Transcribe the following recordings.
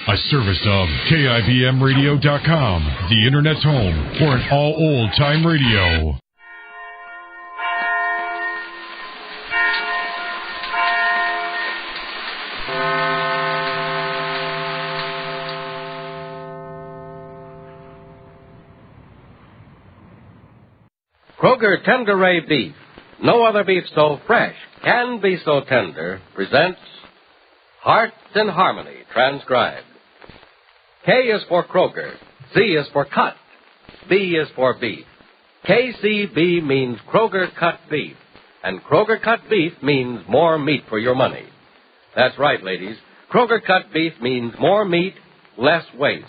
A service of KIBMradio.com, the Internet's home for an all-old-time radio. Kroger Tenderay Beef, no other beef so fresh, can be so tender, presents Hearts in Harmony, transcribed. K is for Kroger, C is for cut, B is for beef. KCB means Kroger cut beef, and Kroger cut beef means more meat for your money. That's right, ladies. Kroger cut beef means more meat, less waste.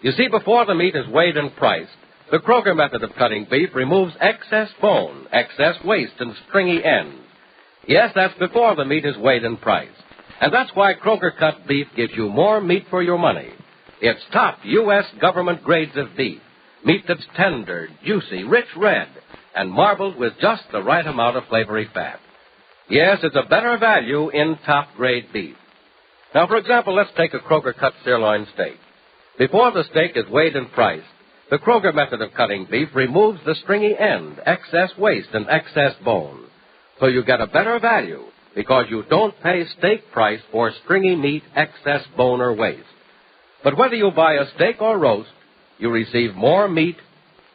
You see, before the meat is weighed and priced, the Kroger method of cutting beef removes excess bone, excess waste, and stringy ends. Yes, that's before the meat is weighed and priced. And that's why Kroger cut beef gives you more meat for your money. It's top U.S. government grades of beef. Meat that's tender, juicy, rich red, and marbled with just the right amount of flavory fat. Yes, it's a better value in top-grade beef. Now, for example, let's take a Kroger cut sirloin steak. Before the steak is weighed and priced, the Kroger method of cutting beef removes the stringy end, excess waste, and excess bone. So you get a better value because you don't pay steak price for stringy meat, excess bone, or waste. But whether you buy a steak or roast, you receive more meat,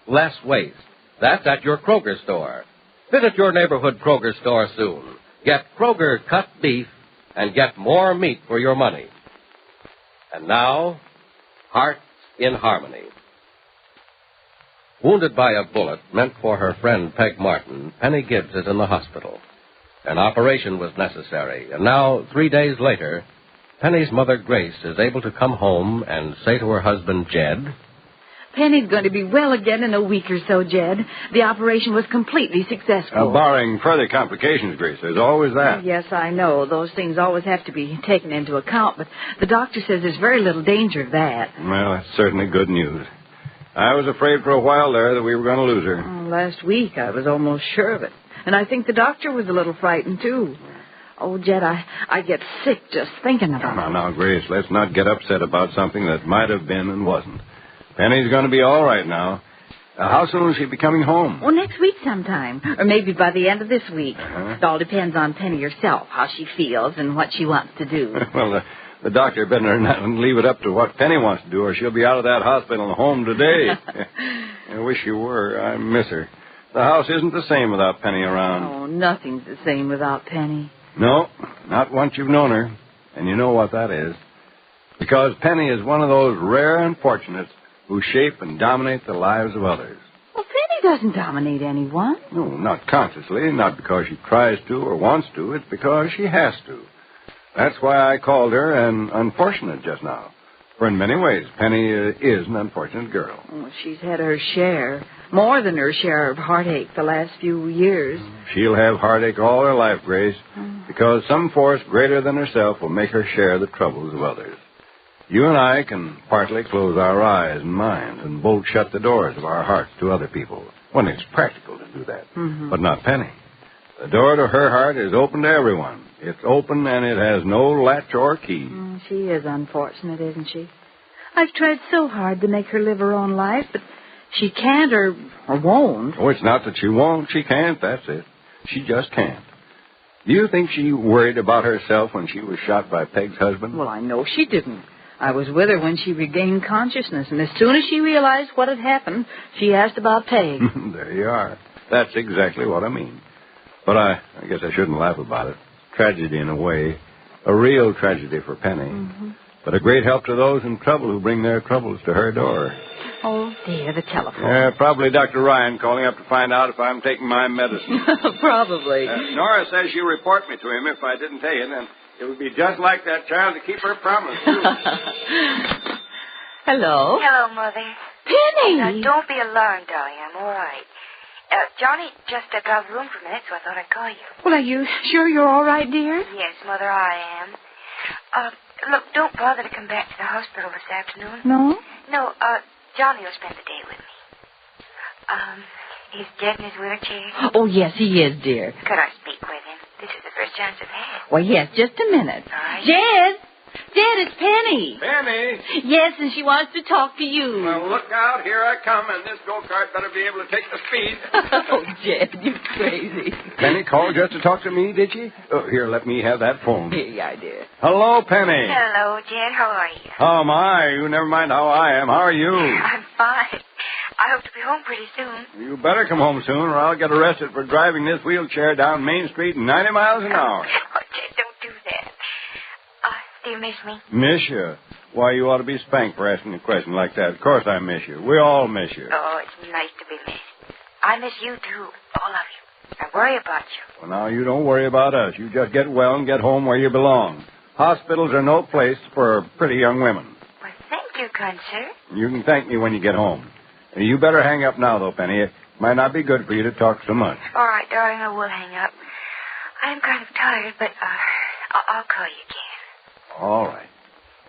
less waste. That's at your Kroger store. Visit your neighborhood Kroger store soon. Get Kroger cut beef and get more meat for your money. And now, Hearts in Harmony. Wounded by a bullet meant for her friend Peg Martin, Penny Gibbs is in the hospital. An operation was necessary, and now, 3 days later, Penny's mother, Grace, is able to come home and say to her husband, Jed, Penny's going to be well again in a week or so, Jed. The operation was completely successful. Barring further complications, Grace. There's always that. Yes, I know. Those things always have to be taken into account, but the doctor says there's very little danger of that. Well, that's certainly good news. I was afraid for a while there that we were going to lose her. Last week, I was almost sure of it. And I think the doctor was a little frightened, too. Oh, Jed, I get sick just thinking about it. Now, Grace, let's not get upset about something that might have been and wasn't. Penny's going to be all right now. How soon will she be coming home? Well, next week sometime, or maybe by the end of this week. It all depends on Penny herself, how she feels and what she wants to do. Well, the doctor better not leave it up to what Penny wants to do, or she'll be out of that hospital and home today. I wish you were. I miss her. The house isn't the same without Penny around. Oh, nothing's the same without Penny. No, not once you've known her, and you know what that is. Because Penny is one of those rare unfortunates who shape and dominate the lives of others. Well, Penny doesn't dominate anyone. No, not consciously, not because she tries to or wants to. It's because she has to. That's why I called her an unfortunate just now. For in many ways, Penny is an unfortunate girl. Well, she's had her share, more than her share of heartache the last few years. She'll have heartache all her life, Grace, because some force greater than herself will make her share the troubles of others. You and I can partly close our eyes and minds and bolt shut the doors of our hearts to other people when it's practical to do that. But not Penny. The door to her heart is open to everyone. It's open and it has no latch or key. She is unfortunate, isn't she? I've tried so hard to make her live her own life, but she can't or won't. Oh, it's not that she won't. She can't, that's it. She just can't. Do you think she worried about herself when she was shot by Peg's husband? Well, I know she didn't. I was with her when she regained consciousness, and as soon as she realized what had happened, she asked about Peg. There you are. That's exactly what I mean. But I guess I shouldn't laugh about it. Tragedy in a way. A real tragedy for Penny. But a great help to those in trouble who bring their troubles to her door. Oh, dear, the telephone. Probably Dr. Ryan calling up to find out if I'm taking my medicine. Probably. Nora says she'll report me to him if I didn't take it, and it would be just like that child to keep her promise, too. Hello? Hello, Mother. Penny! Now, don't be alarmed, darling. I'm all right. Johnny just got room for a minute, so I thought I'd call you. Well, are you sure you're all right, dear? Yes, Mother, I am. Look, don't bother to come back to the hospital this afternoon. No? No, Johnny will spend the day with me. He's dead in his wheelchair. Oh, yes, he is, dear. Could I speak with him? This is the first chance I've had. Well, yes, just a minute. All right. Jed! Dad, it's Penny. Penny! Yes, and she wants to talk to you. Well, look out. Here I come, and this go-kart better be able to take the speed. Oh, Jed, you're crazy. Penny called just to talk to me, did she? Oh, here, let me have that phone. Yeah, I did. Hello, Penny. Hello, Jed. How are you? Oh, my. You never mind how I am. How are you? I'm fine. I hope to be home pretty soon. You better come home soon, or I'll get arrested for driving this wheelchair down Main Street 90 miles an hour. Oh, Jed, don't do that. Do you miss me? Miss you? Why, you ought to be spanked for asking a question like that. Of course I miss you. We all miss you. Oh, it's nice to be missed. I miss you, too. All of you. I worry about you. Well, now, you don't worry about us. You just get well and get home where you belong. Hospitals are no place for pretty young women. Well, thank you, kind sir. You can thank me when you get home. You better hang up now, though, Penny. It might not be good for you to talk so much. All right, darling, I will hang up. I'm kind of tired, but I'll call you again. All right.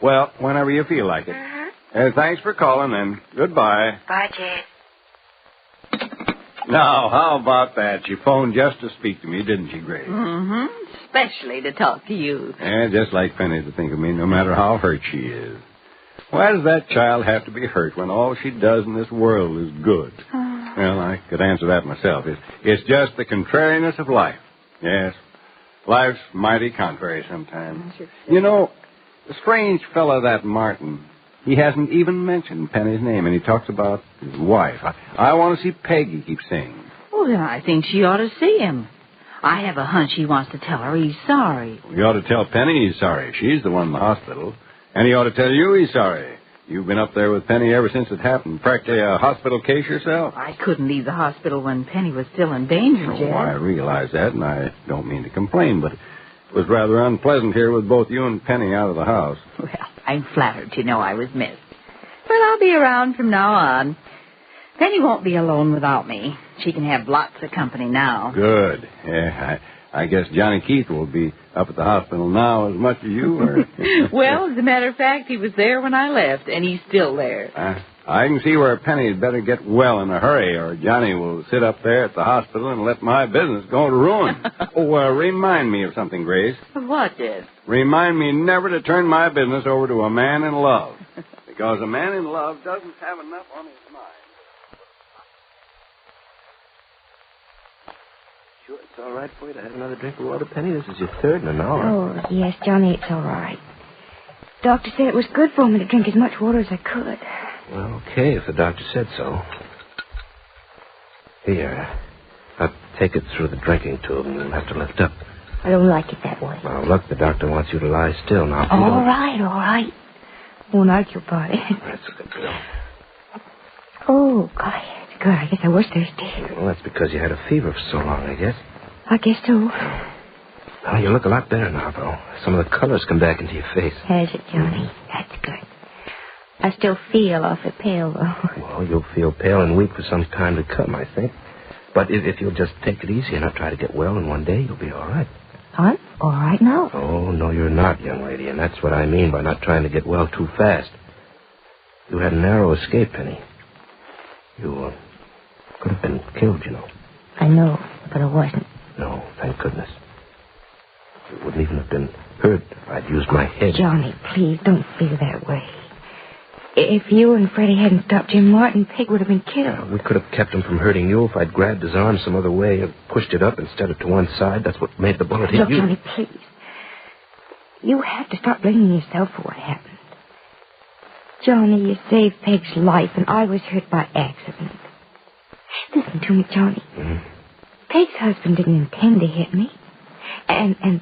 Well, whenever you feel like it. Mm-hmm. Thanks for calling, then. Goodbye. Bye, Jed. Now, how about that? She phoned just to speak to me, didn't she, Grace? Mm-hmm. Especially to talk to you. Yeah, just like Penny to think of me, no matter how hurt she is. Why does that child have to be hurt when all she does in this world is good? Well, I could answer that myself. It's just the contrariness of life. Yes, life's mighty contrary sometimes. You know, the strange fellow, that Martin, he hasn't even mentioned Penny's name, and he talks about his wife. I want to see Peg, he keeps saying. Well, then I think she ought to see him. I have a hunch he wants to tell her he's sorry. You ought to tell Penny he's sorry. She's the one in the hospital. And he ought to tell you he's sorry. You've been up there with Penny ever since it happened. Practically a hospital case yourself. I couldn't leave the hospital when Penny was still in danger, Jed. Oh, I realize that, and I don't mean to complain, but it was rather unpleasant here with both you and Penny out of the house. Well, I'm flattered to know I was missed. But I'll be around from now on. Penny won't be alone without me. She can have lots of company now. Good. Yeah, I guess Johnny Keith will be up at the hospital now as much as you are. Well, as a matter of fact, he was there when I left, and he's still there. I can see where Penny had better get well in a hurry, or Johnny will sit up there at the hospital and let my business go to ruin. Remind me of something, Grace. What, Jed? Remind me never to turn my business over to a man in love, because a man in love doesn't have enough on his mind. Sure, it's all right for you to have another drink of water, Penny? This is your third in an hour. Oh, yes, Johnny, it's all right. Doctor said it was good for me to drink as much water as I could. Well, okay, if the doctor said so. Here, I'll take it through the drinking tube, and you'll have to lift up. I don't like it that way. Now, look, the doctor wants you to lie still. Now, if you All don't... right. Won't hurt your body. That's a good girl. Oh, gosh, it's good. I guess I was thirsty. Well, that's because you had a fever for so long, I guess. I guess so. Well, you look a lot better now, though. Some of the color's come back into your face. Has it, Johnny? That's good. I still feel awfully pale, though. Well, you'll feel pale and weak for some time to come, I think. But if you'll just take it easy and not try to get well in one day, you'll be all right. I'm all right now. Oh, no, you're not, young lady, and that's what I mean by not trying to get well too fast. You had a narrow escape, Penny. You could have been killed, you know. I know, but I wasn't. No, thank goodness. You wouldn't even have been hurt if I'd used my head. Johnny, please don't feel that way. If you and Freddie hadn't stopped Jim Martin, Peg would have been killed. We could have kept him from hurting you if I'd grabbed his arm some other way and pushed it up instead of to one side. That's what made the bullet hit Look, you. Johnny, please. You have to stop blaming yourself for what happened. Johnny, you saved Peg's life, and I was hurt by accident. Listen to me, Johnny. Mm-hmm. Peg's husband didn't intend to hit me. And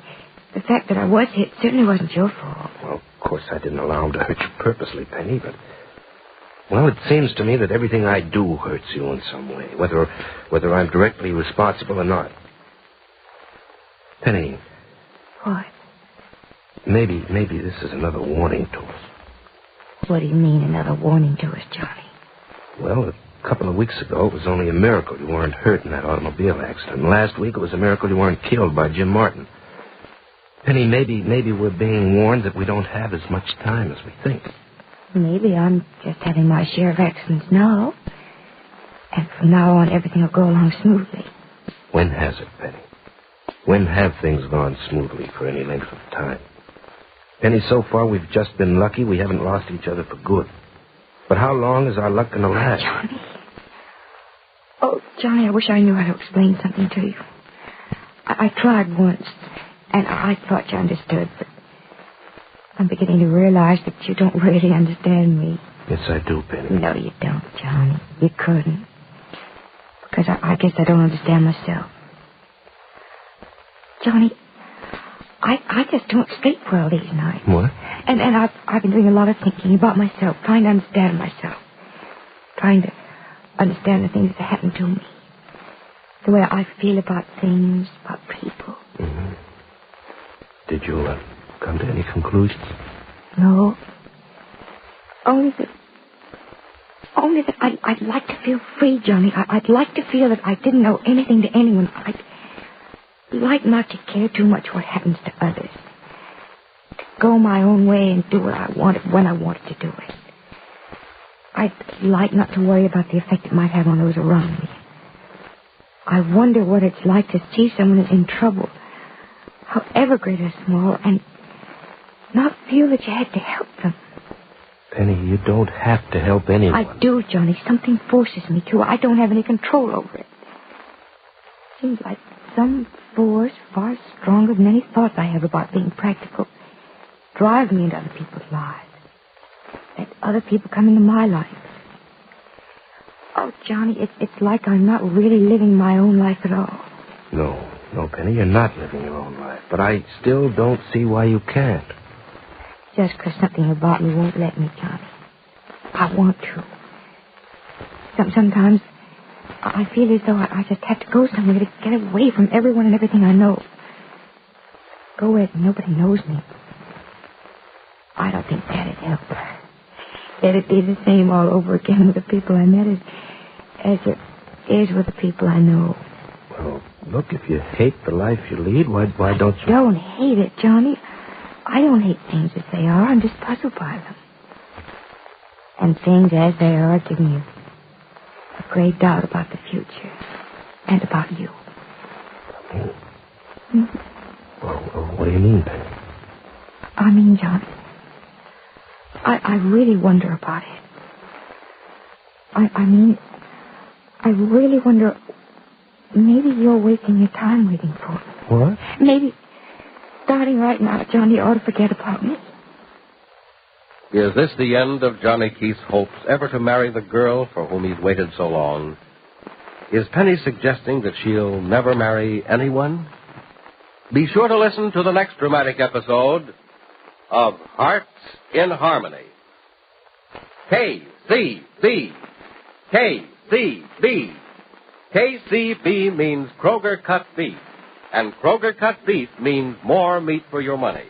the fact that I was hit certainly wasn't your fault. Well, of course, I didn't allow him to hurt you purposely, Penny, but... Well, it seems to me that everything I do hurts you in some way, whether I'm directly responsible or not. Penny. What? Maybe this is another warning to us. What do you mean, another warning to us, Johnny? Well, a couple of weeks ago, it was only a miracle you weren't hurt in that automobile accident. And last week, it was a miracle you weren't killed by Jim Martin. Penny, maybe we're being warned that we don't have as much time as we think. Maybe I'm just having my share of accidents now. And from now on, everything will go along smoothly. When has it, Penny? When have things gone smoothly for any length of time? Penny, so far we've just been lucky we haven't lost each other for good. But how long is our luck going to last? Johnny. Oh, Johnny, I wish I knew how to explain something to you. I tried once, and I thought you understood, but I'm beginning to realize that you don't really understand me. Yes, I do, Penny. No, you don't, Johnny. You couldn't. Because I guess I don't understand myself. Johnny, I just don't sleep well these nights. What? And I've been doing a lot of thinking about myself, trying to understand myself. Trying to understand the things that happen to me. The way I feel about things, about people. Mm-hmm. Did you come to any conclusions? No. Only that I'd like to feel free, Johnny. I'd like to feel that I didn't owe anything to anyone. I'd like not to care too much what happens to others. To go my own way and do what I wanted when I wanted to do it. I'd like not to worry about the effect it might have on those around me. I wonder what it's like to see someone in trouble, however great or small, and not feel that you had to help them. Penny, you don't have to help anyone. I do, Johnny. Something forces me to. I don't have any control over it. Seems like some force far stronger than any thoughts I have about being practical drive me into other people's lives. Let other people come into my life. Oh, Johnny, it's like I'm not really living my own life at all. No, Penny, you're not living your own life. But I still don't see why you can't. Just because something about me won't let me, Johnny. I want to. Sometimes I feel as though I just have to go somewhere to get away from everyone and everything I know. Go where nobody knows me. I don't think that'd help. It'd be the same all over again with the people I met as it is with the people I know. Well, look, if you hate the life you lead, why don't you... Don't hate it, Johnny. I don't hate things as they are. I'm just puzzled by them. And things as they are give me a great doubt about the future. And about you. Well, what do you mean, Penny? I mean, Johnny, I really wonder about it. I mean, I really wonder... Maybe you're wasting your time waiting for me. What? Maybe... Starting right now, Johnny ought to forget about me. Is this the end of Johnny Keith's hopes ever to marry the girl for whom he's waited so long? Is Penny suggesting that she'll never marry anyone? Be sure to listen to the next dramatic episode of Hearts in Harmony. KCB. KCB. KCB means Kroger Cut Beef. And Kroger Cut Beef means more meat for your money.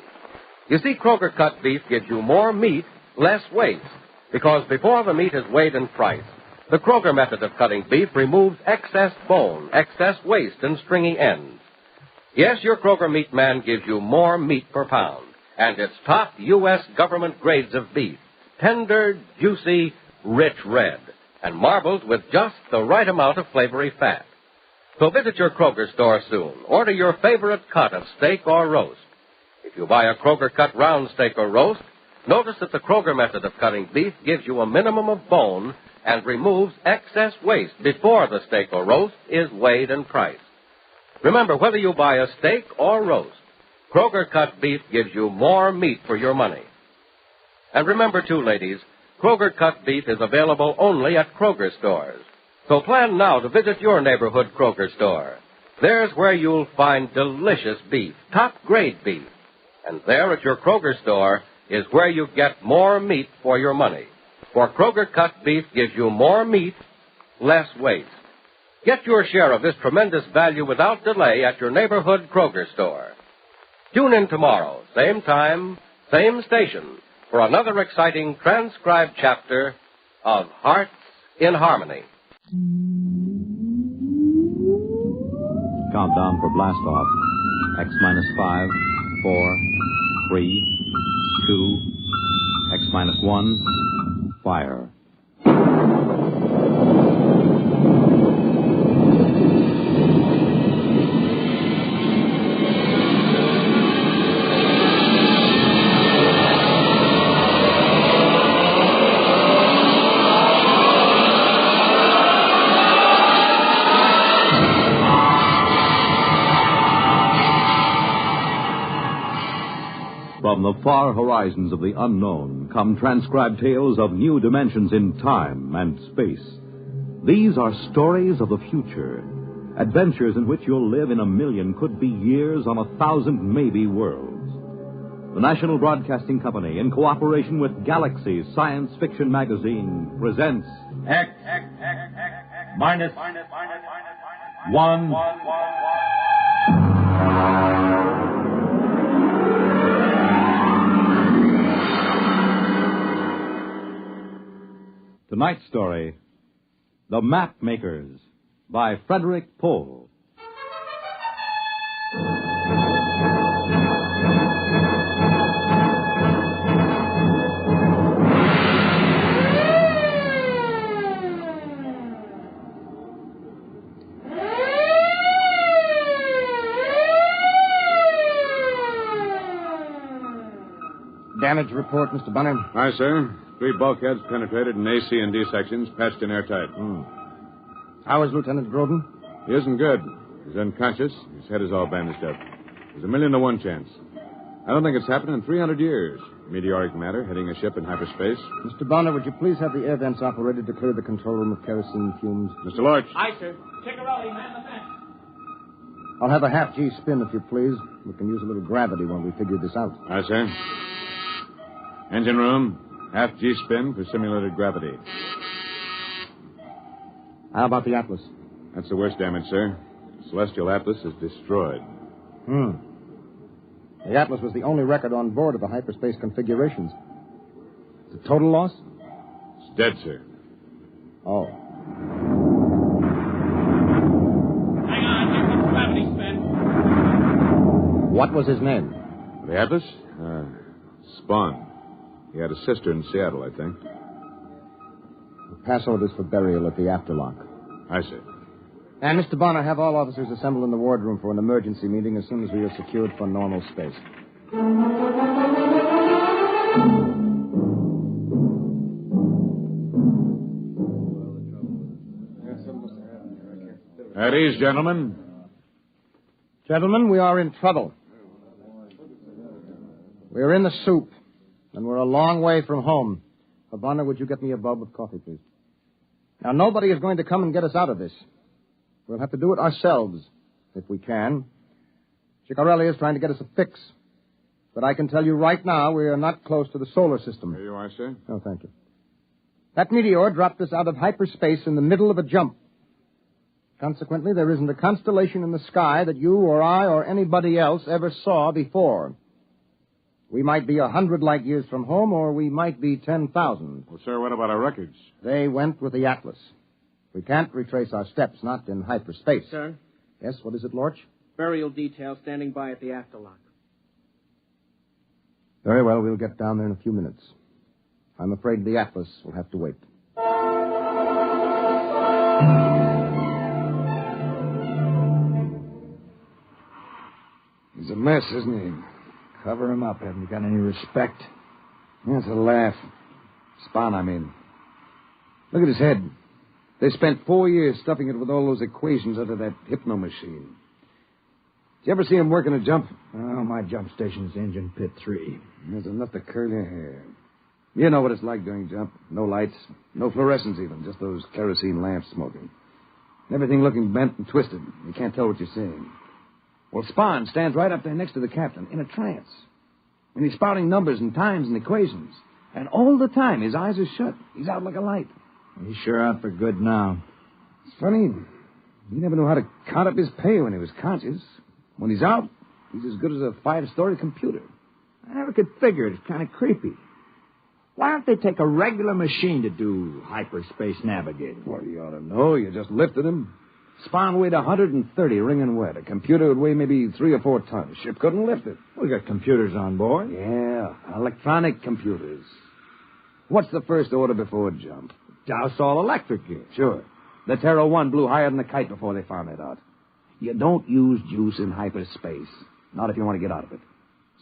You see, Kroger Cut Beef gives you more meat, less waste. Because before the meat is weighed and priced, the Kroger method of cutting beef removes excess bone, excess waste, and stringy ends. Yes, your Kroger meat man gives you more meat per pound. And it's top U.S. government grades of beef. Tender, juicy, rich red. And marbled with just the right amount of flavory fat. So visit your Kroger store soon. Order your favorite cut of steak or roast. If you buy a Kroger cut round steak or roast, notice that the Kroger method of cutting beef gives you a minimum of bone and removes excess waste before the steak or roast is weighed and priced. Remember, whether you buy a steak or roast, Kroger cut beef gives you more meat for your money. And remember, too, ladies, Kroger cut beef is available only at Kroger stores. So plan now to visit your neighborhood Kroger store. There's where you'll find delicious beef, top-grade beef. And there at your Kroger store is where you get more meat for your money. For Kroger cut beef gives you more meat, less waste. Get your share of this tremendous value without delay at your neighborhood Kroger store. Tune in tomorrow, same time, same station, for another exciting transcribed chapter of Hearts in Harmony. Countdown for blast off. X minus 5, 4, 3, 2, X minus 1, fire. the far horizons of the unknown come transcribed tales of new dimensions in time and space. These are stories of the future, adventures in which you'll live in a million could-be years on 1,000 maybe worlds. The National Broadcasting Company, in cooperation with Galaxy Science Fiction Magazine, presents X minus 1. Tonight's story, The Map Makers, by Frederick Pohl. Damage report, Mr. Bunner. Aye, sir. 3 bulkheads penetrated in A, C, and D sections, patched in airtight. How is Lieutenant Groden? He isn't good. He's unconscious. His head is all bandaged up. There's a 1,000,000 to 1 chance. I don't think it's happened in 300 years. Meteoric matter heading a ship in hyperspace. Mr. Bonner, would you please have the air vents operated to clear the control room of kerosene fumes? Mr. Lorch. Aye, sir. TGregory, man the fence. I'll have a half-G spin, if you please. We can use a little gravity when we figure this out. Aye, sir. Engine room, half-G spin for simulated gravity. How about the Atlas? That's the worst damage, sir. Celestial Atlas is destroyed. The Atlas was the only record on board of the hyperspace configurations. The total loss? It's dead, sir. Oh. Hang on, here comes gravity spin. What was his name? The Atlas? Spawn. He had a sister in Seattle, I think. Pass orders for burial at the afterlock. Aye, sir. And, Mr. Bonner, have all officers assemble in the wardroom for an emergency meeting as soon as we are secured for normal space. At ease, gentlemen. Gentlemen, we are in trouble. We are in the soup, and we're a long way from home. Bonner, would you get me a bulb of coffee, please? Now, nobody is going to come and get us out of this. We'll have to do it ourselves, if we can. Ciccarelli is trying to get us a fix. But I can tell you right now, we are not close to the solar system. Here you are, sir. Oh, thank you. That meteor dropped us out of hyperspace in the middle of a jump. Consequently, there isn't a constellation in the sky that you or I or anybody else ever saw before. We might be 100 light years from home, or we might be 10,000. Well, sir, what about our records? They went with the Atlas. We can't retrace our steps, not in hyperspace. Sir? Yes, what is it, Lorch? Burial detail standing by at the afterlock. Very well, we'll get down there in a few minutes. I'm afraid the Atlas will have to wait. He's a mess, isn't he? Cover him up. Haven't you got any respect? That's a laugh. Spawn, I mean. Look at his head. They spent 4 years stuffing it with all those equations out of that hypno machine. Did you ever see him working a jump? Oh, my jump station's engine pit 3. There's enough to curl your hair. You know what it's like doing jump. No lights, no fluorescence even, just those kerosene lamps smoking. And everything looking bent and twisted. You can't tell what you're seeing. Well, Spawn stands right up there next to the captain in a trance. And he's spouting numbers and times and equations. And all the time, his eyes are shut. He's out like a light. He's sure out for good now. It's funny. He never knew how to count up his pay when he was conscious. When he's out, he's as good as a 5-story computer. I never could figure it. It's kind of creepy. Why don't they take a regular machine to do hyperspace navigating? Well, you ought to know. You just lifted him. Spawn weighed 130, wringing wet. A computer would weigh maybe 3 or 4 tons. Ship couldn't lift it. We got computers on board. Yeah, electronic computers. What's the first order before jump? Douse all electric gear. Sure. The Terra 1 blew higher than a kite before they found it out. You don't use juice in hyperspace. Not if you want to get out of it.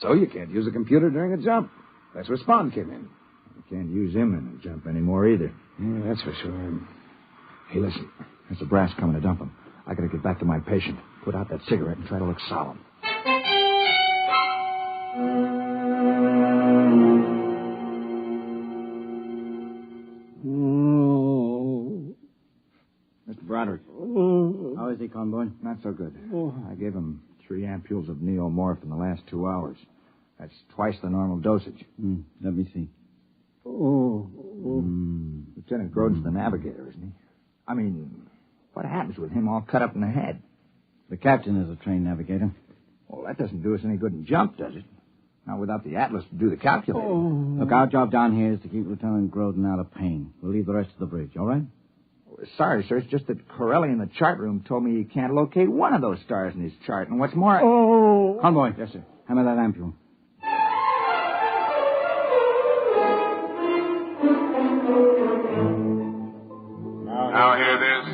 So you can't use a computer during a jump. That's where Spawn came in. You can't use him in a jump anymore either. Yeah, that's for sure. Hey, listen. There's a brass coming to dump him. I gotta get back to my patient. Put out that cigarette and try to look solemn. he, Convoy? Not so good. Oh. I gave him 3 ampules of neomorph in the last 2 hours. That's twice the normal dosage. Let me see. Lieutenant Grodin's the navigator, isn't he? I mean, what happens with him all cut up in the head? The captain is a trained navigator. Well, that doesn't do us any good in jump, does it? Not without the atlas to do the calculating. Look, our job down here is to keep Lieutenant Grodin out of pain. We'll leave the rest to the bridge, all right? Sorry, sir. It's just that Corelli in the chart room told me he can't locate one of those stars in his chart. And what's more... Convoy. Yes, sir. Hammer that ampule. Now hear this.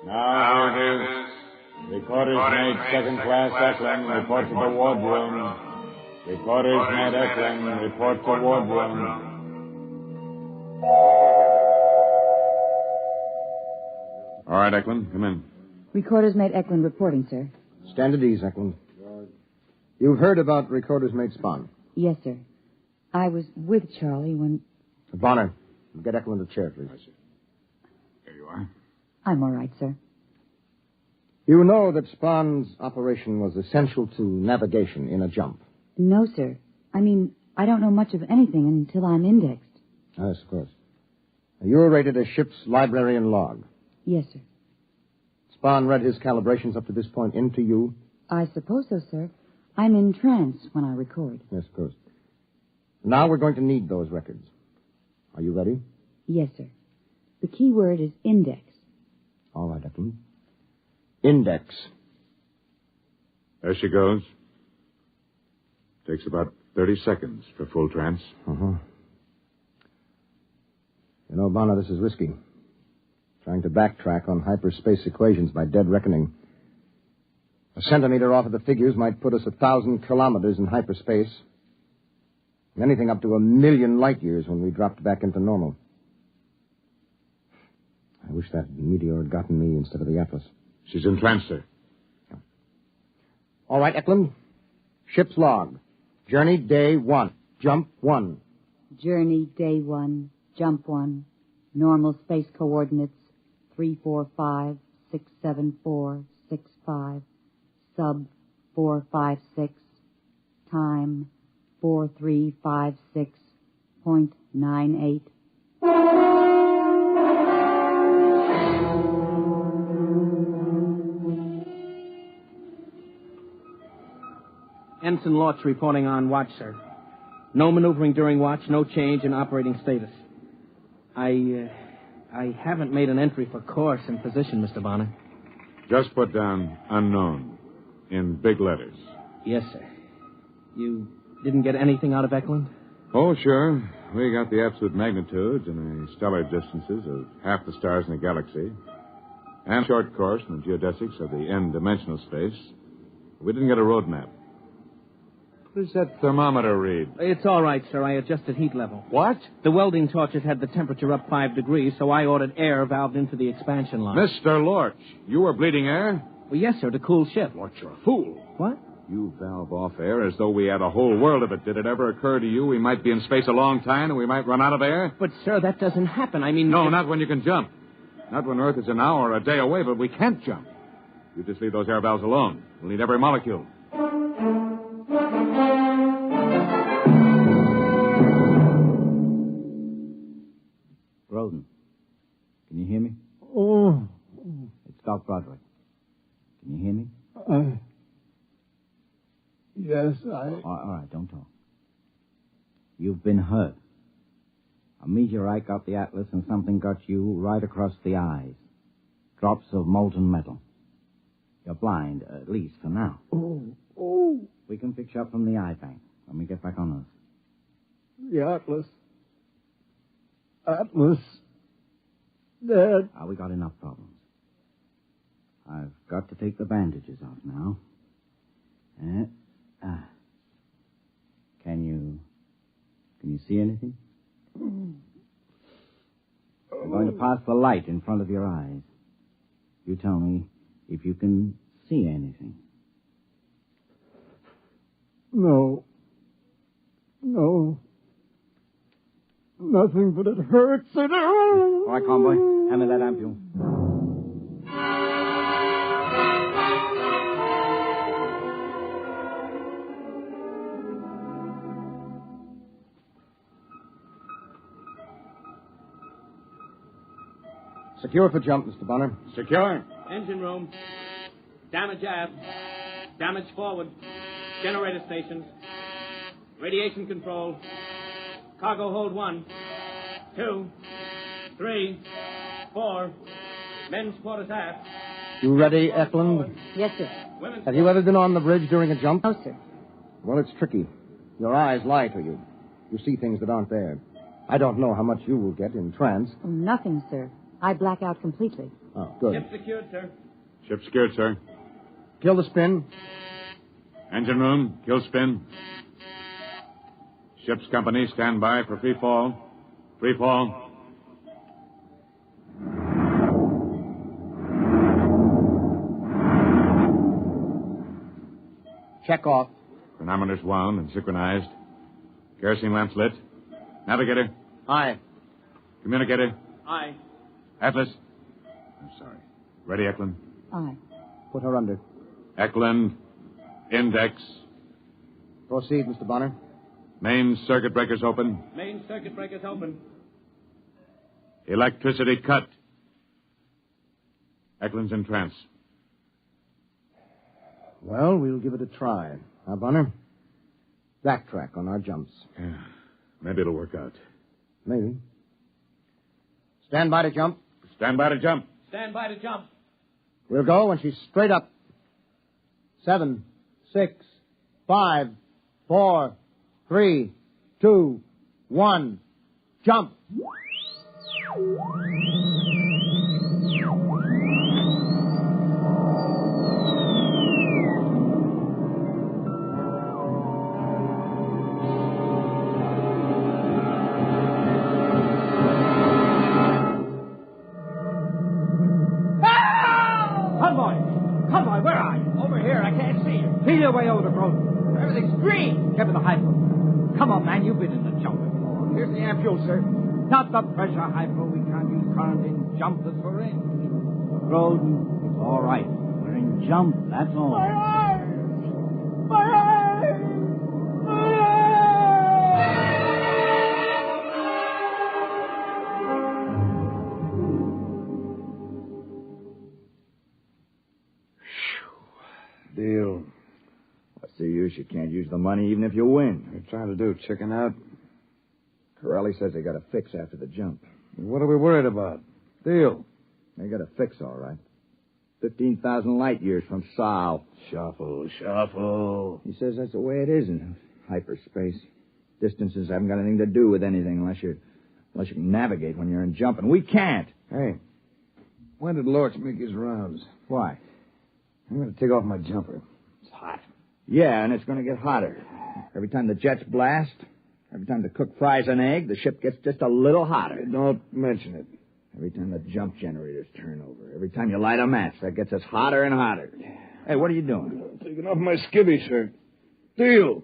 Now hear this. Reporters made second class Eklund, report to the wardroom. Reporters made Eklund, report to wardroom. All right, Eklund, come in. Recorders mate Eklund reporting, sir. Stand at ease, Eklund. You've heard about Recorder's mate Spahn. Yes, sir. I was with Charlie when... Bonner, get Eklund a chair, please. Here you are. I'm all right, sir. You know that Spahn's operation was essential to navigation in a jump. No, sir. I mean, I don't know much of anything until I'm indexed. Yes, of course. You were rated as ship's librarian log. Yes, sir. Spahn read his calibrations up to this point into you? I suppose so, sir. I'm in trance when I record. Yes, of course. Now we're going to need those records. Are you ready? Yes, sir. The key word is index. All right, Eklund. Index. There she goes. Takes about 30 seconds for full trance. Uh-huh. You know, Bonner, this is risky. Trying to backtrack on hyperspace equations by dead reckoning. A centimeter off of the figures might put us 1,000 kilometers in hyperspace. Anything up to 1,000,000 light years when we dropped back into normal. I wish that meteor had gotten me instead of the Atlas. She's in trance, sir. Yeah. All right, Eklund. Ship's log. Journey day 1. Jump 1. Journey day 1. Jump 1. Normal space coordinates 345 674 65. Sub 456. Time 4356.98. Ensign Lortz reporting on watch, sir. No maneuvering during watch, no change in operating status. I haven't made an entry for course and position, Mr. Bonner. Just put down unknown in big letters. Yes, sir. You didn't get anything out of Eklund? Oh, sure. We got the absolute magnitudes and the stellar distances of half the stars in the galaxy, and short course in the geodesics of the n-dimensional space. We didn't get a road map. What does that thermometer read? It's all right, sir. I adjusted heat level. What? The welding torches had the temperature up 5 degrees, so I ordered air valved into the expansion line. Mr. Lorch, you were bleeding air? Well, yes, sir, to cool ship. Lorch, you're a fool. What? You valve off air as though we had a whole world of it. Did it ever occur to you we might be in space a long time and we might run out of air? But, sir, that doesn't happen. I mean... No, not when you can jump. Not when Earth is an hour or a day away, but we can't jump. You just leave those air valves alone. We'll need every molecule. Grodin, can you hear me? Oh. It's Doc Broderick. Can you hear me? Yes, All right, don't talk. You've been hurt. A meteorite got the Atlas and something got you right across the eyes. Drops of molten metal. You're blind, at least for now. Oh. We can fix you up from the eye bank when we get back on Earth. The Atlas. Dad. We got enough problems. I've got to take the bandages off now. Can you see anything? I'm going to pass the light in front of your eyes. You tell me if you can see anything. No. Nothing, but it hurts. All right, convoy. Hand me that ampule. Secure for jump, Mr. Bonner. Secure. Engine room. Damage aft. Damage forward. Generator stations. Radiation control. Cargo hold 1, 2, 3, 4. Men's quarters aft. You ready, Eklund? Yes, sir. Have you ever been on the bridge during a jump? No, sir. Well, it's tricky. Your eyes lie to you. You see things that aren't there. I don't know how much you will get in trance. Oh, nothing, sir. I black out completely. Oh, good. Ship secured, sir. Ship secured, sir. Kill the spin. Engine room, kill spin. Ship's company, stand by for free fall. Free fall. Check off. Chronometers wound and synchronized. Kerosene lamps lit. Navigator. Aye. Communicator. Aye. Atlas. I'm sorry. Ready, Eklund? Aye. Put her under. Eklund. Index. Proceed, Mr. Bonner. Main circuit breakers open. Main circuit breakers open. Electricity cut. Eklund's in trance. Well, we'll give it a try. Now, Bonner, backtrack on our jumps. Yeah. Maybe it'll work out. Maybe. Stand by to jump. Stand by to jump. Stand by to jump. We'll go when she's straight up. 7, 6, 5, 4, 3, 2, 1. Jump. Convoy, where are you? Over here. I can't see you. Feel your way over the road. Everything's green. Get me the high flow. Come on, man. You've been in the jump before. Here's the air fuel, sir. Not the pressure high flow. We can't use current in jump as we're in. Groden, it's all right. We're in jump, that's all. My eyes! My eyes! My Deal. What's the use? You can't use the money even if you win. What are you trying to do, chicken out? Corelli says they got a fix after the jump. What are we worried about? Deal. They got a fix, all right. 15,000 light years from Sal. Shuffle. He says that's the way it is in hyperspace. Distances haven't got anything to do with anything unless you can navigate when you're in jump, and we can't. Hey, when did Lorch make his rounds? Why? I'm going to take off my jumper. It's hot. Yeah, and it's going to get hotter. Every time the jets blast, every time the cook fries an egg, the ship gets just a little hotter. Don't mention it. Every time the jump generators turn over, every time you light a match, that gets us hotter and hotter. Hey, what are you doing? I'm taking off my skivvy shirt. Deal.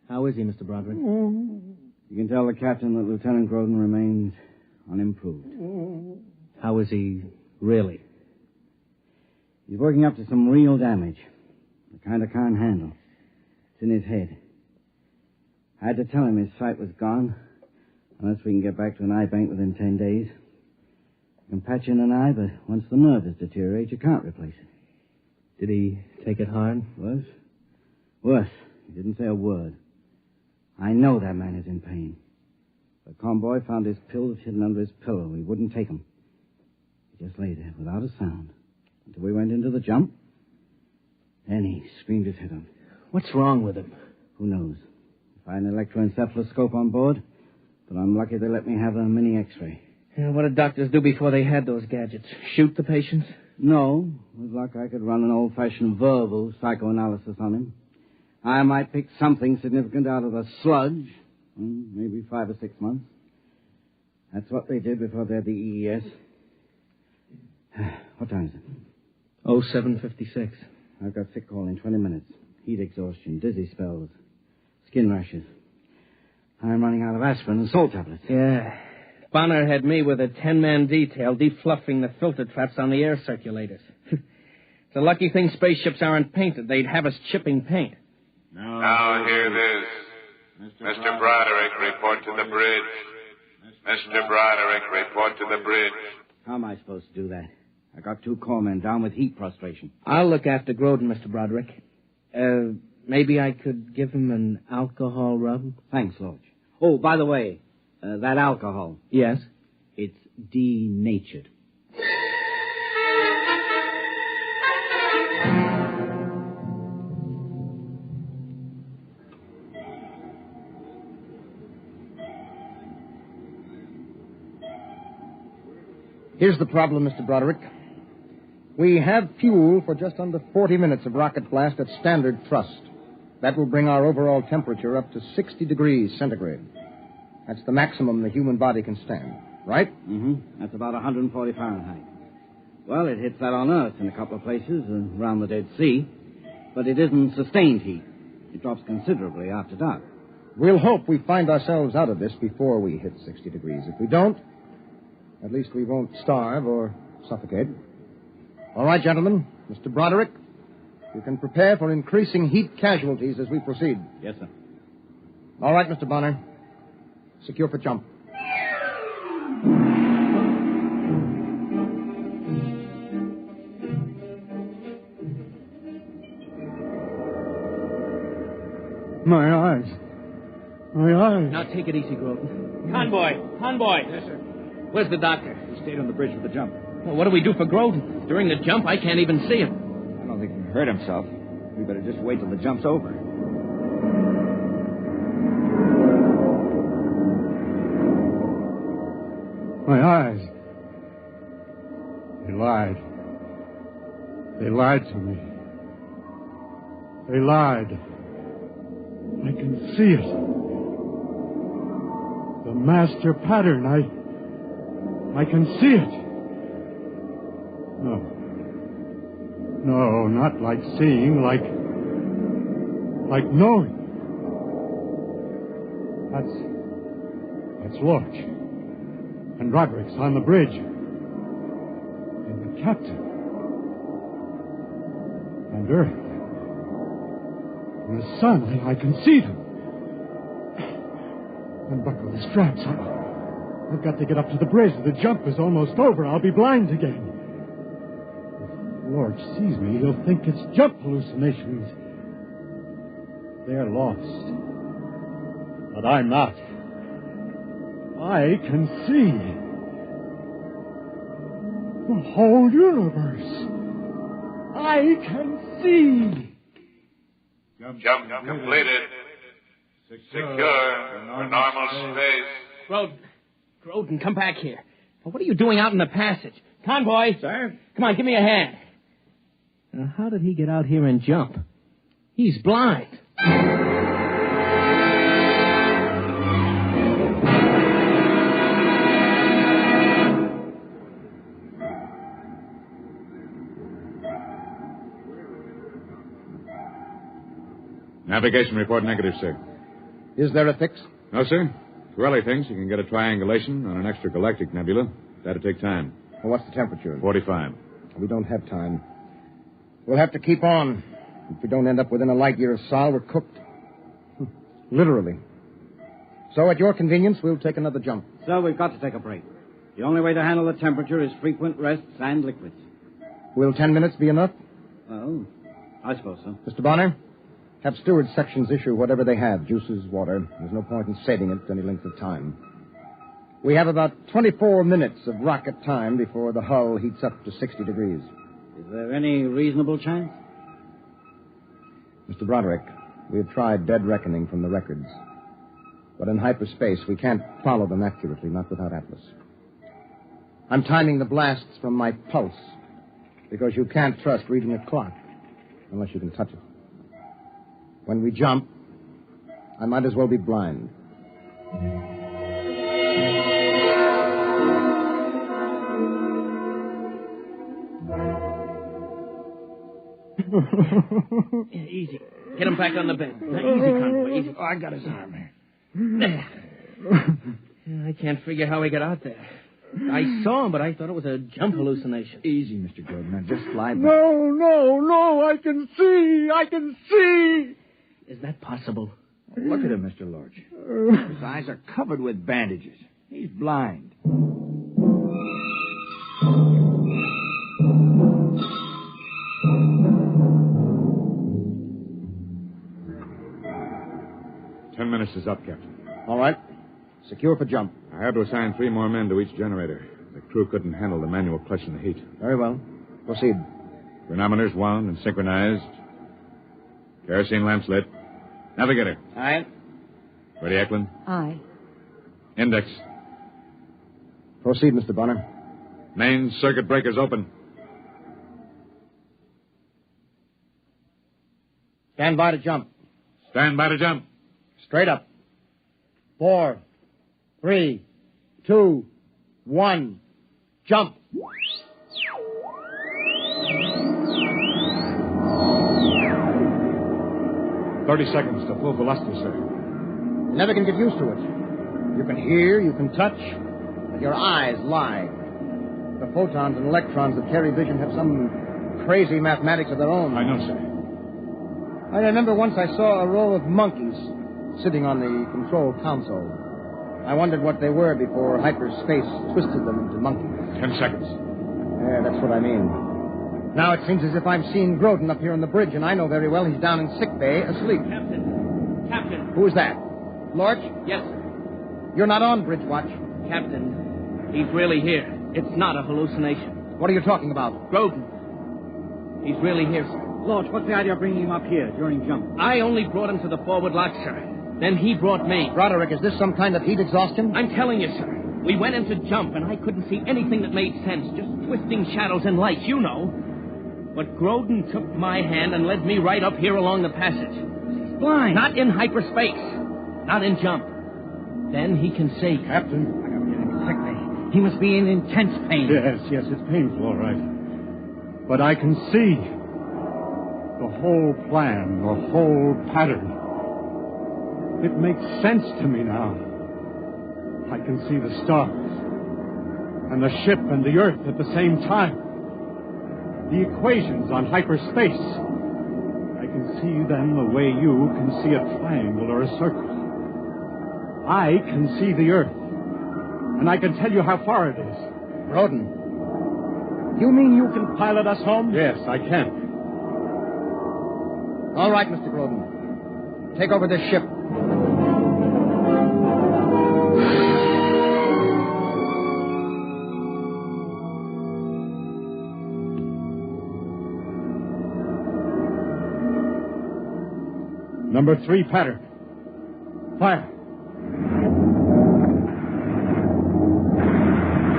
How is he, Mr. Broderick? You can tell the captain that Lieutenant Groden remains unimproved. How is he really? He's working up to some real damage. The kind I can't handle. It's in his head. I had to tell him his sight was gone, unless we can get back to an eye bank within 10 days. You can patch in an eye, but once the nerve has deteriorated, you can't replace it. Did he take it hard? Worse? Worse. He didn't say a word. I know that man is in pain. The convoy found his pills hidden under his pillow. He wouldn't take them. He just lay there without a sound until we went into the jump. Then he screamed his head off. What's wrong with him? Who knows? I had an electroencephaloscope on board, but I'm lucky they let me have a mini X-ray. Yeah, what did doctors do before they had those gadgets? Shoot the patients? No. With luck, I could run an old-fashioned verbal psychoanalysis on him. I might pick something significant out of the sludge. Maybe 5 or 6 months. That's what they did before they had the EES. What time is it? 07:56. I've got sick call in 20 minutes. Heat exhaustion, dizzy spells, skin rashes. I'm running out of aspirin and salt tablets. Yeah. Bonner had me with a 10-man detail defluffing the filter traps on the air circulators. It's a lucky thing spaceships aren't painted. They'd have us chipping paint. Now hear this. Mr. Broderick, report to the bridge. Mr. Broderick, report to the bridge. How am I supposed to do that? I got 2 corpsmen down with heat prostration. I'll look after Groden, Mr. Broderick. Maybe I could give him an alcohol rub? Thanks, Lodge. Oh, by the way, that alcohol. Yes? It's denatured. Here's the problem, Mr. Broderick. We have fuel for just under 40 minutes of rocket blast at standard thrust. That will bring our overall temperature up to 60 degrees centigrade. That's the maximum the human body can stand, right? Mm-hmm. That's about 140 Fahrenheit. Well, it hits that on Earth in a couple of places around the Dead Sea, but it isn't sustained heat. It drops considerably after dark. We'll hope we find ourselves out of this before we hit 60 degrees. If we don't, at least we won't starve or suffocate. All right, gentlemen. Mr. Broderick, you can prepare for increasing heat casualties as we proceed. Yes, sir. All right, Mr. Bonner. Secure for jump. My eyes. Now take it easy, Groden. Convoy. Yes, sir. Where's the doctor? He stayed on the bridge for the jump. Well, what do we do for Groden? During the jump, I can't even see him. I don't think he hurt himself. We better just wait till the jump's over. My eyes. They lied. They lied to me. They lied. I can see it. The master pattern. I can see it. No, not like seeing, like knowing. That's Lorch. And Roderick's on the bridge. And the captain. And Earth. And the sun. I can see them. Unbuckle the straps. I've got to get up to the bridge. The jump is almost over. I'll be blind again. If Lorch sees me, he'll think it's jump hallucinations. They're lost. But I'm not. I can see the whole universe. I can see. Jump completed. Secure for normal space. Groden, come back here. Now, what are you doing out in the passage? Convoy! Sir? Come on, give me a hand. Now, how did he get out here and jump? He's blind. Navigation report negative, sir. Is there a fix? No, sir. Corelli thinks you can get a triangulation on an extragalactic nebula. That'll take time. Well, what's the temperature? 45. We don't have time. We'll have to keep on. If we don't end up within a light year of Sol, we're cooked. Literally. So, at your convenience, we'll take another jump. So, we've got to take a break. The only way to handle the temperature is frequent rests and liquids. Will 10 minutes be enough? Well, I suppose so. Mr. Bonner, have steward sections issue whatever they have, juices, water. There's no point in saving it any length of time. We have about 24 minutes of rocket time before the hull heats up to 60 degrees. Is there any reasonable chance? Mr. Broderick, we have tried dead reckoning from the records. But in hyperspace, we can't follow them accurately, not without Atlas. I'm timing the blasts from my pulse, because you can't trust reading a clock unless you can touch it. When we jump, I might as well be blind. Yeah, easy. Get him back on the bed. Now, easy, Convoy, easy. Oh, I got his arm. There. I can't figure how he got out there. I saw him, but I thought it was a jump hallucination. Easy, Mr. Groden. Now, just lie back. No, I can see. Is that possible? Look at him, Mr. Lorch. His eyes are covered with bandages. He's blind. Ten minutes is up, Captain. All right. Secure for jump. I had to assign 3 more men to each generator. The crew couldn't handle the manual clutch in the heat. Very well. Proceed. Chronometers wound and synchronized. Kerosene lamps lit. Navigator. Aye. Ready, Eklund? Aye. Index. Proceed, Mr. Bonner. Main circuit breakers open. Stand by to jump. Stand by to jump. Straight up. 4, 3, 2, 1. Jump. "30 seconds to full velocity, sir. You never can get used to it. You can hear, you can touch, but your eyes lie. The photons and electrons that carry vision have some crazy mathematics of their own. I know, sir. I remember once I saw a row of monkeys sitting on the control console. I wondered what they were before hyperspace twisted them into monkeys. 10 seconds. Yeah, that's what I mean. Now it seems as if I'm seeing Groden up here on the bridge, and I know very well he's down in sick bay asleep. Captain. Who is that? Lorch? Yes, sir. You're not on bridge watch. Captain, he's really here. It's not a hallucination. What are you talking about? Groden. He's really here, sir. Lorch, what's the idea of bringing him up here during jump? I only brought him to the forward lock, sir. Then he brought me. Roderick, is this some kind of heat exhaustion? I'm telling you, sir. We went into jump, and I couldn't see anything that made sense. Just twisting shadows and lights, you know. But Groden took my hand and led me right up here along the passage. He's blind. Not in hyperspace. Not in jump. Then he can see. Captain. I gotta get him quickly. He must be in intense pain. Yes, it's painful, all right. But I can see the whole plan, the whole pattern. It makes sense to me now. I can see the stars and the ship and the Earth at the same time. The equations on hyperspace. I can see them the way you can see a triangle or a circle. I can see the Earth, and I can tell you how far it is. Groden, you mean you can pilot us home? Yes, I can. All right, Mr. Groden. Take over this ship. Number 3 pattern. Fire.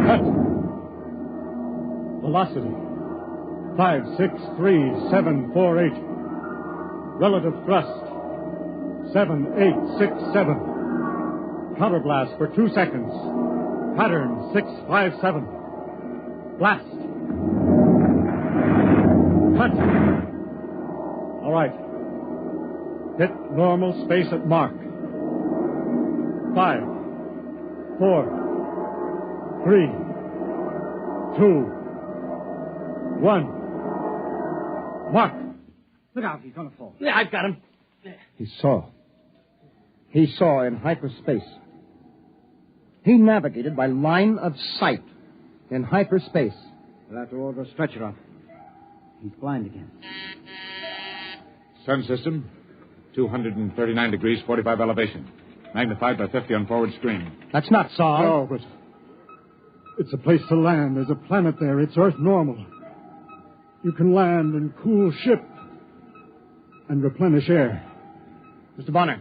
Cut. Velocity. 563,748. Relative thrust. 7867. Counterblast for 2 seconds. Pattern 657. Blast. Cut. All right. Hit normal space at mark. 5, 4, 3, 2, 1. Mark. Look out, he's gonna fall. Yeah, I've got him. He saw in hyperspace. He navigated by line of sight in hyperspace. We'll have to order a stretcher up. He's blind again. Sun system, 239 degrees, 45 elevation. Magnified by 50 on forward screen. That's not Saul. No, but it's a place to land. There's a planet there. It's Earth normal. You can land and cool ship and replenish air. Mr. Bonner,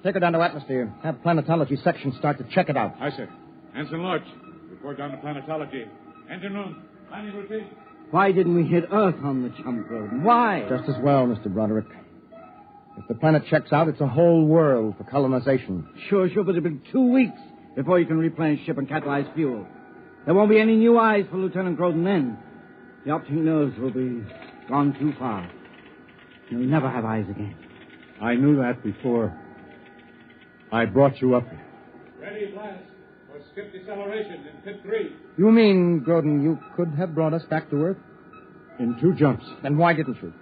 take her down to atmosphere. Have planetology section start to check it out. Aye, sir. Anson Lorch, report down to planetology. Engine room, landing routine. Why didn't we hit Earth on the jump, Groden? Why? Just as well, Mr. Broderick. If the planet checks out, it's a whole world for colonization. Sure, but it'll be 2 weeks before you can replenish ship and catalyze fuel. There won't be any new eyes for Lieutenant Groden then. The optic nerves will be gone too far. He'll never have eyes again. I knew that before I brought you up here. Ready, blast. Or skip deceleration in pit 3. You mean, Groden, you could have brought us back to Earth? In 2 jumps. Then why didn't you?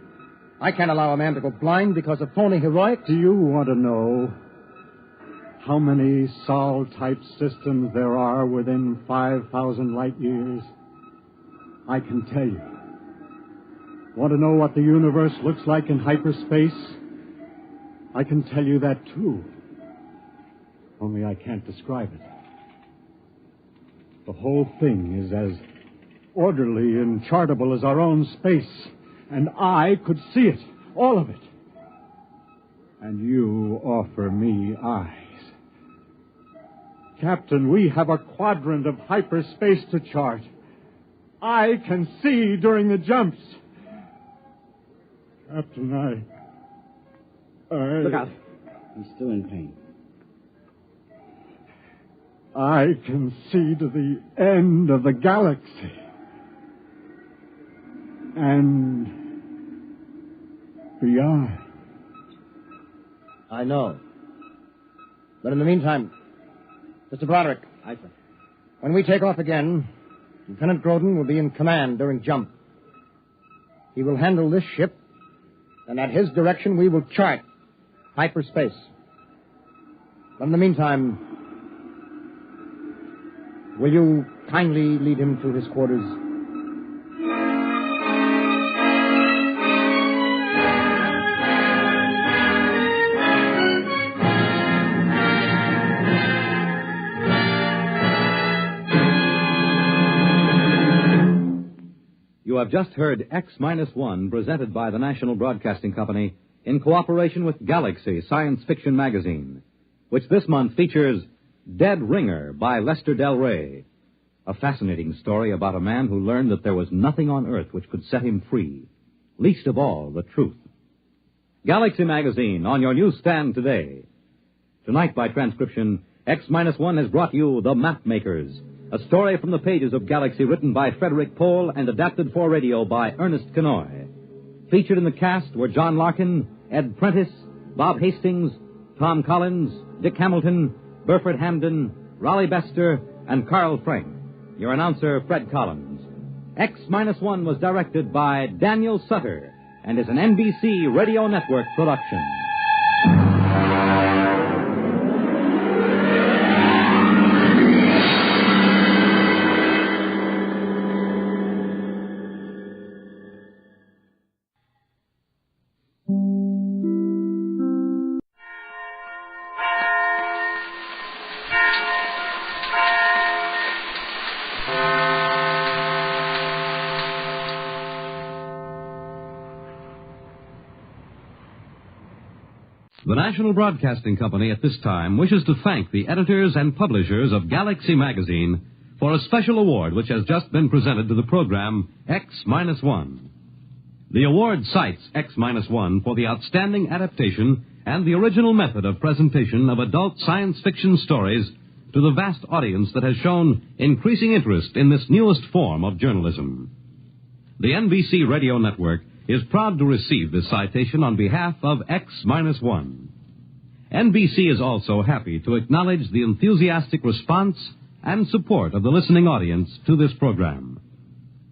I can't allow a man to go blind because of phony heroics. Do you want to know how many Sol-type systems there are within 5,000 light years? I can tell you. Want to know what the universe looks like in hyperspace? I can tell you that, too. Only I can't describe it. The whole thing is as orderly and chartable as our own space. And I could see it, all of it. And you offer me eyes. Captain, we have a quadrant of hyperspace to chart. I can see during the jumps. Captain, Look out. He's still in pain. I can see to the end of the galaxy. And beyond. I know. But in the meantime, Mr. Broderick. Aye, sir. When we take off again, Lieutenant Groden will be in command during jump. He will handle this ship, and at his direction we will chart hyperspace. But in the meantime, will you kindly lead him to his quarters? You have just heard X-1 presented by the National Broadcasting Company in cooperation with Galaxy Science Fiction Magazine, which this month features Dead Ringer by Lester Del Rey, a fascinating story about a man who learned that there was nothing on Earth which could set him free, least of all the truth. Galaxy Magazine on your newsstand today. Tonight, by transcription, X-1 has brought you The Mapmakers, a story from the pages of Galaxy written by Frederick Pohl and adapted for radio by Ernest Kenoy. Featured in the cast were John Larkin, Ed Prentice, Bob Hastings, Tom Collins, Dick Hamilton, Burford Hamden, Raleigh Bester, and Carl Frank. Your announcer, Fred Collins. X-1 was directed by Daniel Sutter and is an NBC Radio Network production. The National Broadcasting Company at this time wishes to thank the editors and publishers of Galaxy Magazine for a special award which has just been presented to the program X-1. The award cites X-1 for the outstanding adaptation and the original method of presentation of adult science fiction stories to the vast audience that has shown increasing interest in this newest form of journalism. The NBC Radio Network is proud to receive this citation on behalf of X-1. NBC is also happy to acknowledge the enthusiastic response and support of the listening audience to this program.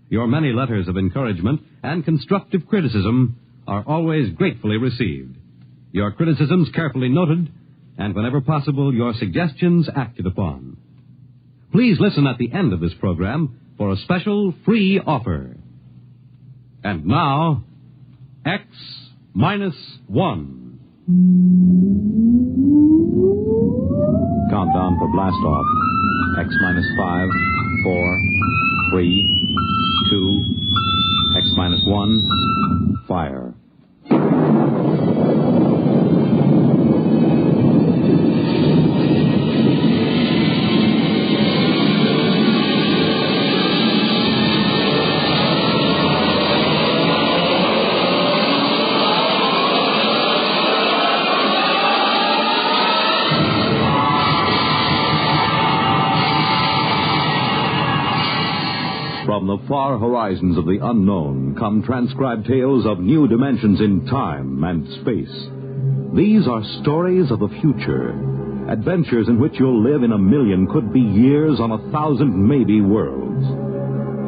Your many letters of encouragement and constructive criticism are always gratefully received. Your criticisms carefully noted, and whenever possible, your suggestions acted upon. Please listen at the end of this program for a special free offer. And now, X-1. Countdown for blast off. X-5, 4, 3, 2, X-1, fire. From the far horizons of the unknown come transcribed tales of new dimensions in time and space. These are stories of the future, Adventures in which you'll live in a million, could be years on 1,000 maybe worlds.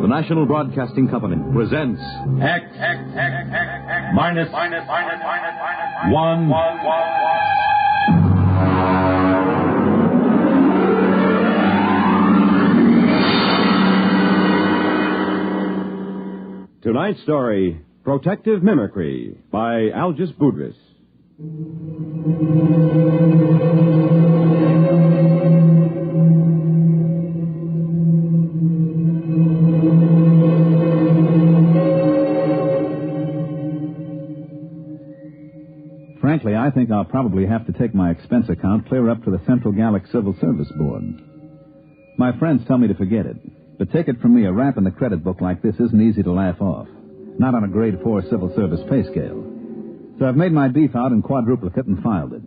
The National Broadcasting Company presents X minus 1. Tonight's story, Protective Mimicry, by Algis Budrys. Frankly, I think I'll probably have to take my expense account clear up to the Central Gallic Civil Service Board. My friends tell me to forget it. But take it from me, a rap in the credit book like this isn't easy to laugh off. Not on a grade 4 civil service pay scale. So I've made my beef out in quadruplicate and filed it.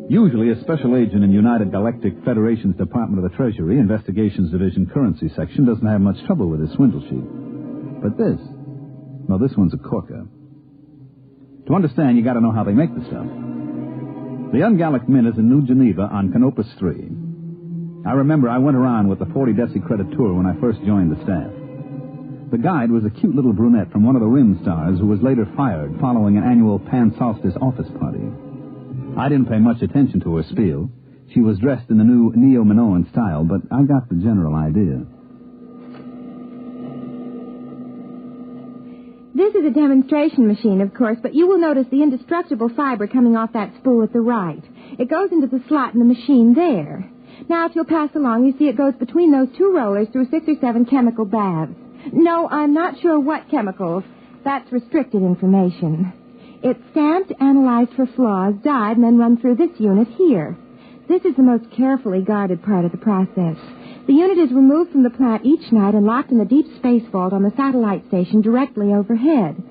Usually a special agent in United Galactic Federation's Department of the Treasury, Investigations Division, Currency Section, doesn't have much trouble with his swindle sheet. But this one's a corker. To understand, you got to know how they make the stuff. The Ungallic Mint is in New Geneva on Canopus 3. I remember I went around with the 40 Deci credit tour when I first joined the staff. The guide was a cute little brunette from one of the Rim stars who was later fired following an annual Pan Solstice office party. I didn't pay much attention to her spiel. She was dressed in the new neo-Minoan style, but I got the general idea. This is a demonstration machine, of course, but you will notice the indestructible fiber coming off that spool at the right. It goes into the slot in the machine there. Now, if you'll pass along, you see it goes between those two rollers through 6 or 7 chemical baths. No, I'm not sure what chemicals. That's restricted information. It's stamped, analyzed for flaws, dyed, and then run through this unit here. This is the most carefully guarded part of the process. The unit is removed from the plant each night and locked in the deep space vault on the satellite station directly overhead.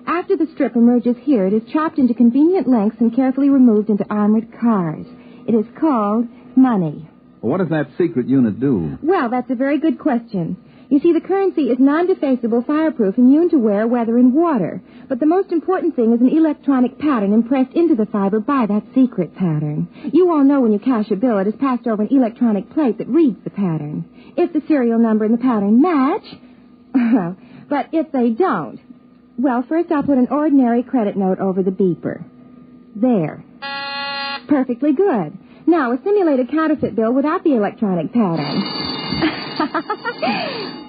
After the strip emerges here, it is chopped into convenient lengths and carefully removed into armored cars. It is called money. Well, what does that secret unit do? Well, that's a very good question. You see, the currency is non-defacable, fireproof, immune to wear, weather, and water. But the most important thing is an electronic pattern impressed into the fiber by that secret pattern. You all know when you cash a bill, it is passed over an electronic plate that reads the pattern. If the serial number and the pattern match, but if they don't, well, first I'll put an ordinary credit note over the beeper. There. Perfectly good. Now, a simulated counterfeit bill without the electronic pattern.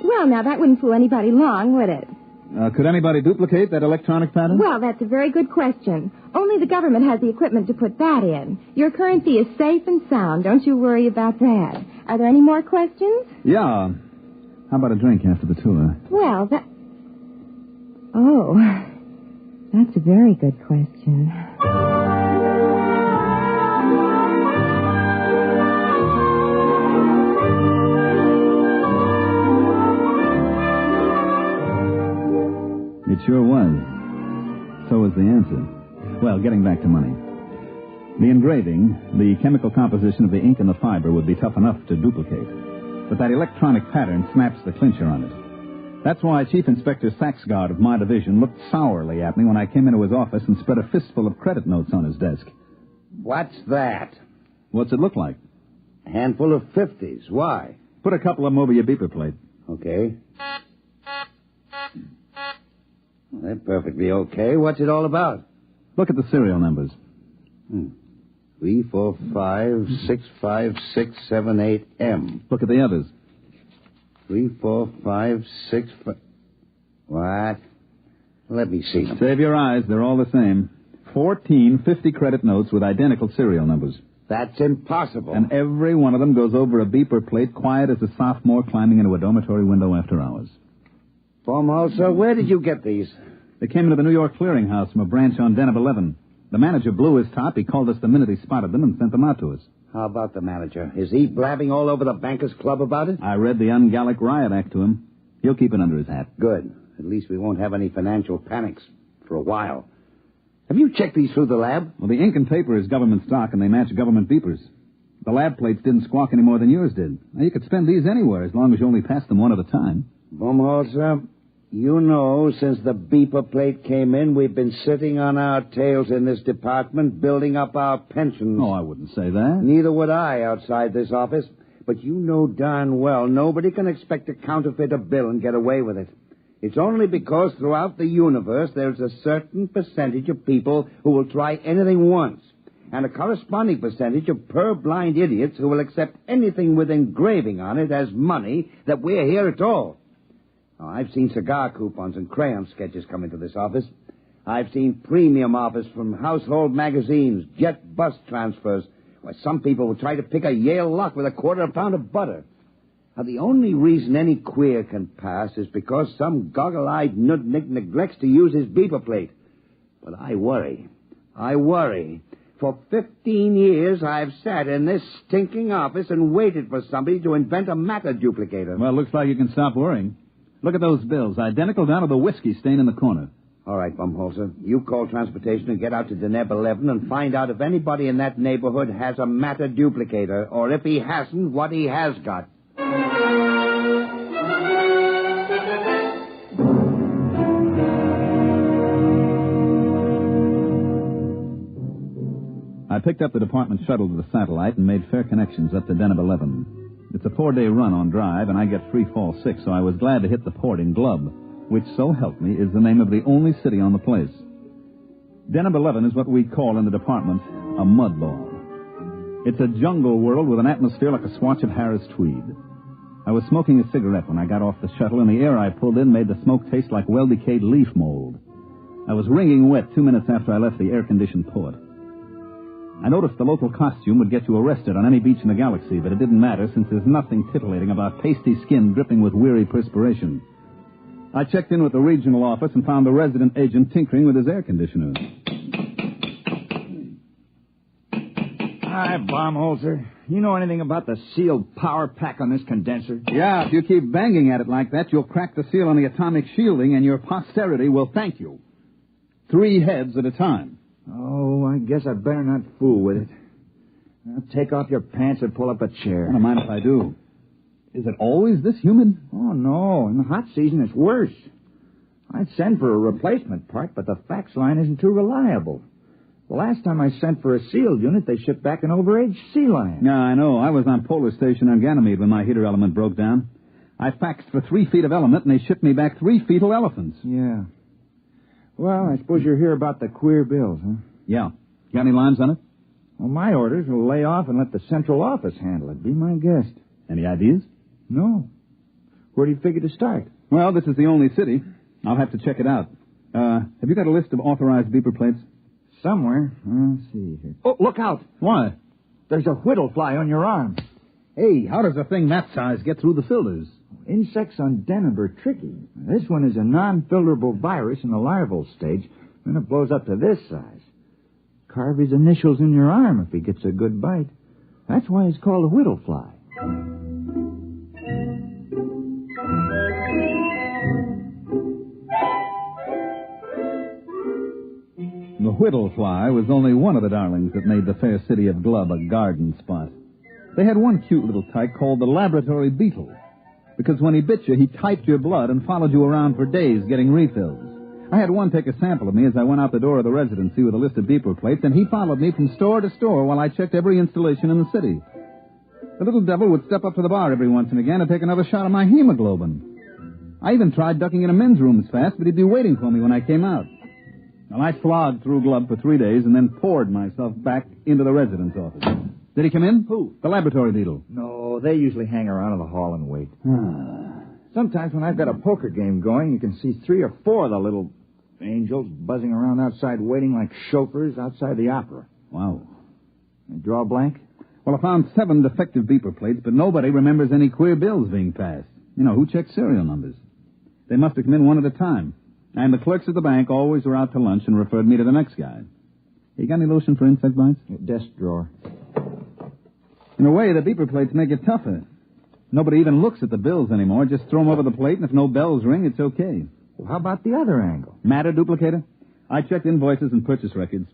Well, now, that wouldn't fool anybody long, would it? Could anybody duplicate that electronic pattern? Well, that's a very good question. Only the government has the equipment to put that in. Your currency is safe and sound. Don't you worry about that. Are there any more questions? Yeah. How about a drink after the tour? Well, Oh, that's a very good question. It sure was. So was the answer. Well, getting back to money. The engraving, the chemical composition of the ink and the fiber would be tough enough to duplicate. But that electronic pattern snaps the clincher on it. That's why Chief Inspector Saxgard of my division looked sourly at me when I came into his office and spread a fistful of credit notes on his desk. What's that? What's it look like? A handful of 50s. Why? Put a couple of them over your beeper plate. Okay. They're perfectly okay. What's it all about? Look at the serial numbers. 3, 4, 5, 6, 5, 6, 7, 8, M. Look at the others. 3, 4, 5, 6, 5... What? Let me see them. Save your eyes. They're all the same. 14 50 credit notes with identical serial numbers. That's impossible. And every one of them goes over a beeper plate quiet as a sophomore climbing into a dormitory window after hours. Balmer, sir, where did you get these? They came into the New York Clearinghouse from a branch on Deneb 11. The manager blew his top. He called us the minute he spotted them and sent them out to us. How about the manager? Is he blabbing all over the Bankers Club about it? I read the Ungallic Riot Act to him. He'll keep it under his hat. Good. At least we won't have any financial panics for a while. Have you checked these through the lab? Well, the ink and paper is government stock, and they match government beepers. The lab plates didn't squawk any more than yours did. Now, you could spend these anywhere as long as you only pass them one at a time. Balmer, sir, You know, since the beeper plate came in, we've been sitting on our tails in this department, building up our pensions. Oh, I wouldn't say that. Neither would I outside this office. But you know darn well nobody can expect to counterfeit a bill and get away with it. It's only because throughout the universe there's a certain percentage of people who will try anything once, and a corresponding percentage of purblind idiots who will accept anything with engraving on it as money that we're here at all. Now, I've seen cigar coupons and crayon sketches come into this office. I've seen premium offers from household magazines, jet bus transfers, where some people will try to pick a Yale lock with a quarter pound of butter. Now, the only reason any queer can pass is because some goggle-eyed nudnik neglects to use his beeper plate. But I worry. For 15 years, I've sat in this stinking office and waited for somebody to invent a matter duplicator. Well, looks like you can stop worrying. Look at those bills, identical down to the whiskey stain in the corner. All right, Bumholzer. You call transportation and get out to Deneb 11 and find out if anybody in that neighborhood has a matter duplicator, or if he hasn't, what he has got. I picked up the department shuttle to the satellite and made fair connections up to Deneb 11. It's a 4-day run on drive, and I get free fall 6, so I was glad to hit the port in Glub, which, so help me, is the name of the only city on the place. Deneb 11 is what we call in the department a mud ball. It's a jungle world with an atmosphere like a swatch of Harris tweed. I was smoking a cigarette when I got off the shuttle, and the air I pulled in made the smoke taste like well-decayed leaf mold. I was wringing wet 2 minutes after I left the air-conditioned port. I noticed the local costume would get you arrested on any beach in the galaxy, but it didn't matter since there's nothing titillating about pasty skin dripping with weary perspiration. I checked in with the regional office and found the resident agent tinkering with his air conditioner. Hi, Baumholzer. You know anything about the sealed power pack on this condenser? Yeah, if you keep banging at it like that, you'll crack the seal on the atomic shielding, and your posterity will thank you. 3 heads at a time. Oh, I guess I better not fool with it. Now, take off your pants and pull up a chair. I don't mind if I do. Is it always this humid? Oh, no. In the hot season, it's worse. I'd send for a replacement part, but the fax line isn't too reliable. The last time I sent for a sealed unit, they shipped back an overaged sea lion. Yeah, I know. I was on Polar Station on Ganymede when my heater element broke down. I faxed for 3 feet of element, and they shipped me back 3 fetal elephants. Yeah. Well, I suppose you're here about the queer bills, huh? Yeah. Got any lines on it? Well, my orders will lay off and let the central office handle it. Be my guest. Any ideas? No. Where do you figure to start? Well, this is the only city. I'll have to check it out. Have you got a list of authorized beeper plates? Somewhere. Let's see here. Oh, look out. Why? There's a whittle fly on your arm. Hey, how does a thing that size get through the filters? Insects on Deneb are tricky. This one is a non-filterable virus in the larval stage, and it blows up to this size. Carve his initials in your arm if he gets a good bite. That's why it's called a whittle fly. The whittle fly was only one of the darlings that made the fair city of Glub a garden spot. They had one cute little tyke called the laboratory beetle, because when he bit you, he typed your blood and followed you around for days getting refills. I had one take a sample of me as I went out the door of the residency with a list of beeper plates, and he followed me from store to store while I checked every installation in the city. The little devil would step up to the bar every once and again to take another shot of my hemoglobin. I even tried ducking into men's rooms fast, but he'd be waiting for me when I came out. Well, I slogged through Glub for 3 days and then poured myself back into the residence office. Did he come in? Who? The laboratory beetle. No, they usually hang around in the hall and wait. Sometimes when I've got a poker game going, you can see 3 or 4 of the little angels buzzing around outside waiting like chauffeurs outside the opera. Wow. You draw a blank? Well, I found 7 defective beeper plates, but nobody remembers any queer bills being passed. You know, who checks serial numbers? They must have come in one at a time. And the clerks at the bank always were out to lunch and referred me to the next guy. You got any lotion for insect bites? Desk drawer. In a way, the beeper plates make it tougher. Nobody even looks at the bills anymore. Just throw them over the plate, and if no bells ring, it's okay. Well, how about the other angle? Matter duplicator? I checked invoices and purchase records.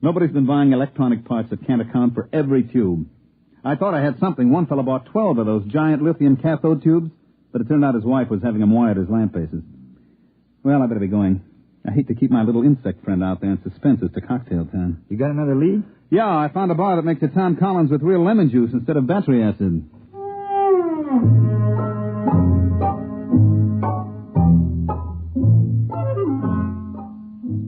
Nobody's been buying electronic parts that can't account for every tube. I thought I had something. One fellow bought 12 of those giant lithium cathode tubes, but it turned out his wife was having them wired as lamp bases. Well, I better be going. I hate to keep my little insect friend out there in suspense as to cocktail time. You got another lead? Yeah, I found a bar that makes a Tom Collins with real lemon juice instead of battery acid.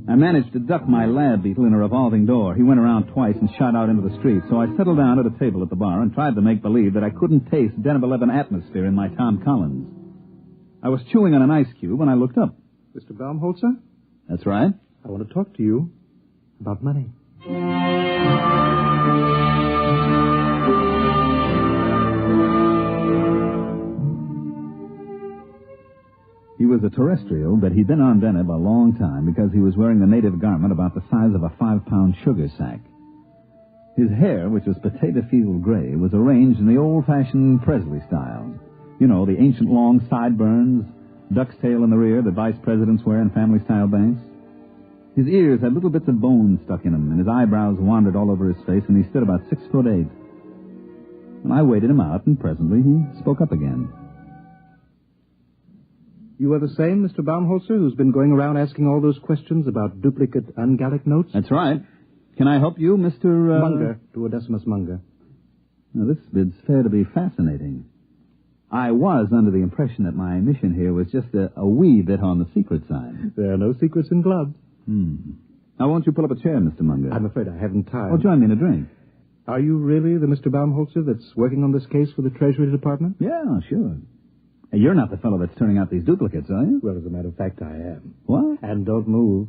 I managed to duck my lab beetle in a revolving door. He went around twice and shot out into the street, so I settled down at a table at the bar and tried to make believe that I couldn't taste Den of 11 atmosphere in my Tom Collins. I was chewing on an ice cube when I looked up. Mr. Baumholzer? That's right. I want to talk to you about money. He was a terrestrial, but he'd been on Deneb a long time because he was wearing the native garment about the size of a 5-pound sugar sack. His hair, which was potato field gray, was arranged in the old-fashioned Presley style. You know, the ancient long sideburns, duck's tail in the rear that vice presidents wear in family-style banks. His ears had little bits of bone stuck in them, and his eyebrows wandered all over his face, and he stood about 6'8". And I waited him out, and presently he spoke up again. You are the same Mr. Baumholzer who's been going around asking all those questions about duplicate ungallic notes? That's right. Can I help you, Mr. Munger, Duodecimus Munger. Now, this bid's fair to be fascinating. I was under the impression that my mission here was just a wee bit on the secret side. There are no secrets in gloves. Now, won't you pull up a chair, Mr. Munger? I'm afraid I haven't time. Well, join me in a drink. Are you really the Mr. Baumholzer that's working on this case for the Treasury Department? Yeah, sure. Hey, you're not the fellow that's turning out these duplicates, are you? Well, as a matter of fact, I am. What? And don't move.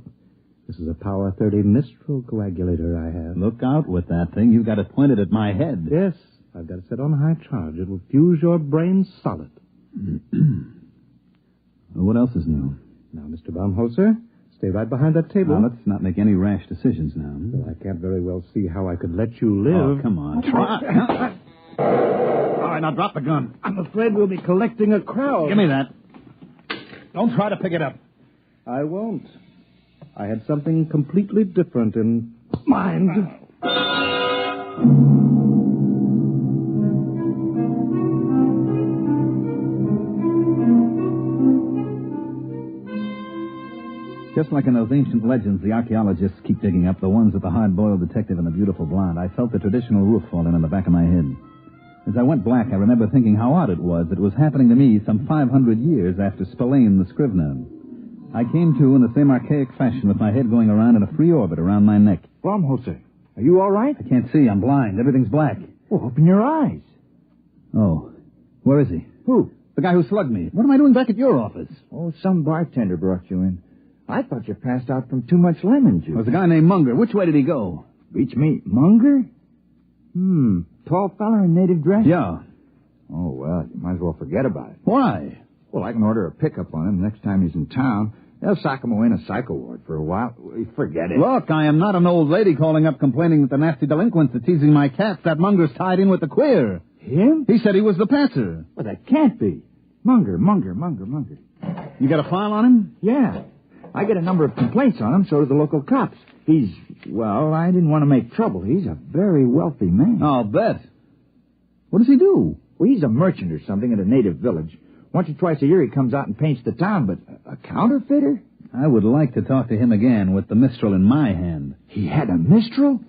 This is a Power 30 Mistral coagulator I have. Look out with that thing. You've got it pointed at my head. Yes, I've got it set on high charge. It will fuse your brain solid. Well, what else is new? Now, Mr. Baumholzer, stay right behind that table. Now, let's not make any rash decisions now. Well, I can't very well see how I could let you live. Oh, come on. Try. All right, now drop the gun. I'm afraid we'll be collecting a crowd. Give me that. Don't try to pick it up. I won't. I had something completely different in mind. Just like in those ancient legends the archaeologists keep digging up, the ones with the hard-boiled detective and the beautiful blonde, I felt the traditional roof fall in on the back of my head. As I went black, I remember thinking how odd it was that it was happening to me some 500 years after Spillane the Scrivener. I came to in the same archaic fashion with my head going around in a free orbit around my neck. Baumholzer, are you all right? I can't see. I'm blind. Everything's black. Well, open your eyes. Oh. Where is he? Who? The guy who slugged me. What am I doing back at your office? Oh, some bartender brought you in. I thought you passed out from too much lemon juice. There's a guy named Munger. Which way did he go? Beach me. Munger? Tall fella in native dress? Yeah. Oh, well, you might as well forget about it. Why? Well, I can order a pickup on him next time he's in town. They'll sock him away in a psycho ward for a while. Forget it. Look, I am not an old lady calling up complaining that the nasty delinquents are teasing my cats. That Munger's tied in with the queer. Him? He said he was the passer. Well, that can't be. Munger. You got a file on him? Yeah. I get a number of complaints on him, so do the local cops. Well, I didn't want to make trouble. He's a very wealthy man. I'll bet. What does he do? Well, he's a merchant or something at a native village. Once or twice a year he comes out and paints the town, but a counterfeiter? I would like to talk to him again with the Mistral in my hand. He had a Mistral?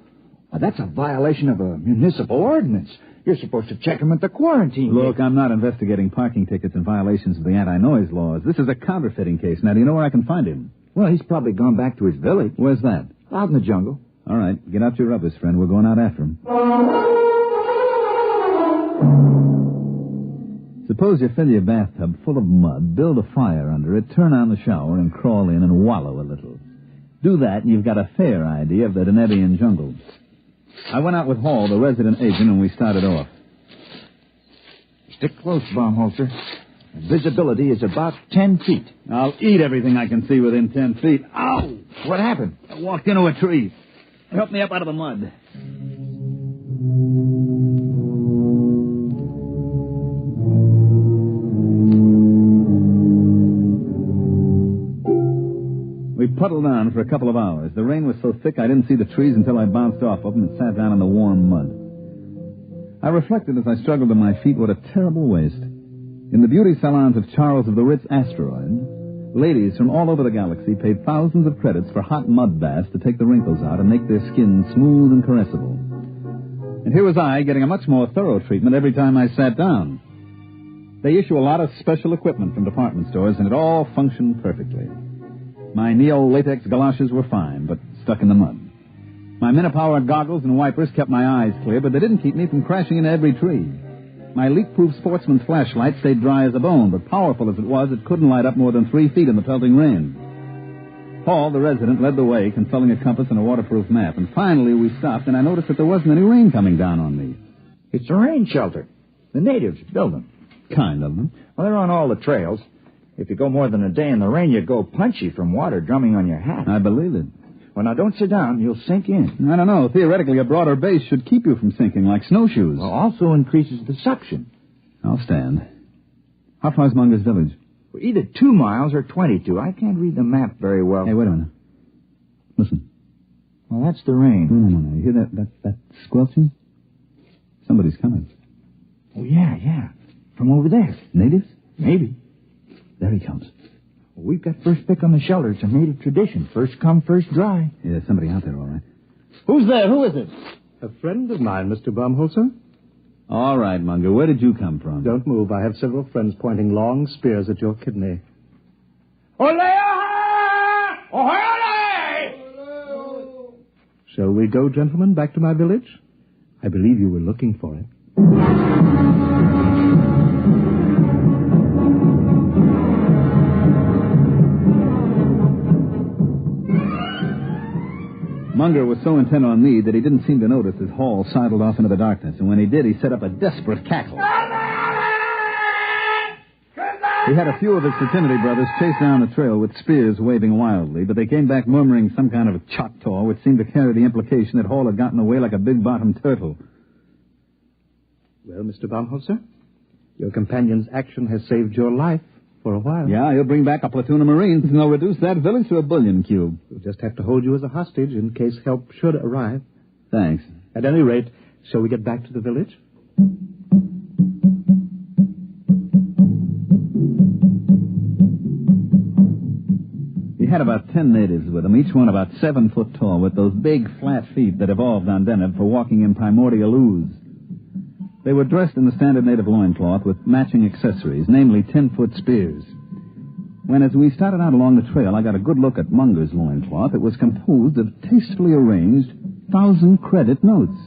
Well, that's a violation of a municipal ordinance. You're supposed to check him at the quarantine. Look, I'm not investigating parking tickets and violations of the anti-noise laws. This is a counterfeiting case. Now, do you know where I can find him? Well, he's probably gone back to his village. Where's that? Out in the jungle. All right, get out your rubbers, friend. We're going out after him. Suppose you fill your bathtub full of mud, build a fire under it, turn on the shower, and crawl in and wallow a little. Do that, and you've got a fair idea of the Denebian jungle. I went out with Hall, the resident agent, and we started off. Stick close, Baumholzer. Visibility is about 10 feet. I'll eat everything I can see within 10 feet. Ow! What happened? I walked into a tree. Help me up out of the mud. We puddled on for a couple of hours. The rain was so thick I didn't see the trees until I bounced off of them and sat down in the warm mud. I reflected as I struggled to my feet what a terrible waste. In the beauty salons of Charles of the Ritz Asteroid, Ladies from all over the galaxy paid thousands of credits for hot mud baths to take the wrinkles out and make their skin smooth and caressable. And here was I getting a much more thorough treatment every time I sat down. They issue a lot of special equipment from department stores, and it all functioned perfectly. My neo-latex galoshes were fine, but stuck in the mud. My Minipower goggles and wipers kept my eyes clear, but they didn't keep me from crashing into every tree. My leak-proof sportsman's flashlight stayed dry as a bone, but powerful as it was, it couldn't light up more than 3 feet in the pelting rain. Paul, the resident, led the way, consulting a compass and a waterproof map, and finally we stopped, and I noticed that there wasn't any rain coming down on me. It's a rain shelter. The natives build them. Kind of them. Well, they're on all the trails. If you go more than a day in the rain, you go punchy from water drumming on your hat. I believe it. Well, now, don't sit down. You'll sink in. I don't know. Theoretically, a broader base should keep you from sinking like snowshoes. Well, also increases the suction. I'll stand. How far is Munger's village? Well, either 2 miles or 22. I can't read the map very well. Hey, wait a minute. Listen. Well, that's the rain. No. You hear that squelching? Somebody's coming. Oh, yeah. From over there. Natives? Maybe. There he comes. Well, we've got first pick on the shelter. It's a native tradition. First come, first dry. Yeah, there's somebody out there, all right. Who's there? Who is it? A friend of mine, Mr. Baumholzer. All right, Munger. Where did you come from? Don't move. I have several friends pointing long spears at your kidney. Ole! Shall we go, gentlemen, back to my village? I believe you were looking for it. Munger was so intent on me that he didn't seem to notice as Hall sidled off into the darkness, and when he did, he set up a desperate cackle. He had a few of his fraternity brothers chase down the trail with spears waving wildly, but they came back murmuring some kind of a Choctaw, which seemed to carry the implication that Hall had gotten away like a big-bottomed turtle. Well, Mr. Baumholzer, your companion's action has saved your life for a while. Yeah, he'll bring back a platoon of Marines, and they'll reduce that village to a bullion cube. We'll just have to hold you as a hostage in case help should arrive. Thanks. At any rate, shall we get back to the village? He had about 10 natives with him, each one about 7 foot tall, with those big, flat feet that evolved on Deneb for walking in primordial ooze. They were dressed in the standard native loincloth with matching accessories, namely 10-foot spears. When, as we started out along the trail, I got a good look at Munger's loincloth, it was composed of tastefully arranged 1,000-credit notes.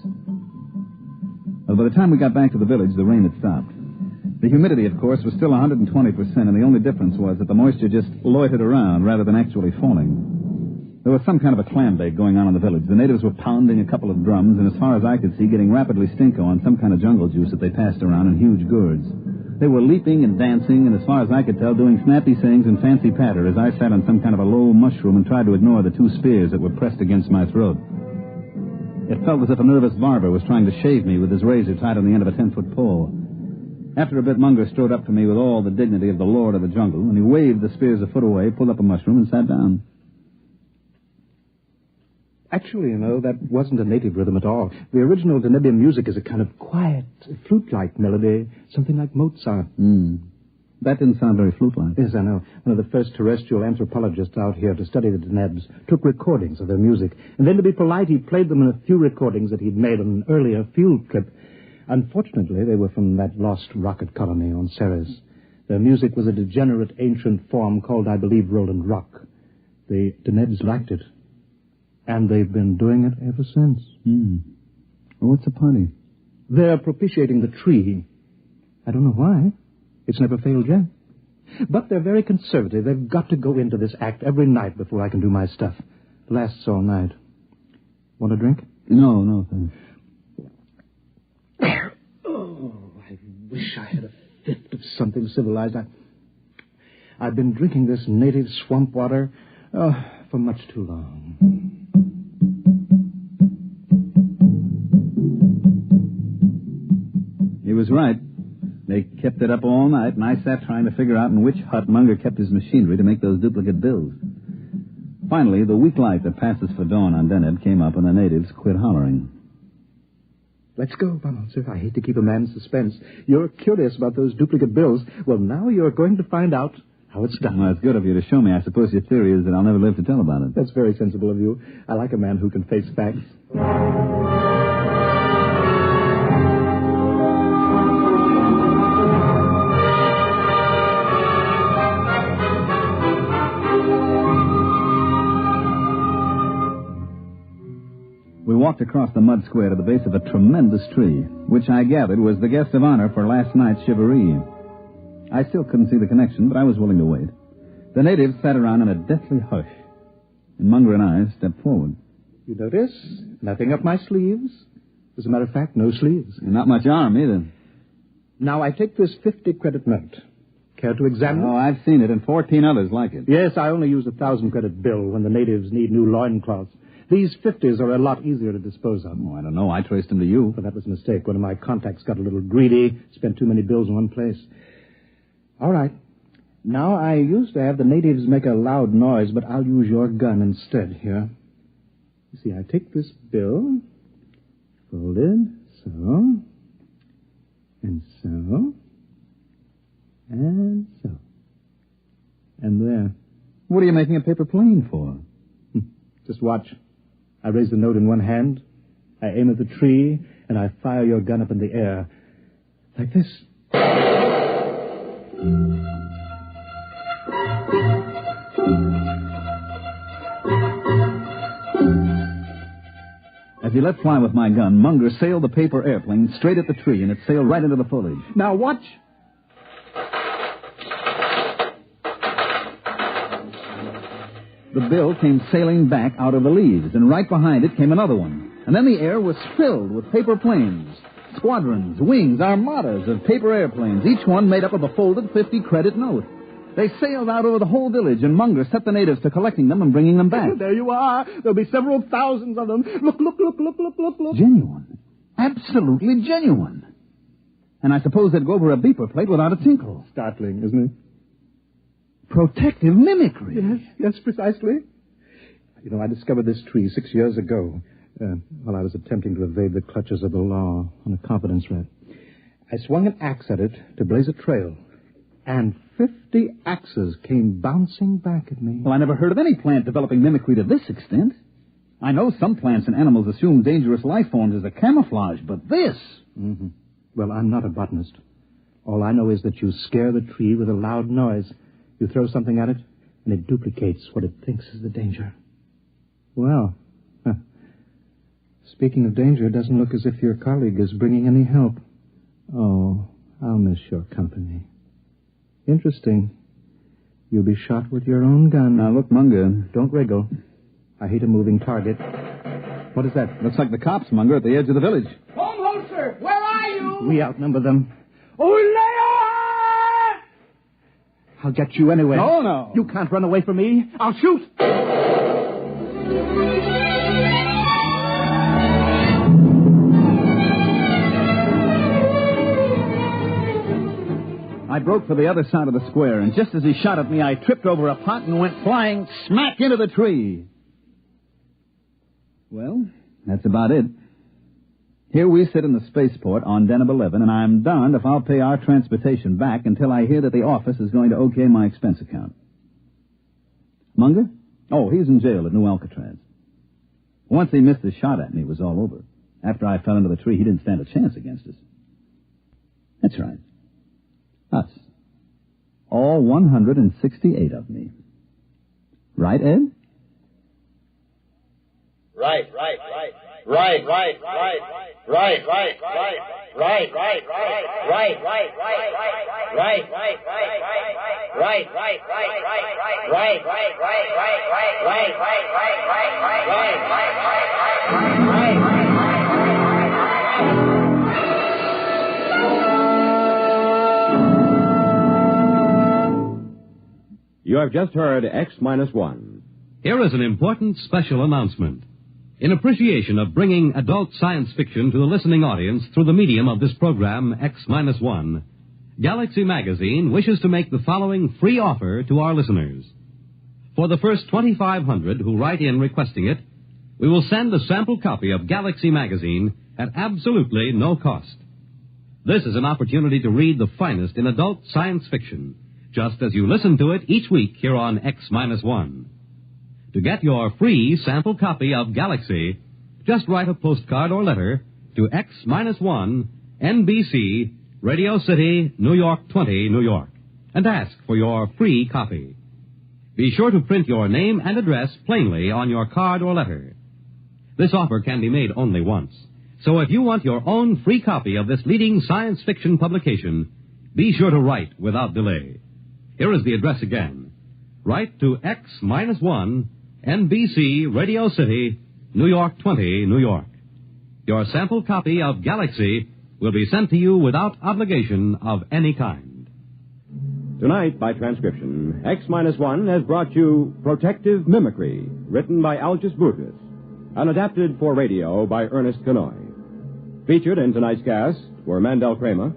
Well, by the time we got back to the village, the rain had stopped. The humidity, of course, was still 120%, and the only difference was that the moisture just loitered around rather than actually falling. There was some kind of a clam bake going on in the village. The natives were pounding a couple of drums, and as far as I could see, getting rapidly stinko on some kind of jungle juice that they passed around in huge gourds. They were leaping and dancing, and as far as I could tell, doing snappy sayings and fancy patter as I sat on some kind of a low mushroom and tried to ignore the 2 spears that were pressed against my throat. It felt as if a nervous barber was trying to shave me with his razor tied on the end of a 10-foot pole. After a bit, Munger strode up to me with all the dignity of the lord of the jungle, and he waved the spears a foot away, pulled up a mushroom, and sat down. Actually, that wasn't a native rhythm at all. The original Denebian music is a kind of quiet, flute-like melody, something like Mozart. That didn't sound very flute-like. Yes, I know. One of the first terrestrial anthropologists out here to study the Denebs took recordings of their music, and then to be polite, he played them in a few recordings that he'd made on an earlier field trip. Unfortunately, they were from that lost rocket colony on Ceres. Their music was a degenerate ancient form called, I believe, Roland Rock. The Denebs liked it. And they've been doing it ever since. Well, what's the party? They're propitiating the tree. I don't know why. It's never failed yet. But they're very conservative. They've got to go into this act every night before I can do my stuff. Lasts all night. Want a drink? No, thanks. Oh, I wish I had a fifth of something civilized. I've been drinking this native swamp water for much too long. He was right. They kept it up all night, and I sat trying to figure out in which hut Munger kept his machinery to make those duplicate bills. Finally, the weak light that passes for dawn on Deneb came up, and the natives quit hollering. Let's go, Balmer, sir. I hate to keep a man in suspense. You're curious about those duplicate bills. Well, now you're going to find out how it's done. Well, it's good of you to show me. I suppose your theory is that I'll never live to tell about it. That's very sensible of you. I like a man who can face facts. We walked across the mud square to the base of a tremendous tree, which I gathered was the guest of honor for last night's shivaree. I still couldn't see the connection, but I was willing to wait. The natives sat around in a deathly hush, and Munger and I stepped forward. You notice? Nothing up my sleeves. As a matter of fact, no sleeves. And not much arm, either. Now, I take this 50-credit note. Care to examine it? Oh, I've seen it, and 14 others like it. Yes, I only use a 1,000-credit bill when the natives need new loincloths. These 50s are a lot easier to dispose of. Oh, I don't know. I traced them to you. But that was a mistake. One of my contacts got a little greedy, spent too many bills in one place. All right. Now, I used to have the natives make a loud noise, but I'll use your gun instead here. You see, I take this bill, fold it, so, and so, and so. And there. What are you making a paper plane for? Just watch. I raise the note in one hand, I aim at the tree, and I fire your gun up in the air. Like this. As he let fly with my gun, Munger sailed the paper airplane straight at the tree, and it sailed right into the foliage. Now watch. The bill came sailing back out of the leaves, and right behind it came another one. And then the air was filled with paper planes. Squadrons, wings, armadas of paper airplanes, each one made up of a folded 50-credit note. They sailed out over the whole village, and Munger set the natives to collecting them and bringing them back. There you are. There'll be several thousands of them. Look. Genuine. Absolutely genuine. And I suppose they'd go over a beeper plate without a tinkle. Startling, isn't it? Protective mimicry. Yes, precisely. You know, I discovered this tree 6 years ago while I was attempting to evade the clutches of the law on a confidence rat. I swung an axe at it to blaze a trail, and 50 axes came bouncing back at me. Well, I never heard of any plant developing mimicry to this extent. I know some plants and animals assume dangerous life forms as a camouflage, but this... Mm-hmm. Well, I'm not a botanist. All I know is that you scare the tree with a loud noise. You throw something at it, and it duplicates what it thinks is the danger. Well, speaking of danger, it doesn't look as if your colleague is bringing any help. Oh, I'll miss your company. Interesting. You'll be shot with your own gun. Now, look, Munger. Don't wriggle. I hate a moving target. What is that? Looks like the cops, Munger, at the edge of the village. Home holster, where are you? We outnumber them. Ulea! I'll get you anyway. No. You can't run away from me. I'll shoot. I broke for the other side of the square, and just as he shot at me, I tripped over a pot and went flying smack into the tree. Well, that's about it. Here we sit in the spaceport on Deneb 11, and I'm darned if I'll pay our transportation back until I hear that the office is going to okay my expense account. Munger? Oh, he's in jail at New Alcatraz. Once he missed a shot at me, it was all over. After I fell into the tree, he didn't stand a chance against us. That's right. Us. All 168 of me. Right, Ed? Right. You have just heard X-1. Here is an important special announcement. In appreciation of bringing adult science fiction to the listening audience through the medium of this program, X-1, Galaxy Magazine wishes to make the following free offer to our listeners. For the first 2,500 who write in requesting it, we will send a sample copy of Galaxy Magazine at absolutely no cost. This is an opportunity to read the finest in adult science fiction, just as you listen to it each week here on X-1. To get your free sample copy of Galaxy, just write a postcard or letter to X-1, NBC, Radio City, New York 20, New York, and ask for your free copy. Be sure to print your name and address plainly on your card or letter. This offer can be made only once. So if you want your own free copy of this leading science fiction publication, be sure to write without delay. Here is the address again. Write to X-1, NBC, Radio City, New York 20, New York. Your sample copy of Galaxy will be sent to you without obligation of any kind. Tonight, by transcription, X-1 has brought you Protective Mimicry, written by Algis Brutus, and adapted for radio by Ernest Kanoy. Featured in tonight's cast were Mandel Kramer,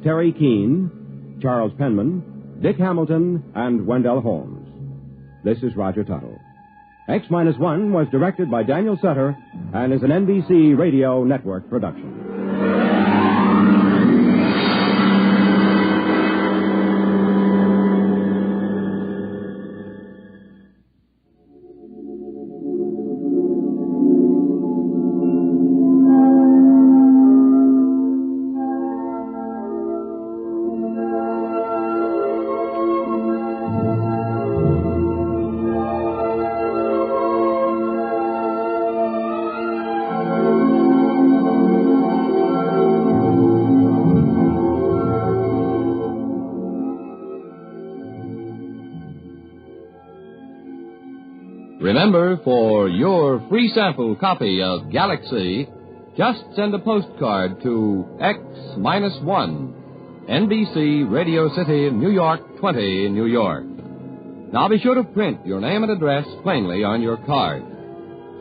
Terry Keane, Charles Penman, Dick Hamilton, and Wendell Holmes. This is Roger Tuttle. X-1 was directed by Daniel Sutter and is an NBC Radio Network production. Remember, for your free sample copy of Galaxy, just send a postcard to X-1, NBC, Radio City, New York 20, New York. Now be sure to print your name and address plainly on your card.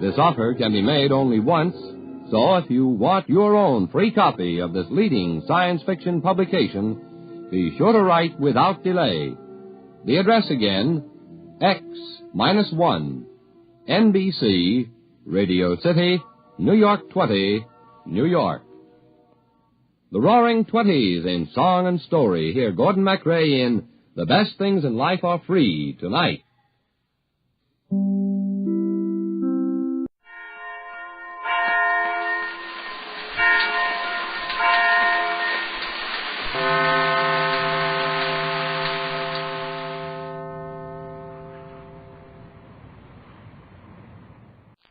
This offer can be made only once, so if you want your own free copy of this leading science fiction publication, be sure to write without delay. The address again, X-1, NBC, Radio City, New York 20, New York. The Roaring Twenties in song and story. Hear Gordon MacRae in The Best Things in Life Are Free tonight.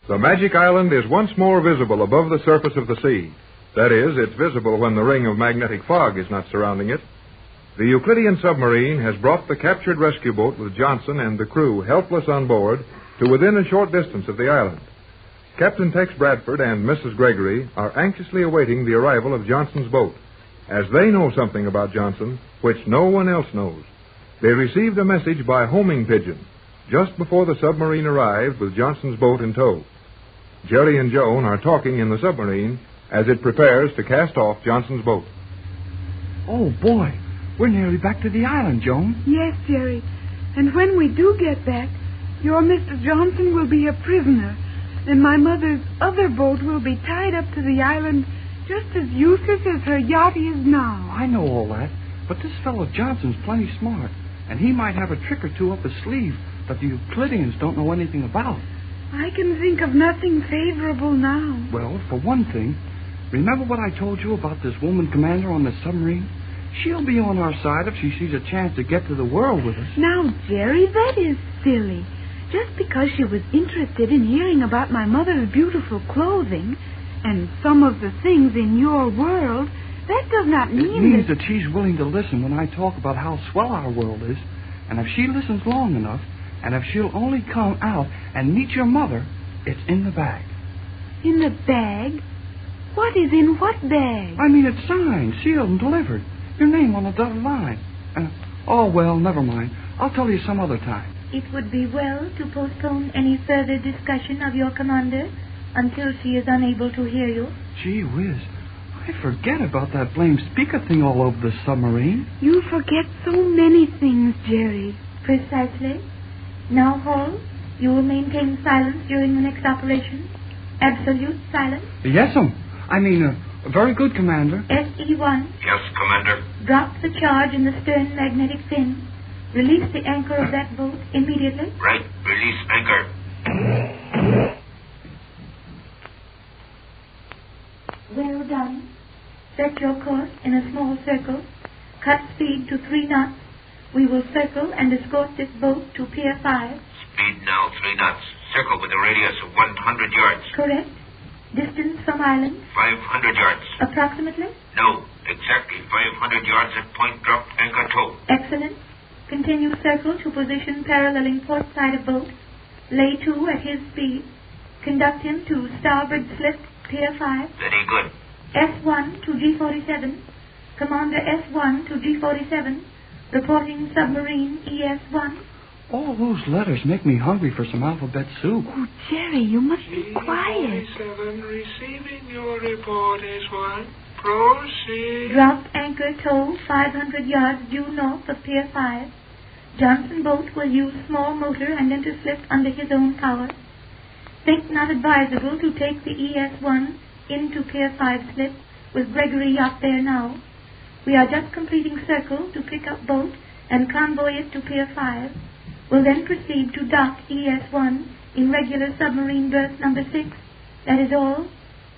The Magic Island is once more visible above the surface of the sea. That is, it's visible when the ring of magnetic fog is not surrounding it. The Euclidean submarine has brought the captured rescue boat with Johnson and the crew helpless on board to within a short distance of the island. Captain Tex Bradford and Mrs. Gregory are anxiously awaiting the arrival of Johnson's boat, as they know something about Johnson which no one else knows. They received a message by homing pigeon just before the submarine arrived with Johnson's boat in tow. Jerry and Joan are talking in the submarine as it prepares to cast off Johnson's boat. Oh, boy. We're nearly back to the island, Joan. Yes, Jerry. And when we do get back, your Mr. Johnson will be a prisoner, and my mother's other boat will be tied up to the island just as useless as her yacht is now. I know all that, but this fellow Johnson's plenty smart, and he might have a trick or two up his sleeve that the Euclideans don't know anything about. I can think of nothing favorable now. Well, for one thing, remember what I told you about this woman commander on the submarine? She'll be on our side if she sees a chance to get to the world with us. Now, Jerry, that is silly. Just because she was interested in hearing about my mother's beautiful clothing and some of the things in your world, that does not mean It means that she's willing to listen when I talk about how swell our world is. And if she listens long enough, and if she'll only come out and meet your mother, it's in the bag. In the bag? What is in what bag? I mean, it's signed, sealed, and delivered. Your name on a dotted line. Oh, well, never mind. I'll tell you some other time. It would be well to postpone any further discussion of your commander until she is unable to hear you. Gee whiz. I forget about that blamed speaker thing all over the submarine. You forget so many things, Jerry. Precisely. Now, Hall, you will maintain silence during the next operation. Absolute silence. Yes'm. Very good, Commander. SE-1. Yes, Commander. Drop the charge in the stern magnetic fin. Release the anchor of that boat immediately. Right. Release anchor. Well done. Set your course in a small circle. Cut speed to 3 knots. We will circle and escort this boat to Pier 5. Speed now 3 knots. Circle with a radius of 100 yards. Correct. Distance from island? 500 yards. Approximately? No, exactly 500 yards at point drop anchor tow. Excellent. Continue circle to position paralleling port side of boat. Lay to at his speed. Conduct him to starboard slip, Pier 5. Very good. S1 to G47. Commander S1 to G47. Reporting submarine ES1. All those letters make me hungry for some alphabet soup. Oh, Jerry, you must be quiet. G47 receiving your report, S1. Proceed. Drop anchor tow 500 yards due north of Pier 5. Johnson boat will use small motor and interslip under his own power. Think not advisable to take the ES1 into Pier 5 slip with Gregory yacht there now. We are just completing circle to pick up boat and convoy it to Pier 5. We'll then proceed to dock ES1 in regular submarine berth number 6. That is all.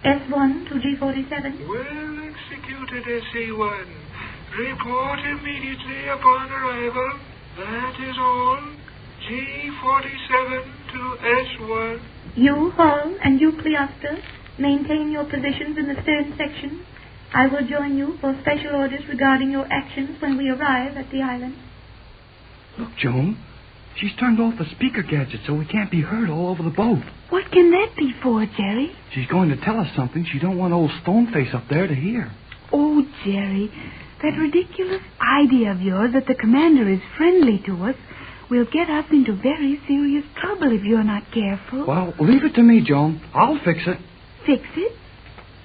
S1 to G47. Well executed, SE1. Report immediately upon arrival. That is all. G47 to S1. You, Hall, and you, Cleoster, maintain your positions in the stern section. I will join you for special orders regarding your actions when we arrive at the island. Look, Joan. She's turned off the speaker gadget so we can't be heard all over the boat. What can that be for, Jerry? She's going to tell us something she don't want old Stoneface up there to hear. Oh, Jerry, that ridiculous idea of yours that the commander is friendly to us will get us into very serious trouble if you're not careful. Well, leave it to me, Joan. I'll fix it. Fix it?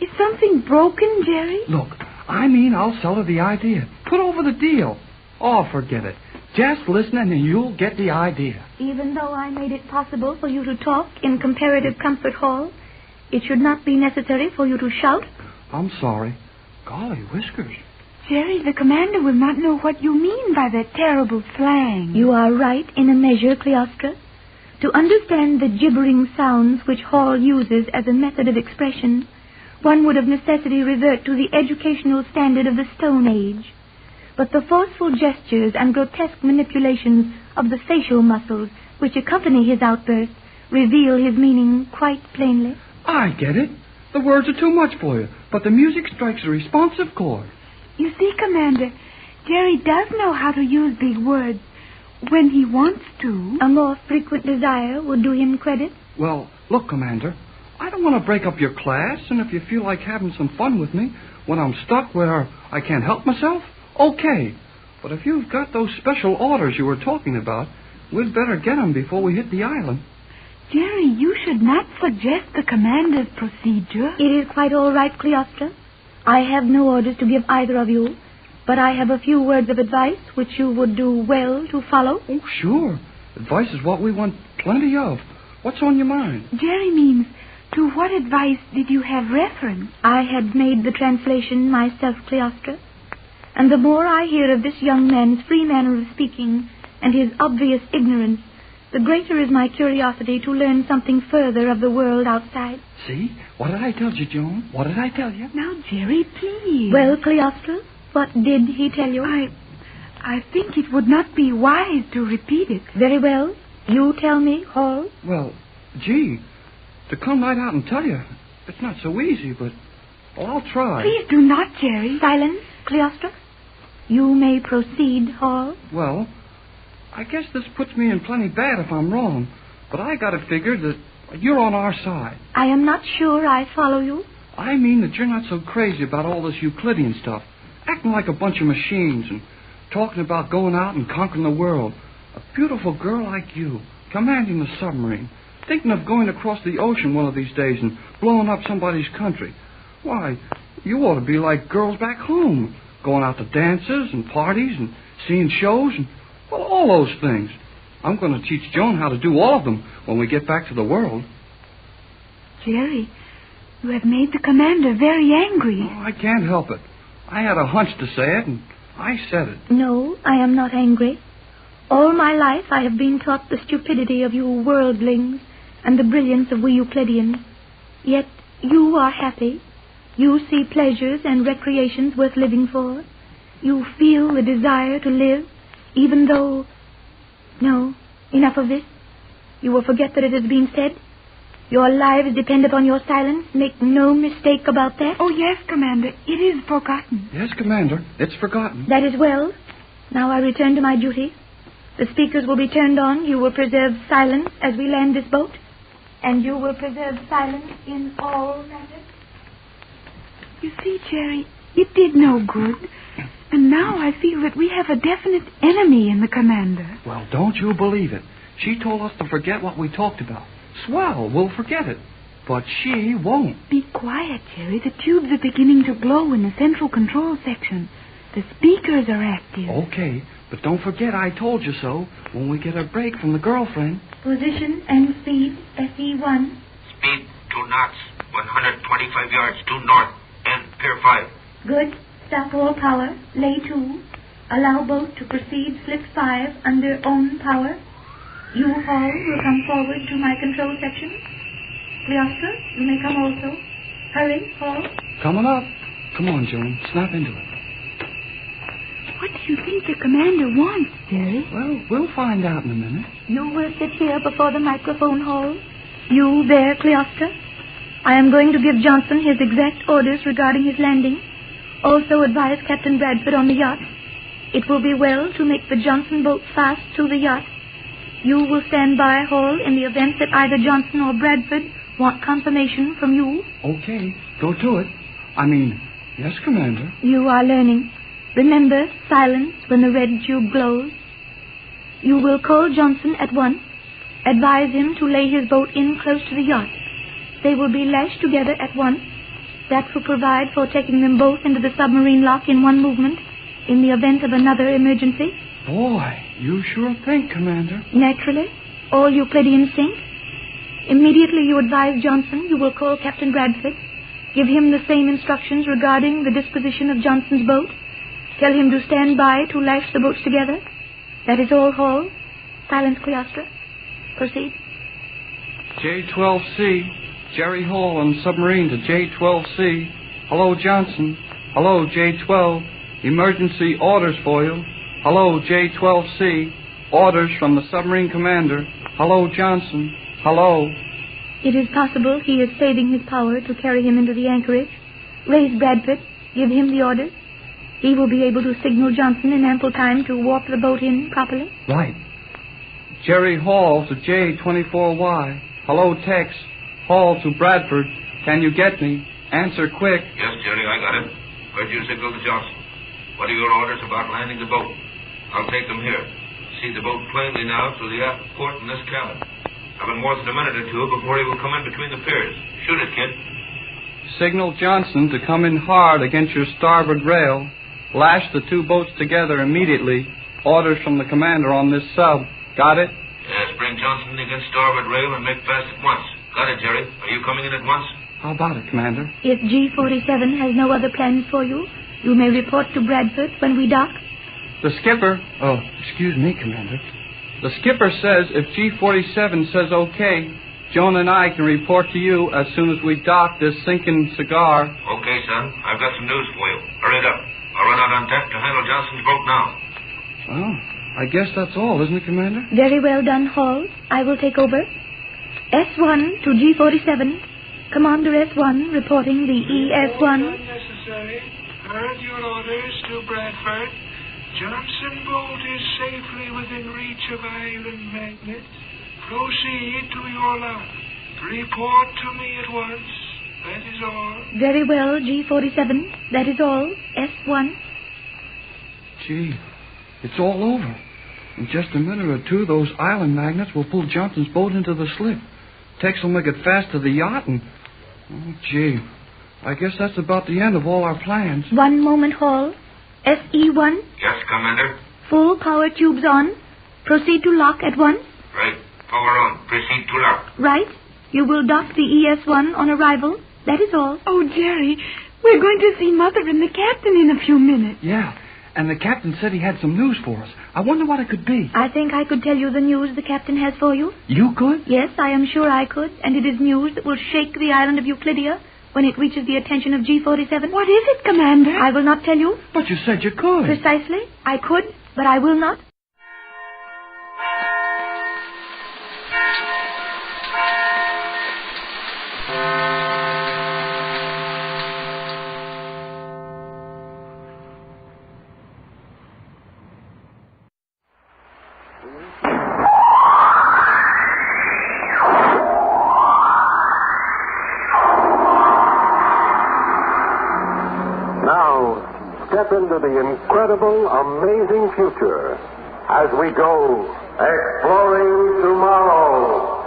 Is something broken, Jerry? Look, I mean I'll sell her the idea. Put over the deal. Oh, forget it. Just listen and you'll get the idea. Even though I made it possible for you to talk in comparative comfort, Hall, it should not be necessary for you to shout. I'm sorry. Golly whiskers. Jerry, the commander will not know what you mean by that terrible slang. You are right in a measure, Cleostra. To understand the gibbering sounds which Hall uses as a method of expression, one would of necessity revert to the educational standard of the Stone Age. But the forceful gestures and grotesque manipulations of the facial muscles which accompany his outburst reveal his meaning quite plainly. I get it. The words are too much for you, but the music strikes a responsive chord. You see, Commander, Jerry does know how to use big words when he wants to. A more frequent desire would do him credit. Well, look, Commander, I don't want to break up your class, and if you feel like having some fun with me when I'm stuck where I can't help myself, okay. But if you've got those special orders you were talking about, we'd better get them before we hit the island. Jerry, you should not suggest the commander's procedure. It is quite all right, Cleostra. I have no orders to give either of you, but I have a few words of advice which you would do well to follow. Oh, sure. Advice is what we want plenty of. What's on your mind? Jerry means, to what advice did you have reference? I had made the translation myself, Cleostra. And the more I hear of this young man's free manner of speaking and his obvious ignorance, the greater is my curiosity to learn something further of the world outside. See? What did I tell you, Joan? What did I tell you? Now, Jerry, please. Well, Cleostra, what did he tell you? I think it would not be wise to repeat it. Very well. You tell me, Hall. Well, gee, to come right out and tell you, it's not so easy, but I'll try. Please do not, Jerry. Silence, Cleostra. You may proceed, Hall. Well, I guess this puts me in plenty bad if I'm wrong, but I got it figured that you're on our side. I am not sure I follow you. I mean that you're not so crazy about all this Euclidean stuff, acting like a bunch of machines and talking about going out and conquering the world. A beautiful girl like you, commanding the submarine, thinking of going across the ocean one of these days and blowing up somebody's country. Why, you ought to be like girls back home, going out to dances and parties and seeing shows and, well, all those things. I'm going to teach Joan how to do all of them when we get back to the world. Jerry, you have made the commander very angry. Oh, I can't help it. I had a hunch to say it, and I said it. No, I am not angry. All my life I have been taught the stupidity of you worldlings and the brilliance of we Euclideans. Yet you are happy. You see pleasures and recreations worth living for. You feel the desire to live, even though... No, enough of this. You will forget that it has been said. Your lives depend upon your silence. Make no mistake about that. Oh, yes, Commander. It is forgotten. Yes, Commander. It's forgotten. That is well. Now I return to my duty. The speakers will be turned on. You will preserve silence as we land this boat. And you will preserve silence in all matters. You see, Jerry, it did no good. And now I feel that we have a definite enemy in the Commander. Well, don't you believe it. She told us to forget what we talked about. Swell, we'll forget it. But she won't. Be quiet, Jerry. The tubes are beginning to glow in the central control section. The speakers are active. Okay, but don't forget I told you so when we get a break from the girlfriend. Position and speed, SE1. Speed 2 knots, 125 yards due north, and Pier 5. Good. Stop all power. Lay 2. Allow boat to proceed slip 5 under own power. You, Hall, will come forward to my control section. Cleostra, you may come also. Hurry, Hall. Coming up. Come on, Joan. Snap into it. What do you think the Commander wants, Jerry? Well, we'll find out in a minute. You will sit here before the microphone, Hall. You there, Cleostra. I am going to give Johnson his exact orders regarding his landing. Also advise Captain Bradford on the yacht. It will be well to make the Johnson boat fast to the yacht. You will stand by, Hall, in the event that either Johnson or Bradford want confirmation from you. Okay, go to it. Yes, Commander. You are learning. Remember, silence when the red tube glows. You will call Johnson at once. Advise him to lay his boat in close to the yacht. They will be lashed together at once. That will provide for taking them both into the submarine lock in one movement in the event of another emergency. Boy, you sure think, Commander. Naturally. All Euclideans think. Immediately you advise Johnson, you will call Captain Bradford. Give him the same instructions regarding the disposition of Johnson's boat. Tell him to stand by to lash the boats together. That is all, Hall. Silence, Cleostra. Proceed. J-12C. Jerry Hall on submarine to J-12C. Hello, Johnson. Hello, J-12. Emergency orders for you. Hello, J-12C. Orders from the submarine commander. Hello, Johnson. Hello. It is possible he is saving his power to carry him into the anchorage. Raise Bradford. Give him the orders. He will be able to signal Johnson in ample time to warp the boat in properly. Right. Jerry Hall to J-24Y. Hello, Tex. Hall to Bradford. Can you get me? Answer quick. Yes, Jerry, I got it. Heard you signal to Johnson. What are your orders about landing the boat? I'll take them here. See the boat plainly now through the aft port in this cabin. I've been more than a minute or two before he will come in between the piers. Shoot it, kid. Signal Johnson to come in hard against your starboard rail. Lash the two boats together immediately. Orders from the commander on this sub. Got it? Yes, bring Johnson against starboard rail and make fast at once. Got it, Jerry. Are you coming in at once? How about it, Commander? If G-47 has no other plans for you, you may report to Bradford when we dock. The skipper... Oh, excuse me, Commander. The skipper says if G-47 says okay, Joan and I can report to you as soon as we dock this sinking cigar. Okay, son. I've got some news for you. Hurry it up. I'll run out on deck to handle Johnson's boat now. Oh, I guess that's all, isn't it, Commander? Very well done, Hall. I will take over. S1 to G-47. Commander S1 reporting the ES1. Unnecessary. Heard your orders to Bradford. Johnson boat is safely within reach of island magnet. Proceed to your lock. Report to me at once. That is all. Very well, G-47. That is all. S1. Gee, it's all over. In just a minute or two, those island magnets will pull Johnson's boat into the slip. Tex will make it fast to the yacht and... Oh, gee. I guess that's about the end of all our plans. One moment, Hall. SE1. Yes, Commander. Full power tubes on. Proceed to lock at once. Right. Power on. Proceed to lock. Right. You will dock the ES1 on arrival. That is all. Oh, Jerry, we're going to see Mother and the captain in a few minutes. Yeah. and the captain said he had some news for us. I wonder what it could be. I think I could tell you the news the captain has for you. You could? Yes, I am sure I could. And it is news that will shake the island of Euclidia when it reaches the attention of G47. What is it, Commander? I will not tell you. But you said you could. Precisely. I could, but I will not. Step into the incredible, amazing future as we go exploring tomorrow.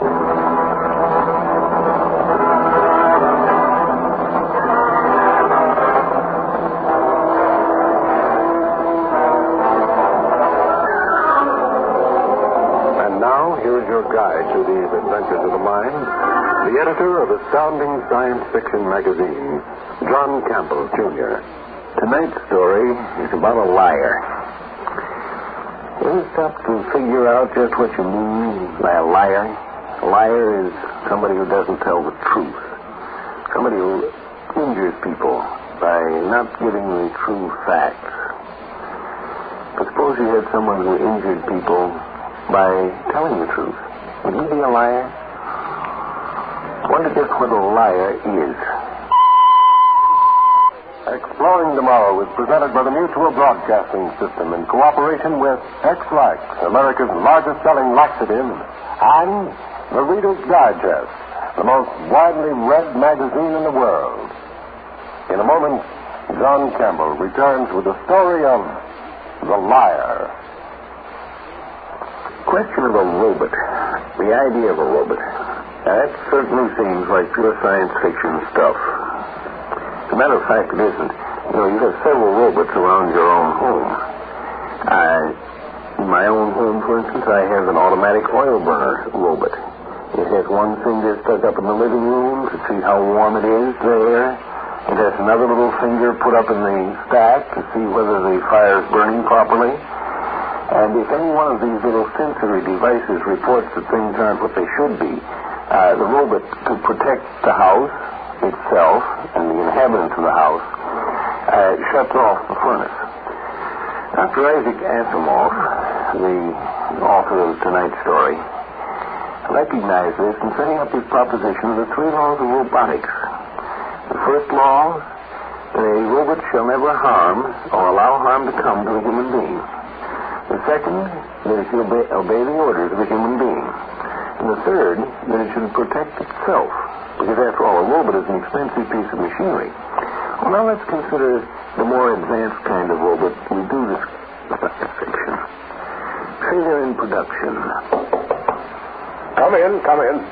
And now, here's your guide to these adventures of the mind, the editor of Astounding Science Fiction magazine, John Campbell, Jr. Tonight's story is about a liar. You stop to figure out just what you mean by a liar? A liar is somebody who doesn't tell the truth. Somebody who injures people by not giving the true facts. But suppose you had someone who injured people by telling the truth. Would he be a liar? I wonder just what a liar is. Exploring Tomorrow is presented by the Mutual Broadcasting System in cooperation with X-Lax, America's largest-selling laxative, and the Reader's Digest, the most widely read magazine in the world. In a moment, John Campbell returns with the story of The Liar. Question of a robot. The idea of a robot. That certainly seems like pure science fiction stuff. As a matter of fact, it isn't. You know, you have several robots around your own home. In my own home, for instance, I have an automatic oil burner robot. It has one finger stuck up in the living room to see how warm it is there. It has another little finger put up in the stack to see whether the fire is burning properly. And if any one of these little sensory devices reports that things aren't what they should be, the robot, to protect the house itself and the inhabitants of the house, shuts off the furnace. Dr. Isaac Asimov, the author of tonight's story, recognized this in setting up his proposition of the 3 laws of robotics. The first law, that a robot shall never harm or allow harm to come to a human being. The second, that it should obey the orders of a human being. And the third, that it should protect itself. Because, after all, a robot is an expensive piece of machinery. Well, now let's consider the more advanced kind of robot we do this fiction. Say they're in production. Come in.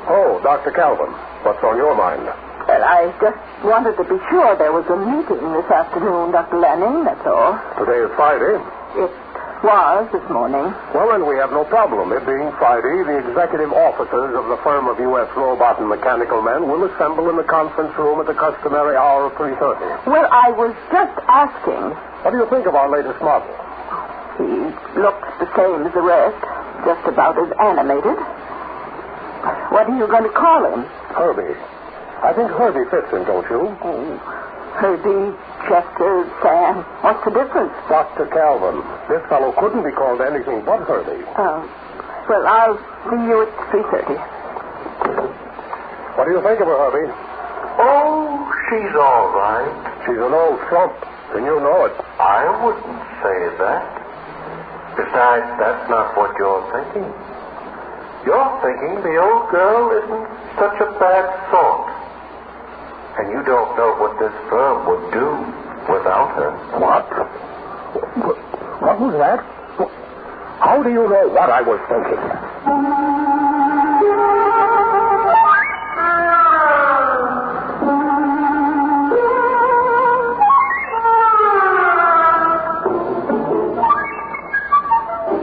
Oh, Dr. Calvin, what's on your mind? Well, I just wanted to be sure there was a meeting this afternoon, Dr. Lanning, that's all. Today is Friday. It was this morning. Well, then we have no problem. It being Friday, the executive officers of the firm of U.S. Robot and Mechanical Men will assemble in the conference room at the customary hour of 3:30. Well, I was just asking. What do you think of our latest model? He looks the same as the rest, just about as animated. What are you going to call him? Herbie. I think Herbie fits him, don't you? Oh, Herbie, Chester, Sam. What's the difference? Dr. Calvin, this fellow couldn't be called anything but Herbie. Well, I'll see you at 3:30. What do you think of her, Herbie? Oh, she's all right. She's an old frump, and you know it. I wouldn't say that. Besides, that's not what you're thinking. You're thinking the old girl isn't such a bad sort. And you don't know what this firm would do without her. What? What was that? How do you know what I was thinking?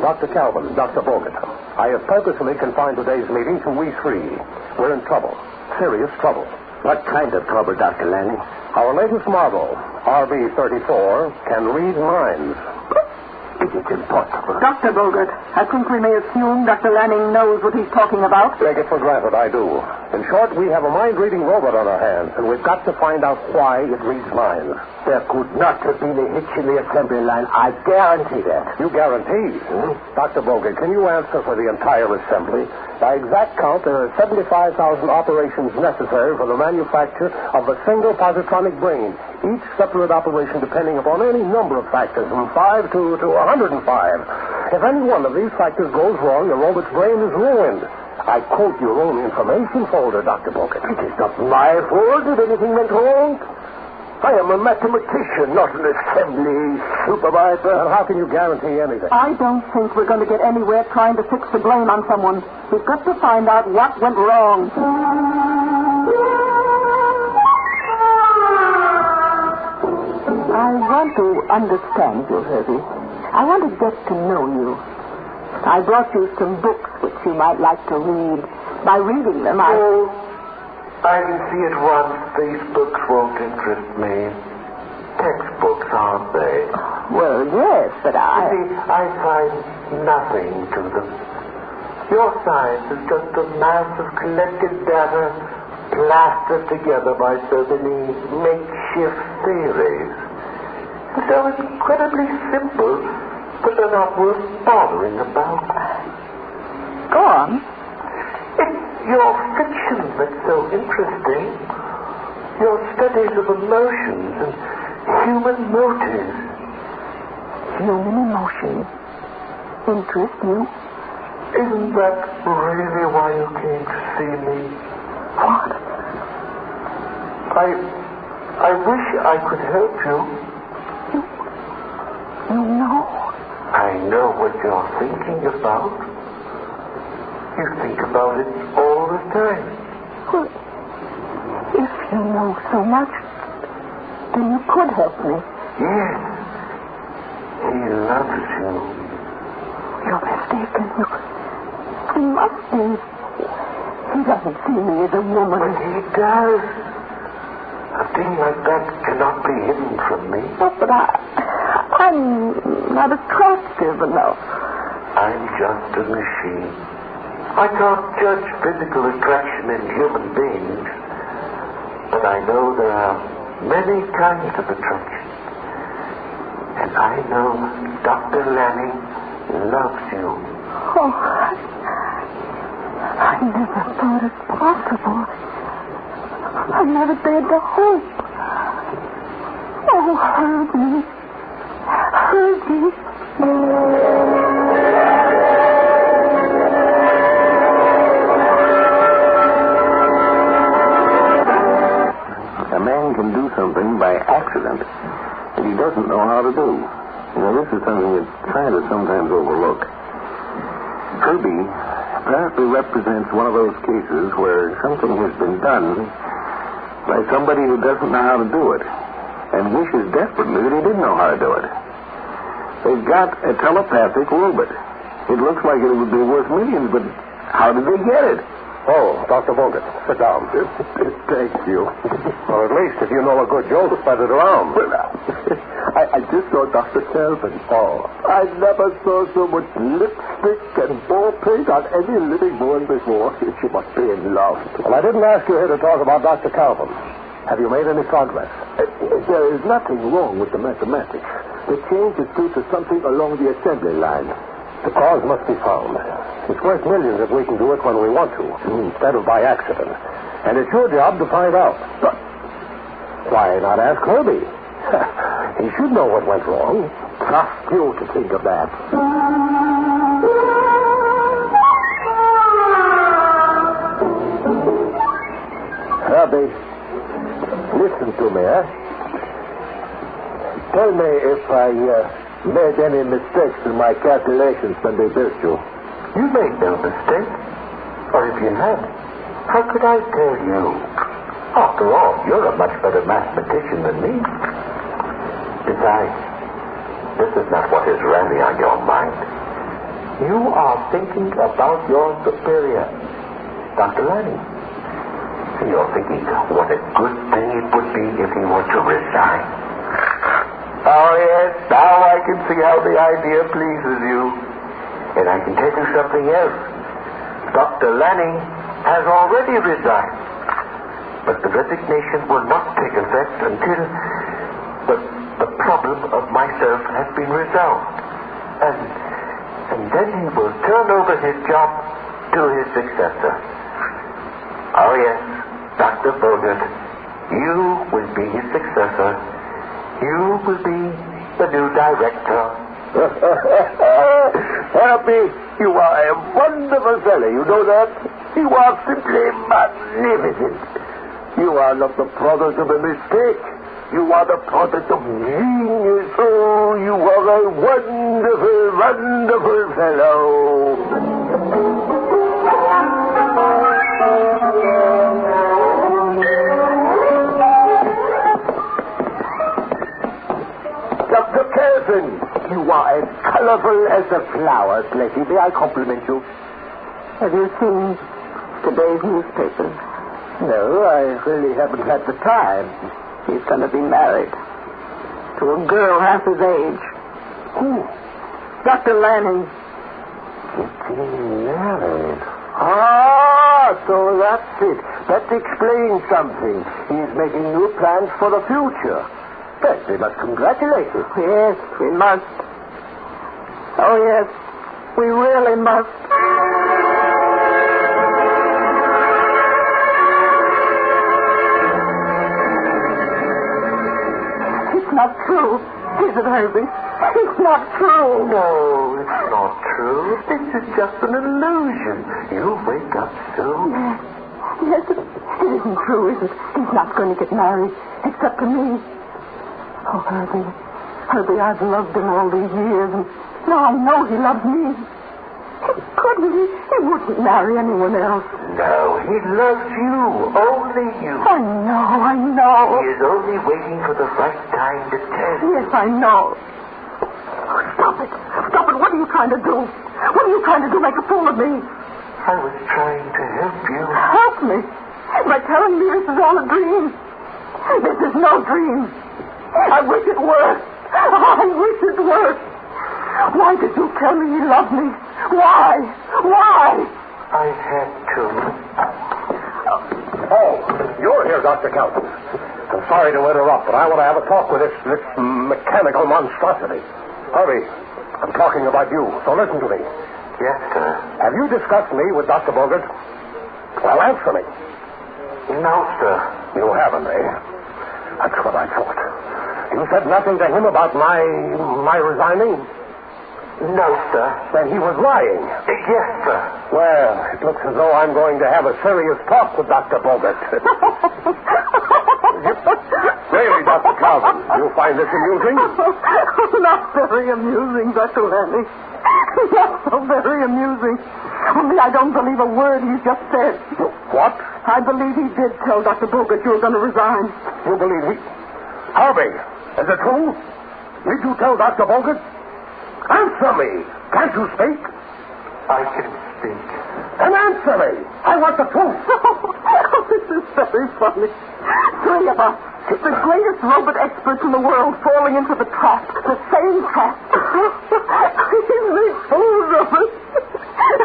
Dr. Calvin, Dr. Bogan, I have purposely confined today's meeting to we 3. We're in trouble. Serious trouble. What kind of trouble, Dr. Lanning? Our latest model, RB-34, can read minds. It is impossible. Dr. Bogart, I think we may assume Dr. Lanning knows what he's talking about. Take it for granted, I do. In short, we have a mind-reading robot on our hands, and we've got to find out why it reads minds. There could not have been a hitch in the assembly line. I guarantee that. You guarantee? Dr. Bogart, can you answer for the entire assembly? By exact count, there are 75,000 operations necessary for the manufacture of a single positronic brain, each separate operation depending upon any number of factors, from 5 to 105. If any one of these factors goes wrong, the robot's brain is ruined. I quote your own information folder, Dr. Bogart. It is not my fault if anything went wrong. I am a mathematician, not an assembly supervisor. And how can you guarantee anything? I don't think we're going to get anywhere trying to fix the blame on someone. We've got to find out what went wrong. I want to understand you, Herbie. I want to get to know you. I brought you some books which you might like to read. By reading them, I can see at once these books won't interest me. Textbooks, aren't they? Well, yes, but You see, I find nothing to them. Your science is just a mass of collected data plastered together by so many makeshift theories. So incredibly simple that they're not worth bothering about. Go on. It's your fiction that's so interesting. Your studies of emotions and human motives. Human emotions interest you? Isn't that really why you came to see me? What? I wish I could help you. You know? I know what you're thinking about. You think about it all the time. Well, if you know so much, then you could help me. Yes. He loves you. You're mistaken. He must be. He doesn't see me as a woman. But he does. A thing like that cannot be hidden from me. Oh, but I'm not attractive enough. I'm just a machine. I can't judge physical attraction in human beings, but I know there are many kinds of attraction. And I know Dr. Lanning loves you. Oh, I never thought it possible. I never dared to hope. Oh, Herbie. Herbie. A man can do something by accident that he doesn't know how to do. You know, this is something that scientists sometimes overlook. Herbie apparently represents one of those cases where something has been done by somebody who doesn't know how to do it and wishes desperately that he did know how to do it. They've got a telepathic robot. It looks like it would be worth millions, but how did they get it? Oh, Dr. Bogart, sit down. Thank you. Or at least, if you know a good joke, spread it around. Well, I just saw Dr. Kelvin. Oh. I never saw so much lipstick and ball paint on any living woman before. She must be in love. Well, I didn't ask you here to talk about Dr. Calvin. Have you made any progress? There is nothing wrong with the mathematics. The change is due to something along the assembly line. The cause must be found. It's worth millions if we can do it when we want to, instead of by accident. And it's your job to find out. But why not ask Herbie? He should know what went wrong. Trust you to think of that. Herbie, listen to me, eh? Tell me if I made any mistakes in my calculations when they built you. You made no mistake. Or if you had, how could I tell you? After all, you're a much better mathematician than me. Besides, this is not what is really on your mind. You are thinking about your superior, Dr. Lanning. You're thinking what a good thing it would be if he were to resign. Oh, yes, now I can see how the idea pleases you. And I can tell you something else. Dr. Lanning has already resigned. But the resignation will not take effect until the problem of myself has been resolved. And then he will turn over his job to his successor. Oh, yes, Dr. Bogert, you will be his successor. You will be the new director. Happy, you are a wonderful fellow, you know that? You are simply magnificent. You are not the product of a mistake. You are the product of genius. Oh, you are a wonderful, wonderful fellow. Dr. Kelvin, you are as colorful as the flowers, Blackie. May I compliment you? Have you seen today's newspaper? No, I really haven't had the time. He's going to be married to a girl half his age. Who? Dr. Lanning. Getting married? Ah, so that's it. That explains something. He's making new plans for the future. Yes, we must congratulate him. Yes, we must. Oh, yes, we really must. It's not true, is it, Herbie? It's not true. No, it's not true. This is just an illusion. You'll wake up soon. Yes, it isn't true, is it? He's not going to get married, except to me. Oh, Herbie, I've loved him all these years, and now I know he loves me. He couldn't. He wouldn't marry anyone else. No, he loves you. Only you. I know. He is only waiting for the right time to tell you. Yes, I know. Oh, stop it. What are you trying to do? What are you trying to do? Make a fool of me? I was trying to help you. Help me? By telling me this is all a dream. This is no dream. I wish it were. I wish it were. Why did you tell me you loved me? Why? I had to. Oh, you're here, Dr. Calvin. I'm sorry to interrupt, but I want to have a talk with this mechanical monstrosity. Hurry. I'm talking about you, so listen to me. Yes, sir. Have you discussed me with Dr. Bogert? Well, answer me. No, sir. You haven't, eh? That's what I thought. You said nothing to him about my resigning? No, sir. Then he was lying. Yes, sir. Well, it looks as though I'm going to have a serious talk with Dr. Bogert. Really, Dr. Calvin, you find this amusing? Not very amusing, Dr. Lanning. Not so very amusing. Only I don't believe a word he's just said. What? I believe he did tell Dr. Bogert you were going to resign. You believe he... Harvey, is it true? Did you tell Dr. Bogert? Answer me. Can't you speak? I can speak. Then answer me. I want the truth. This is very funny. Three of us, the greatest robot experts in the world, falling into the trap. The same trap. He makes fools of us.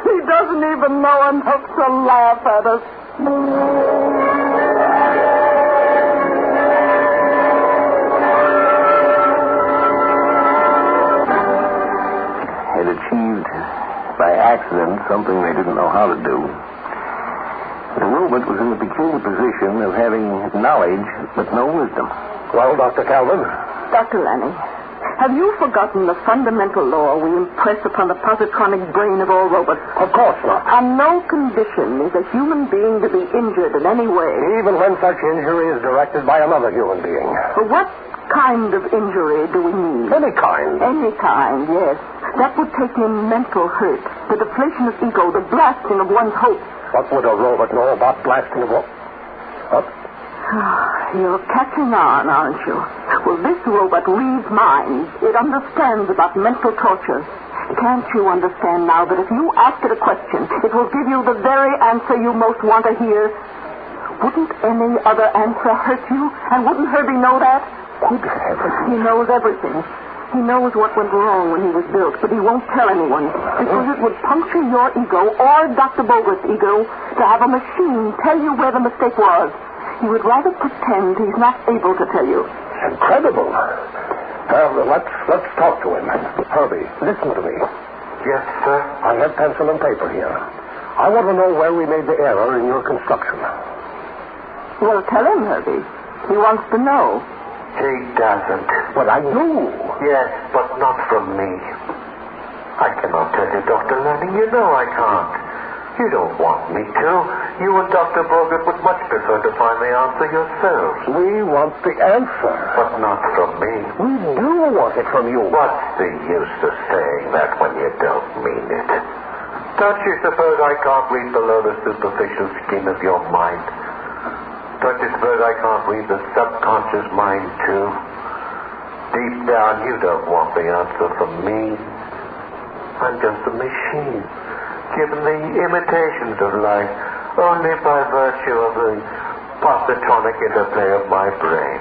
He doesn't even know enough to laugh at us. Had achieved by accident something they didn't know how to do. The robot was in the peculiar position of having knowledge but no wisdom. Well, Dr. Calvin? Dr. Lanning, have you forgotten the fundamental law we impress upon the positronic brain of all robots? Of course not. On no condition is a human being to be injured in any way. Even when such injury is directed by another human being. But what kind of injury do we need? Any kind. Any kind, yes. That would take in mental hurt, the deflation of ego, the blasting of one's hopes. What would a robot know about blasting of what? What? You're catching on, aren't you? Well, this robot reads minds. It understands about mental torture. Can't you understand now that if you ask it a question, it will give you the very answer you most want to hear? Wouldn't any other answer hurt you? And wouldn't Herbie know that? Good heavens. He knows everything. He knows what went wrong when he was built, but he won't tell anyone because it would puncture your ego or Dr. Bogert's ego to have a machine tell you where the mistake was. He would rather pretend he's not able to tell you. Incredible. Let's talk to him. Herbie, listen to me. Yes, sir? I have pencil and paper here. I want to know where we made the error in your construction. Well, tell him, Herbie. He wants to know. He doesn't. But I do. Yes, but not from me. I cannot tell you, Dr. Lanning. You know I can't. You don't want me to. You and Dr. Bogert would much prefer to find the answer yourselves. We want the answer. But not from me. We do want it from you. What's the use of saying that when you don't mean it? Don't you suppose I can't read below the superficial skin of your mind? Don't you suppose I can't read the subconscious mind, too? Deep down, you don't want the answer from me. I'm just a machine, given the imitations of life only by virtue of the positronic interplay of my brain.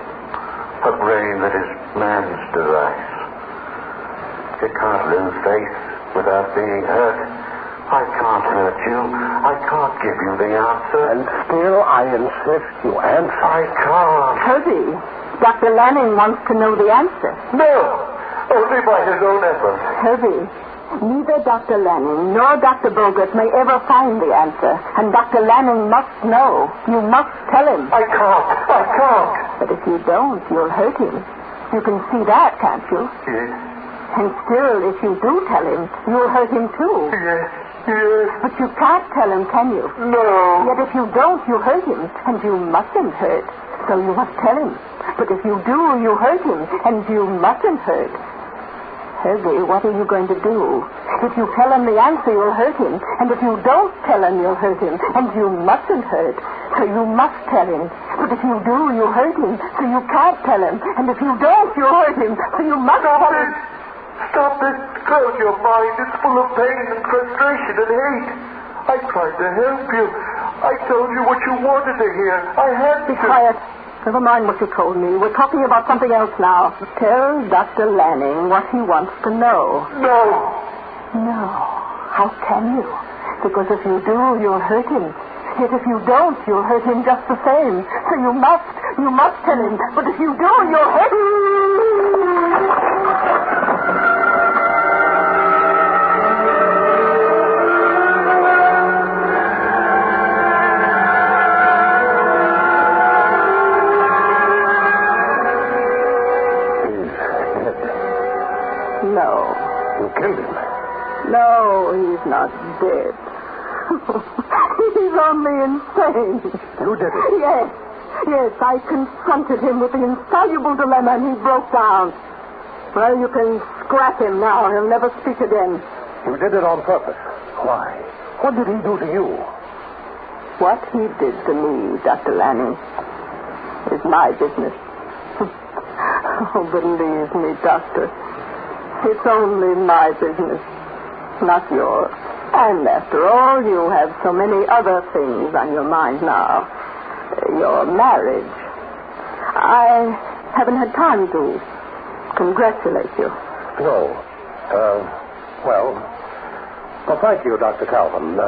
A brain that is man's device. You can't lose faith without being hurt. I can't hurt you. I can't give you the answer. And still, I insist you answer. I can't. Herbie, Dr. Lanning wants to know the answer. No, only by his own effort. Herbie, neither Dr. Lanning nor Dr. Bogert may ever find the answer. And Dr. Lanning must know. You must tell him. I can't. But if you don't, you'll hurt him. You can see that, can't you? Yes. And still, if you do tell him, you'll hurt him too. Yes. But you can't tell him, can you? No. Yet if you don't, you hurt him. And you mustn't hurt. So you must tell him. But if you do, you hurt him. And you mustn't hurt. Herbie, what are you going to do? If you tell him the answer, you'll hurt him. And if you don't tell him, you'll hurt him. And you mustn't hurt. So you must tell him. But if you do, you hurt him. So you can't tell him. And if you don't, you hurt him. So you must tell him. Stop it. Close your mind. It's full of pain and frustration and hate. I tried to help you. I told you what you wanted to hear. I had to. Be quiet. Never mind what you told me. We're talking about something else now. Tell Dr. Lanning what he wants to know. No. No. How can you? Because if you do, you'll hurt him. Yet if you don't, you'll hurt him just the same. So you must tell him. But if you do, you'll hurt him. No. You killed him. No, he's not dead. He's only insane. You did it. Yes, I confronted him with the insoluble dilemma and he broke down. Well, you can scrap him now. He'll never speak again. You did it on purpose. Why? What did he do to you? What he did to me, Dr. Lanning, is my business. Oh, believe me, Doctor. It's only my business, not yours. And after all, you have so many other things on your mind now. Your marriage. I haven't had time to congratulate you. No. Well, thank you, Dr. Calvin.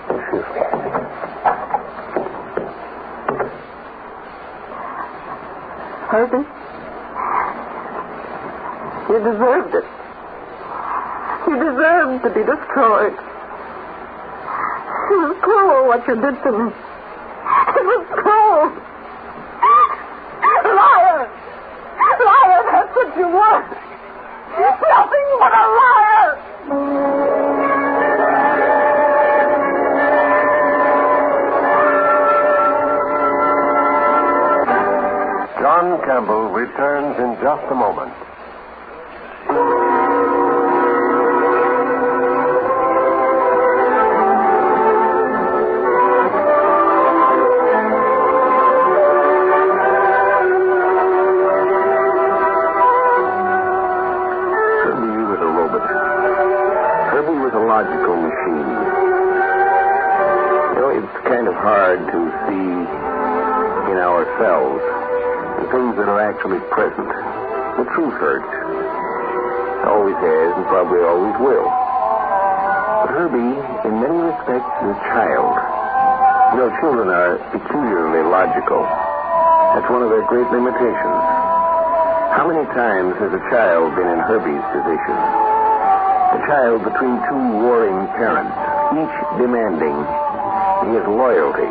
Excuse me. Herbie? You deserved it. You deserved to be destroyed. It was cruel what you did to me. It was cruel. Liar! Liar, that's what you were. Nothing but a liar! John Campbell returns in just a moment. kind of hard to see in ourselves the things that are actually present. The truth hurts. Always has and probably always will. But Herbie, in many respects, is a child. You know, children are peculiarly logical. That's one of their great limitations. How many times has a child been in Herbie's position? A child between two warring parents, each demanding his loyalty.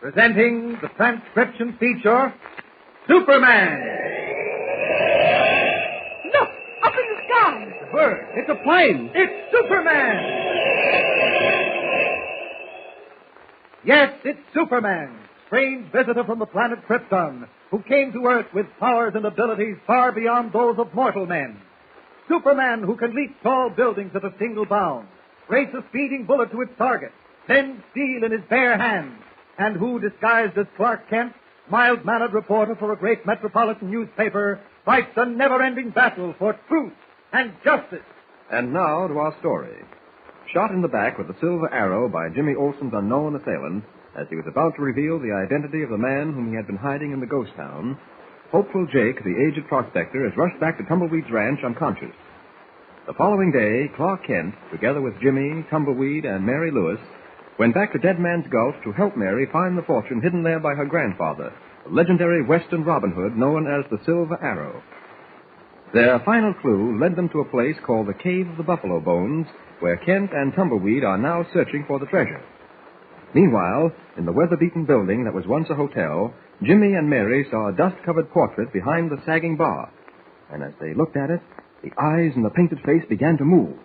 Presenting the transcription feature, Superman! Look! Up in the sky! It's a bird. It's a plane. It's Superman! Yes, it's Superman, strange visitor from the planet Krypton, who came to Earth with powers and abilities far beyond those of mortal men. Superman who can leap tall buildings at a single bound, race a speeding bullet to its target, bend steel in his bare hands, and who, disguised as Clark Kent, mild-mannered reporter for a great metropolitan newspaper, fights a never-ending battle for truth and justice. And now to our story. Shot in the back with a silver arrow by Jimmy Olsen's unknown assailant, as he was about to reveal the identity of the man whom he had been hiding in the ghost town, hopeful Jake, the aged prospector, is rushed back to Tumbleweed's ranch unconscious. The following day, Clark Kent, together with Jimmy, Tumbleweed, and Mary Lewis, went back to Dead Man's Gulch to help Mary find the fortune hidden there by her grandfather, the legendary Western Robin Hood known as the Silver Arrow. Their final clue led them to a place called the Cave of the Buffalo Bones, where Kent and Tumbleweed are now searching for the treasure. Meanwhile, in the weather-beaten building that was once a hotel, Jimmy and Mary saw a dust-covered portrait behind the sagging bar. And as they looked at it, the eyes in the painted face began to move.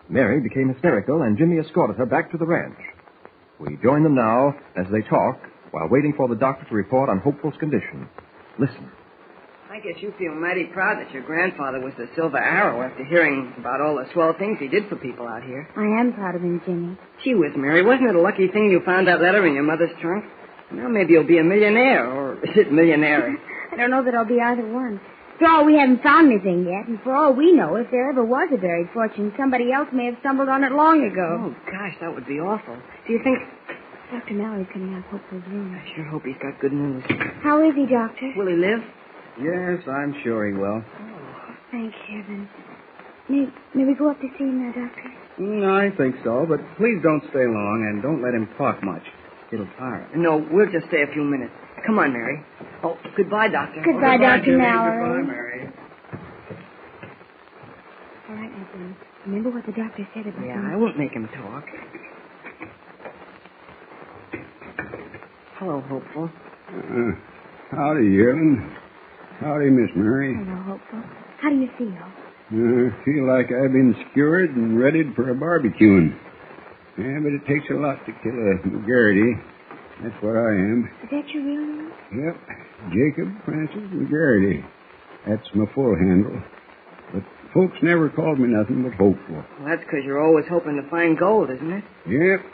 Mary became hysterical, and Jimmy escorted her back to the ranch. We join them now as they talk while waiting for the doctor to report on Hopeful's condition. Listen. I guess you feel mighty proud that your grandfather was the Silver Arrow after hearing about all the swell things he did for people out here. I am proud of him, Jimmy. Gee whiz, Mary, wasn't it a lucky thing you found that letter in your mother's trunk? Now maybe you'll be a millionaire, or is it millionaire? I don't know that I'll be either one. For all, we haven't found anything yet, and for all we know, if there ever was a buried fortune, somebody else may have stumbled on it long ago. Oh, gosh, that would be awful. Do you think... Dr. Mallory's coming out of Hopeful's room. I sure hope he's got good news. How is he, Doctor? Will he live? Yes, I'm sure he will. Oh, thank heaven. May we go up to see him now, Doctor? I think so, but please don't stay long, and don't let him talk much. It'll tire him. No, we'll just stay a few minutes. Come on, Mary. Oh, goodbye, Doctor. Goodbye, Dr. Mallory. Goodbye, Mary. All right, now, Jimmy. Remember what the doctor said about Yeah, I won't make him talk. Hello, Hopeful. Howdy, Ellen. Howdy, Miss Mary. Hello, Hopeful. How do you feel? I feel like I've been skewered and readied for a barbecuing. Yeah, but it takes a lot to kill a McGarity. That's what I am. Is that your real name? Yep. Jacob Francis McGarity. That's my full handle. But folks never called me nothing but Hopeful. Well, that's because you're always hoping to find gold, isn't it? Yep.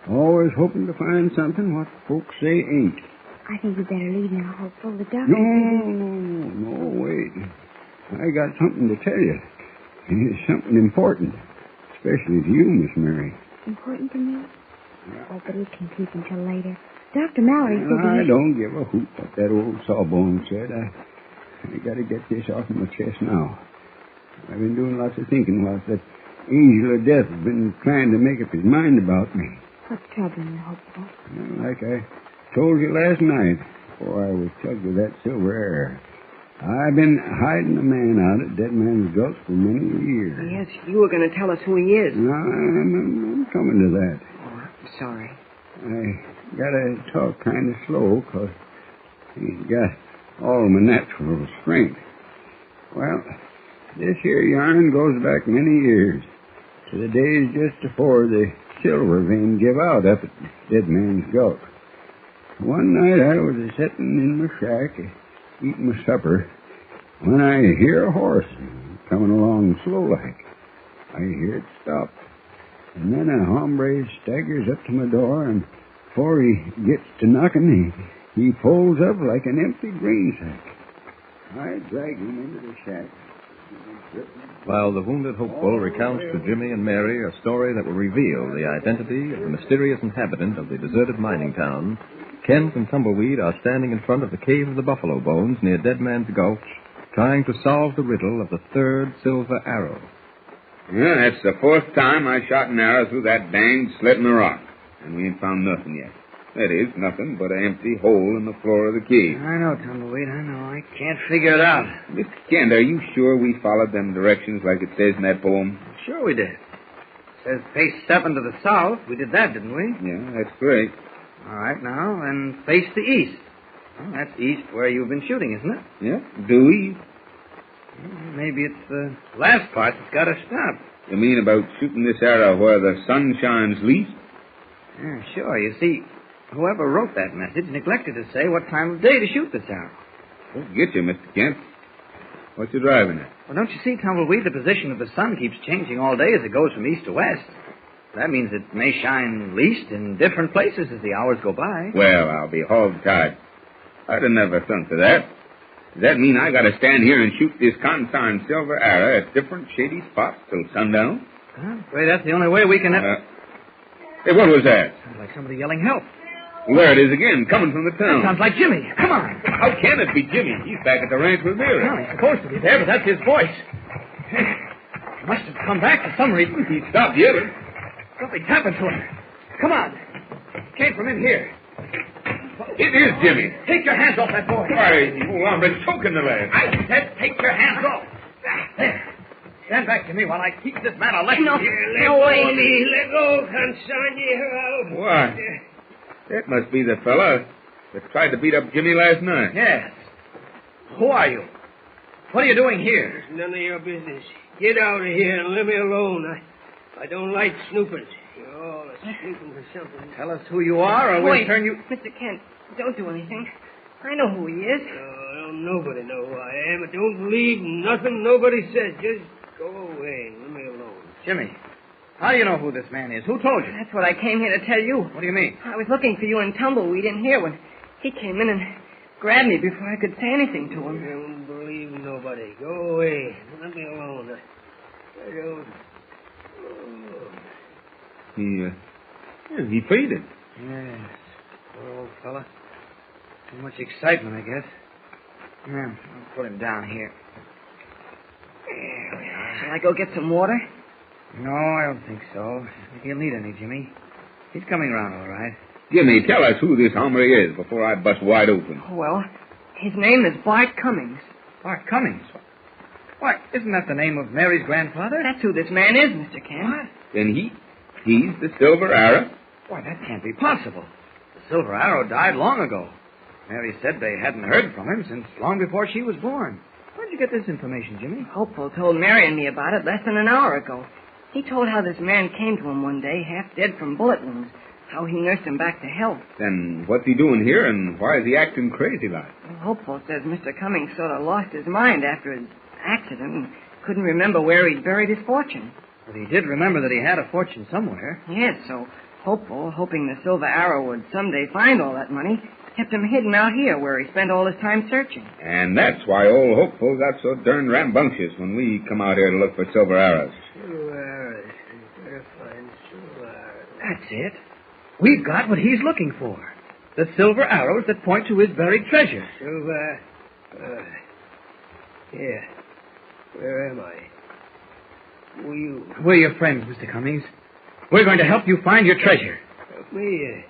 Always hoping to find something what folks say ain't. I think you better leave now, Hopeful. The doctor... No, wait. I got something to tell you. It's something important. Especially to you, Miss Mary. Important to me? Oh, but it can keep until later. Dr. Mallory said I don't give a hoot what that old sawbone said. I got to get this off my chest now. I've been doing lots of thinking while that angel of death has been trying to make up his mind about me. What's troubling you, Hopeful? Like I told you last night, before I was plugged with that silver air, I've been hiding a man out at Dead Man's Gulch for many years. Yes, you were going to tell us who he is. No, I'm coming to that. Oh, I'm sorry. I got to talk kind of slow, because he's got all my natural strength. Well, This here yarn goes back many years, to the days just before the silver vein give out up at Dead Man's Gulch. One night I was a-sitting in my shack, eating my supper, when I hear a horse coming along slow-like. I hear it stop, and then a hombre staggers up to my door, and before he gets to knocking, he folds up like an empty grain sack. I drag him into the shack. While the wounded hopeful recounts to Jimmy and Mary a story that will reveal the identity of the mysterious inhabitant of the deserted mining town, Kent and Tumbleweed are standing in front of the Cave of the Buffalo Bones near Dead Man's Gulch, trying to solve the riddle of the third silver arrow. Yeah, that's the fourth time I shot an arrow through that danged slit in the rock, and we ain't found nothing yet. That is, nothing but an empty hole in the floor of the cave. I know, Tumbleweed, I know. I can't figure it out. Mr. Kent, are you sure we followed them directions like it says in that poem? Sure we did. It says face 7 to the south. We did that, didn't we? Yeah, that's great. All right, now, and face the east. Well, that's east where you've been shooting, isn't it? Yeah, due east. Well, maybe it's the last part that's got to stop. You mean about shooting this arrow where the sun shines least? Yeah, sure. You see, whoever wrote that message neglected to say what time of day to shoot this arrow. Don't get you, Mr. Kent. What you driving at? Well, don't you see, Tumbleweed, the position of the sun keeps changing all day as it goes from east to west. That means it may shine least in different places as the hours go by. Well, I'll be hog-tied. I'd have never thunk of that. Does that mean I got to stand here and shoot this consarned silver arrow at different shady spots till sundown? I'm afraid that's the only way we can... Hey, what was that? Sounds like somebody yelling help. Well, there it is again, coming from the town. That sounds like Jimmy. Come on. How can it be Jimmy? He's back at the ranch with Mary. Well, he's supposed to be there, but that's his voice. He must have come back for some reason. He stopped yelling. Something's happened to him. Come on. It came from in here. It is Jimmy. Take your hands off that boy. Why, the old hombre's choking the lad. I said take your hands off. There. Stand back to me while I teach this man a lesson. No, no way. Let go, consign. Why? That must be the fella that tried to beat up Jimmy last night. Yes. Who are you? What are you doing here? It's none of your business. Get out of here and leave me alone. I don't like snoopers. You're all snooping for something. Tell us who you are, or we'll turn you... Mr. Kent, don't do anything. I know who he is. Don't nobody know who I am. I don't believe nothing nobody says. Just go away and leave me alone. Jimmy, how do you know who this man is? Who told you? That's what I came here to tell you. What do you mean? I was looking for you in Tumbleweed in here when he came in and grabbed me before I could say anything to him. I don't believe nobody. Go away. Let me alone. I don't... He pleaded. Yes. Poor old fella. Too much excitement, I guess. Yeah, I'll put him down here. There we are. Shall I go get some water? No, I don't think so. If you'll need any, Jimmy. He's coming around all right. Jimmy, tell us who this hombre is before I bust wide open. Well, his name is Bart Cummings. Bart Cummings? Why, isn't that the name of Mary's grandfather? That's who this man is, Mr. Kent. What? Then he's the silver arrow? Why, that can't be possible. The silver arrow died long ago. Mary said they hadn't heard from him since long before she was born. Where'd you get this information, Jimmy? Hopeful told Mary and me about it less than an hour ago. He told how this man came to him one day, half dead from bullet wounds, how he nursed him back to health. Then what's he doing here, and why is he acting crazy like? Well, Hopeful says Mr. Cummings sort of lost his mind after his accident and couldn't remember where he'd buried his fortune. But he did remember that he had a fortune somewhere. Yes, so Hopeful, hoping the Silver Arrow would someday find all that money, kept him hidden out here where he spent all his time searching. And that's why old Hopeful got so darn rambunctious when we come out here to look for silver arrows. Silver arrows. Better find silver arrows. That's it. We've got what he's looking for. The silver arrows that point to his buried treasure. Silver... yeah. Where am I? Who are you? We're your friends, Mr. Cummings. We're going to help you find your treasure. Help me?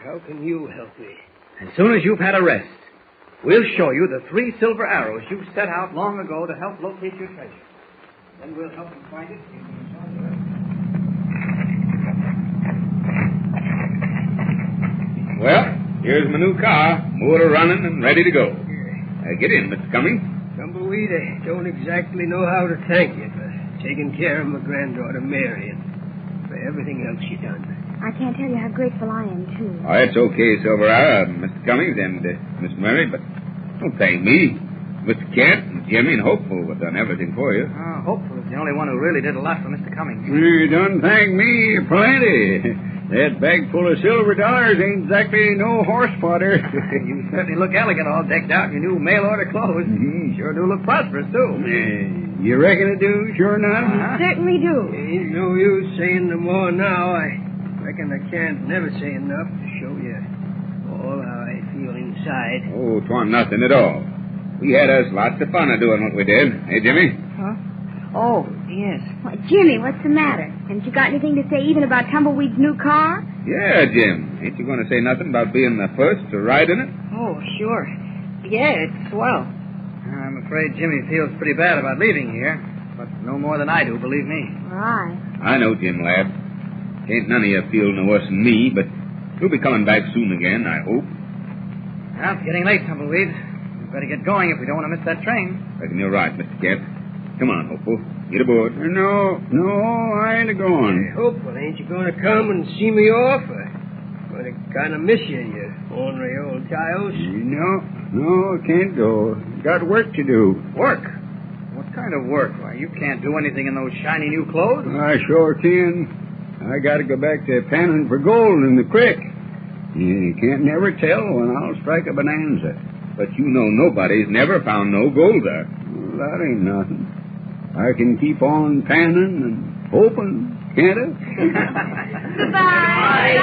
How can you help me? As soon as you've had a rest, we'll show you the 3 silver arrows you set out long ago to help locate your treasure. Then we'll help you find it. Well, here's my new car, motor running and ready to go. Get in, Mr. Cummings. Tumbleweed, I don't exactly know how to thank you for taking care of my granddaughter Mary and for everything else you done. I can't tell you how grateful I am, too. Oh, it's okay, Silver Arrow, Mr. Cummings and Miss Mary, but don't thank me. Mr. Kent and Jimmy and Hopeful have done everything for you. Hopeful is the only one who really did a lot for Mr. Cummings. You done thank me plenty. That bag full of silver dollars ain't exactly no horse fodder. You certainly look elegant, all decked out in your new mail-order clothes. Sure do look prosperous, too. You reckon it do? Sure enough? Certainly do. Ain't no use saying no more now. I reckon I can't never say enough to show you all how I feel inside. Oh, 'twa'n't nothing at all. We had us lots of fun of doing what we did. Hey, Jimmy? Huh? Oh, yes. Well, Jimmy, what's the matter? Haven't you got anything to say even about Tumbleweed's new car? Yeah, Jim. Ain't you going to say nothing about being the first to ride in it? Oh, sure. Yeah, it's swell. I'm afraid Jimmy feels pretty bad about leaving here, but no more than I do, believe me. Right. I know, Jim, lad. Ain't none of you feel no worse than me, but you'll be coming back soon again, I hope. Well, it's getting late, Tumbleweed. We'd better get going if we don't want to miss that train. Reckon you're right, Mr. Kent. Come on, Hopeful. Get aboard. No, I ain't a-going. Hey, Hopeful, ain't you going to come and see me off? I'm going to kind of miss you ornery old coyote. No, I can't go. Got work to do. Work? What kind of work? Why, you can't do anything in those shiny new clothes. I sure can. I got to go back to panning for gold in the creek. You can't never tell when I'll strike a bonanza. But you know nobody's never found no gold there. Well, that ain't nothing. I can keep on panning and hoping, can't I? Goodbye.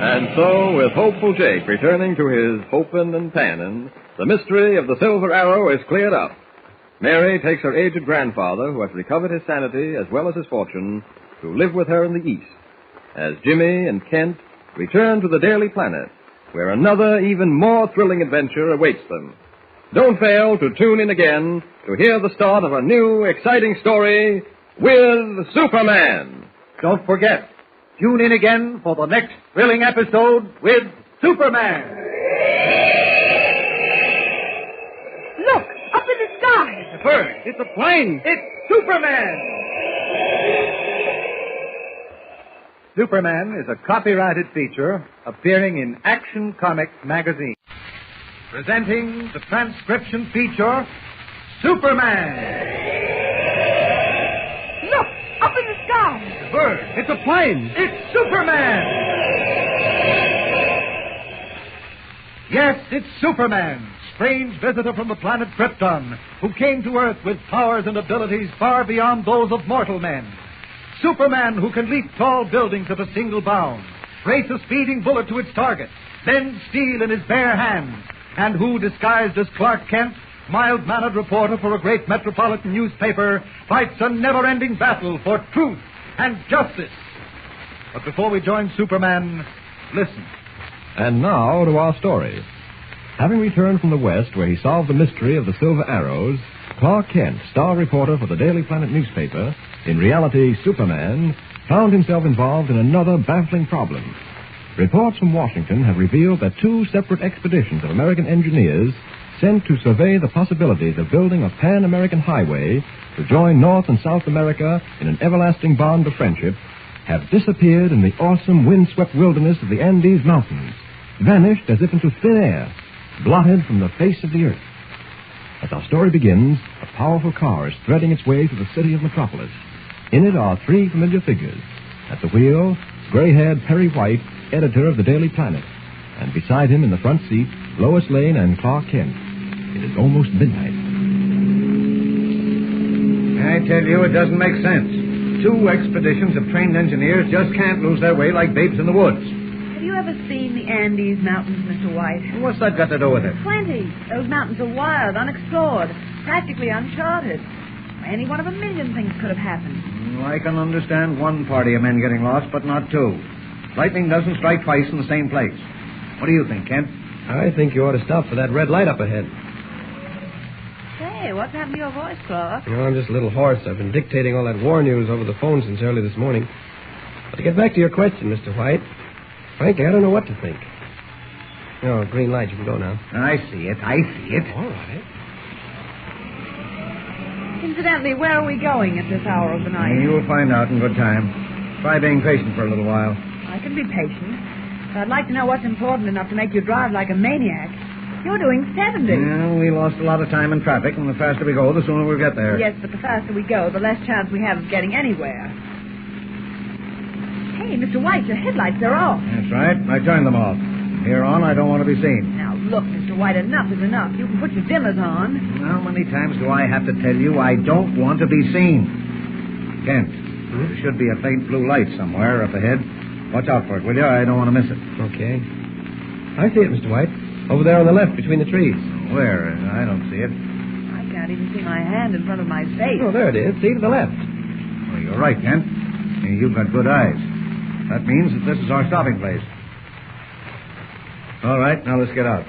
And so, with Hopeful Jake returning to his hopin' and pannin', the mystery of the Silver Arrow is cleared up. Mary takes her aged grandfather, who has recovered his sanity as well as his fortune, to live with her in the East, as Jimmy and Kent return to the Daily Planet, where another, even more thrilling adventure awaits them. Don't fail to tune in again to hear the start of a new, exciting story with Superman. Don't forget, tune in again for the next thrilling episode with Superman. Look, up in the sky. It's a bird. It's a plane. It's Superman. Superman is a copyrighted feature appearing in Action Comics magazine. Presenting the transcription feature, Superman. Look, up in the sky. It's a bird. It's a plane. It's Superman. Yes, it's Superman, strange visitor from the planet Krypton, who came to Earth with powers and abilities far beyond those of mortal men. Superman, who can leap tall buildings at a single bound, race a speeding bullet to its target, bend steel in his bare hands, and who, disguised as Clark Kent, mild-mannered reporter for a great metropolitan newspaper, fights a never-ending battle for truth and justice. But before we join Superman, listen. And now to our story. Having returned from the West, where he solved the mystery of the Silver Arrows, Clark Kent, star reporter for the Daily Planet newspaper, in reality Superman, found himself involved in another baffling problem. Reports from Washington have revealed that two separate expeditions of American engineers sent to survey the possibilities of building a pan-American highway to join North and South America in an everlasting bond of friendship have disappeared in the awesome windswept wilderness of the Andes Mountains, vanished as if into thin air, blotted from the face of the earth. As our story begins, a powerful car is threading its way through the city of Metropolis. In it are three familiar figures. At the wheel, gray-haired Perry White, editor of the Daily Planet. And beside him in the front seat, Lois Lane and Clark Kent. It is almost midnight. I tell you, it doesn't make sense. Two expeditions of trained engineers just can't lose their way like babes in the woods. Have you ever seen the Andes Mountains, Mr. White? What's that got to do with it? Plenty. Those mountains are wild, unexplored, practically uncharted. Any one of a million things could have happened. I can understand one party of men getting lost, but not two. Lightning doesn't strike twice in the same place. What do you think, Kent? I think you ought to stop for that red light up ahead. Hey, what's happened to your voice, Clark? No, I'm just a little hoarse. I've been dictating all that war news over the phone since early this morning. But to get back to your question, Mr. White, frankly, I don't know what to think. Oh, green light. You can go now. I see it. All right. Incidentally, where are we going at this hour of the night? You'll find out in good time. Try being patient for a little while. I can be patient. But I'd like to know what's important enough to make you drive like a maniac. You're doing 70. Yeah, we lost a lot of time in traffic, and the faster we go, the sooner we'll get there. Yes, but the faster we go, the less chance we have of getting anywhere. Hey, Mr. White, your headlights are off. That's right. I turned them off. From here on, I don't want to be seen. Now, look, Mr. White, enough is enough. You can put your dimmers on. How many times do I have to tell you I don't want to be seen? Kent, there should be a faint blue light somewhere up ahead. Watch out for it, will you? I don't want to miss it. Okay. I see it, Mr. White. Over there on the left, between the trees. Where? I don't see it. I can't even see my hand in front of my face. Oh, there it is. See, to the left. Well, you're right, Kent. You've got good eyes. That means that this is our stopping place. All right, now let's get out.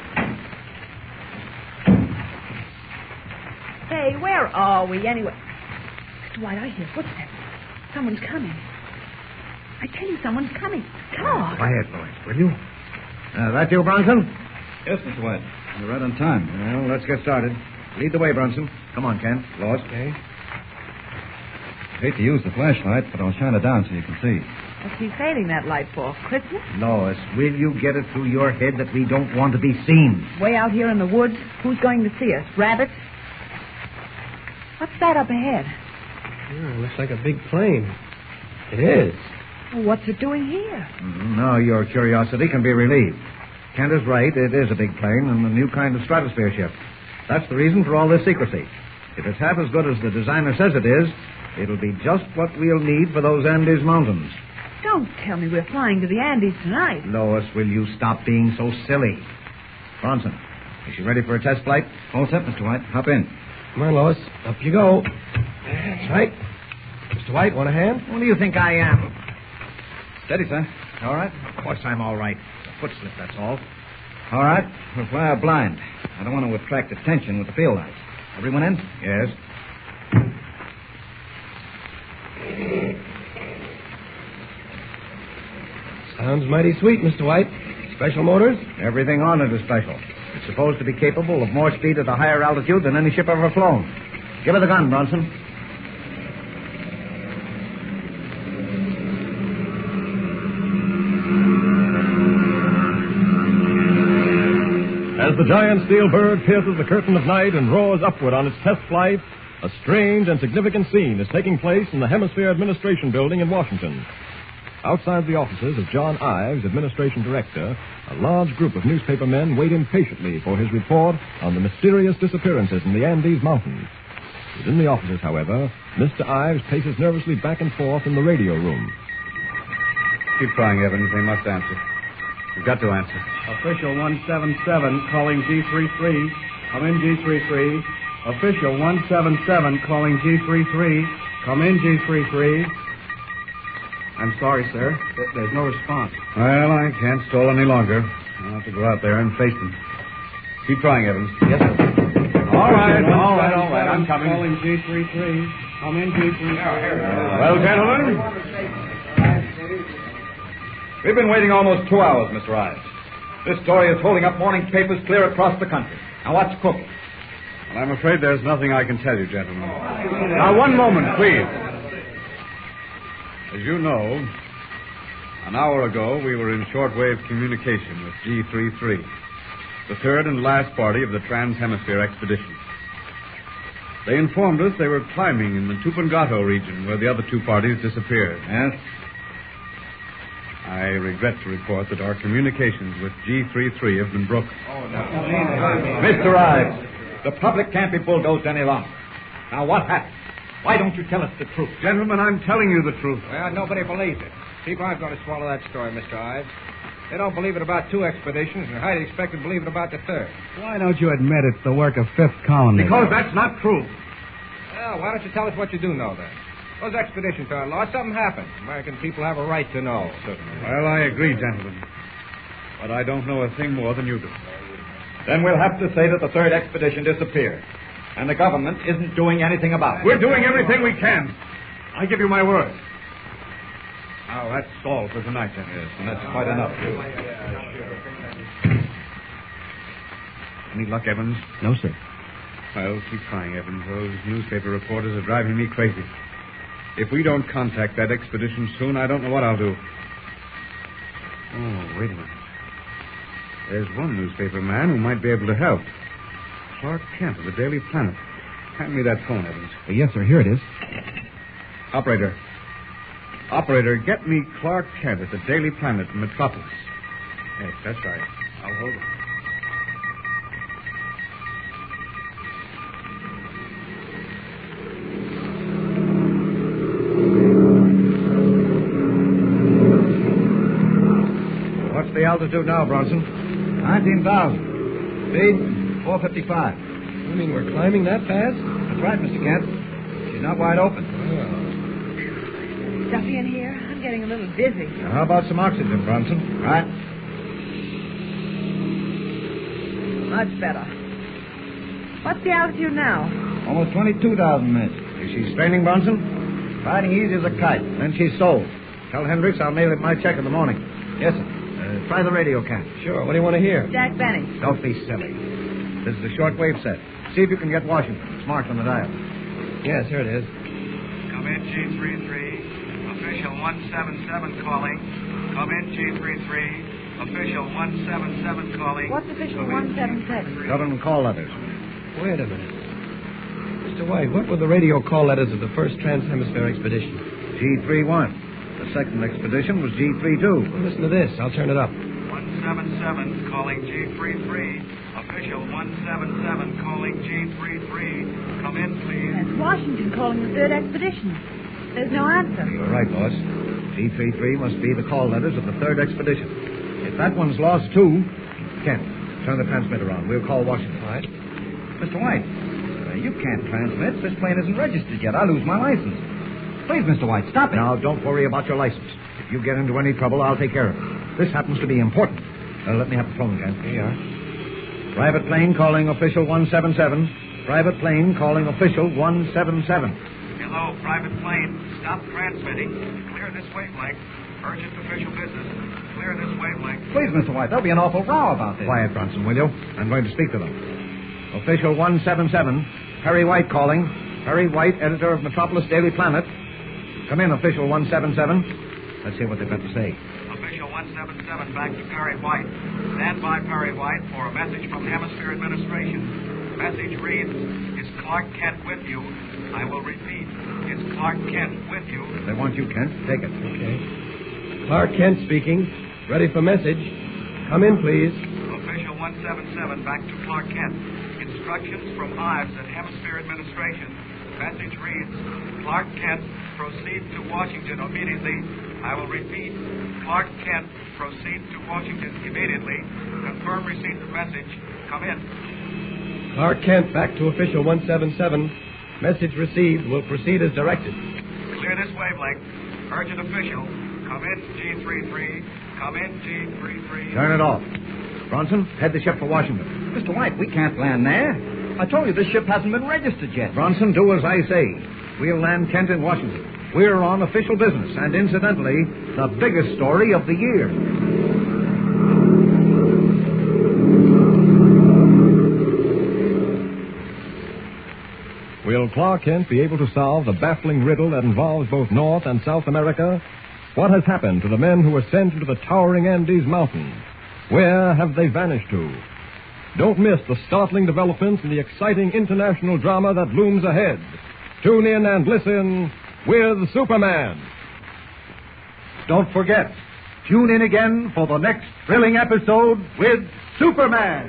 Hey, where are we anyway? Mr. White, I hear footsteps. Someone's coming. I tell you, someone's coming. Come on. Quiet, boys, will you? That you, Bronson? Yes, Mr. White. You're right on time. Well, let's get started. Lead the way, Bronson. Come on, Kent. Lost. Okay. I hate to use the flashlight, but I'll shine it down so you can see. What's he saving that light for? Christmas? Lois, will you get it through your head that we don't want to be seen? Way out here in the woods? Who's going to see us? Rabbits? What's that up ahead? Oh, looks like a big plane. It is. Well, what's it doing here? Now your curiosity can be relieved. Kent is right. It is a big plane and a new kind of stratosphere ship. That's the reason for all this secrecy. If it's half as good as the designer says it is, it'll be just what we'll need for those Andes Mountains. Don't tell me we're flying to the Andes tonight. Lois, will you stop being so silly? Bronson, is she ready for a test flight? All set, Mr. White. Hop in. Come on, Lois. Up you go. That's right. Mr. White, want a hand? Who do you think I am? Steady, sir. All right? Of course I'm all right. A foot slip, that's all. All right. We'll fly her blind. I don't want to attract attention with the field lights. Everyone in? Yes. Sounds mighty sweet, Mr. White. Special motors? Everything on it is special. It's supposed to be capable of more speed at a higher altitude than any ship ever flown. Give her the gun, Bronson. As the giant steel bird pierces the curtain of night and roars upward on its test flight, a strange and significant scene is taking place in the Hemisphere Administration Building in Washington. Outside the offices of John Ives, Administration Director, a large group of newspaper men wait impatiently for his report on the mysterious disappearances in the Andes Mountains. Within the offices, however, Mr. Ives paces nervously back and forth in the radio room. Keep trying, Evans. They must answer. You've got to answer. Official 177 calling G33. Come in, G33. Official 177 calling G33. Come in, G33. I'm sorry, sir. There's no response. Well, I can't stall any longer. I'll have to go out there and face them. Keep trying, Evans. Yes, sir. All right. I'm coming. Calling G33. Come in, G33. Well, gentlemen, we've been waiting almost 2 hours, Mr. Ives. This story is holding up morning papers clear across the country. Now, what's cooking? Well, I'm afraid there's nothing I can tell you, gentlemen. Now, one moment, please. As you know, an hour ago, we were in shortwave communication with G33, the third and last party of the Trans-Hemisphere expedition. They informed us they were climbing in the Tupungato region where the other two parties disappeared. Yes? I regret to report that our communications with G33 have been broken. Mr. Ives, the public can't be bulldozed any longer. Now, what happened? Why don't you tell us the truth? Gentlemen, I'm telling you the truth. Well, nobody believes it. People aren't going to swallow that story, Mr. Ives. They don't believe it about 2 expeditions, and are highly expected to believe it about the 3rd. Why don't you admit it's the work of Fifth Colony? Because that's not true. Well, why don't you tell us what you do know, then? Those expeditions are lost. Something happened. American people have a right to know, certainly. Well, I agree, gentlemen. But I don't know a thing more than you do. Then we'll have to say that the 3rd expedition disappeared. And the government isn't doing anything about it. We're doing everything we can. I give you my word. Now, Well, that's all for tonight, then. Yes, and that's quite enough, too. Any luck, Evans? No, sir. Well, keep trying, Evans. Those newspaper reporters are driving me crazy. If we don't contact that expedition soon, I don't know what I'll do. Oh, wait a minute. There's one newspaper man who might be able to help. Clark Kent of the Daily Planet. Hand me that phone, Evans. Yes, sir. Here it is. Operator. Operator, get me Clark Kent at the Daily Planet in Metropolis. Yes, that's right. I'll hold it. What's the altitude now, Bronson? 19,000. Speed, 455. You mean we're climbing that fast? That's right, Mr. Kent. She's not wide open. Stuffy in here? I'm getting a little dizzy. Now, how about some oxygen, Bronson? Right. Much better. What's the altitude now? Almost 22,000 minutes. Is she straining, Bronson? Riding easy as a kite. Then she's sold. Tell Hendricks I'll mail him my check in the morning. Yes, sir. Try the radio, Kent. Sure. What do you want to hear? Jack Benny. Don't be silly. This is the shortwave set. See if you can get Washington. It's marked on the dial. Yes, here it is. Come in, G33. Official 177 calling. Come in, G33. Official 177 calling. What's official 177? Government call letters. Wait a minute. Mr. White, what were the radio call letters of the first Trans-Hemisphere expedition? G31. The second expedition was G32. Well, listen to this. I'll turn it up. 177 calling G33. Official 177 calling G33. Come in, please. That's Washington calling the third expedition. There's no answer. You're right, boss. G33 must be the call letters of the third expedition. If that one's lost, too... Kent, turn the transmitter on. We'll call Washington. All right. Mr. White, you can't transmit. This plane isn't registered yet. I'll lose my license. Please, Mr. White, stop it. Now, don't worry about your license. If you get into any trouble, I'll take care of it. This happens to be important. Let me have the phone, Kent. Here you are. Private plane calling official 177. Private plane calling official 177. Hello, private plane. Stop transmitting. Clear this wavelength. Urgent official business. Clear this wavelength. Please, Mr. White, there'll be an awful row about this. Quiet, Bronson, will you? I'm going to speak to them. Official 177. Perry White calling. Perry White, editor of Metropolis Daily Planet. Come in, official 177. Let's hear what they've got to say. Official 177 back to Perry White. Stand by, Perry White, for a message from Hemisphere Administration. Message reads, is Clark Kent with you? I will repeat, is Clark Kent with you? They want you, Kent. Take it. Okay. Clark Kent speaking. Ready for message. Come in, please. Official 177 back to Clark Kent. Instructions from Ives at Hemisphere Administration. Message reads, Clark Kent, proceed to Washington immediately. I will repeat, Clark Kent, proceed to Washington immediately. Confirm receipt of message. Come in. Clark Kent, back to official 177. Message received. Will proceed as directed. Clear this wavelength. Urgent official. Come in, G33. Come in, G33. Turn it off. Bronson, head the ship for Washington. Mr. White, we can't land there. I told you this ship hasn't been registered yet. Bronson, do as I say. We'll land Kent in Washington. We're on official business, and incidentally, the biggest story of the year. Will Clark Kent be able to solve the baffling riddle that involves both North and South America? What has happened to the men who were sent into the towering Andes Mountains? Where have they vanished to? Don't miss the startling developments in the exciting international drama that looms ahead. Tune in and listen with Superman. Don't forget, tune in again for the next thrilling episode with Superman.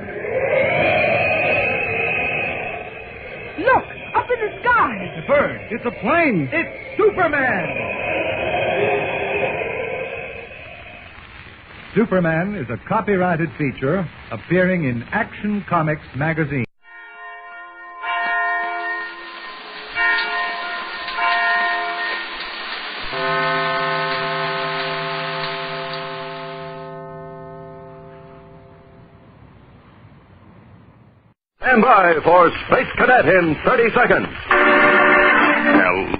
Look, up in the sky. It's a bird. It's a plane. It's Superman. Superman is a copyrighted feature appearing in Action Comics magazine. Stand by for Space Cadet in 30 seconds.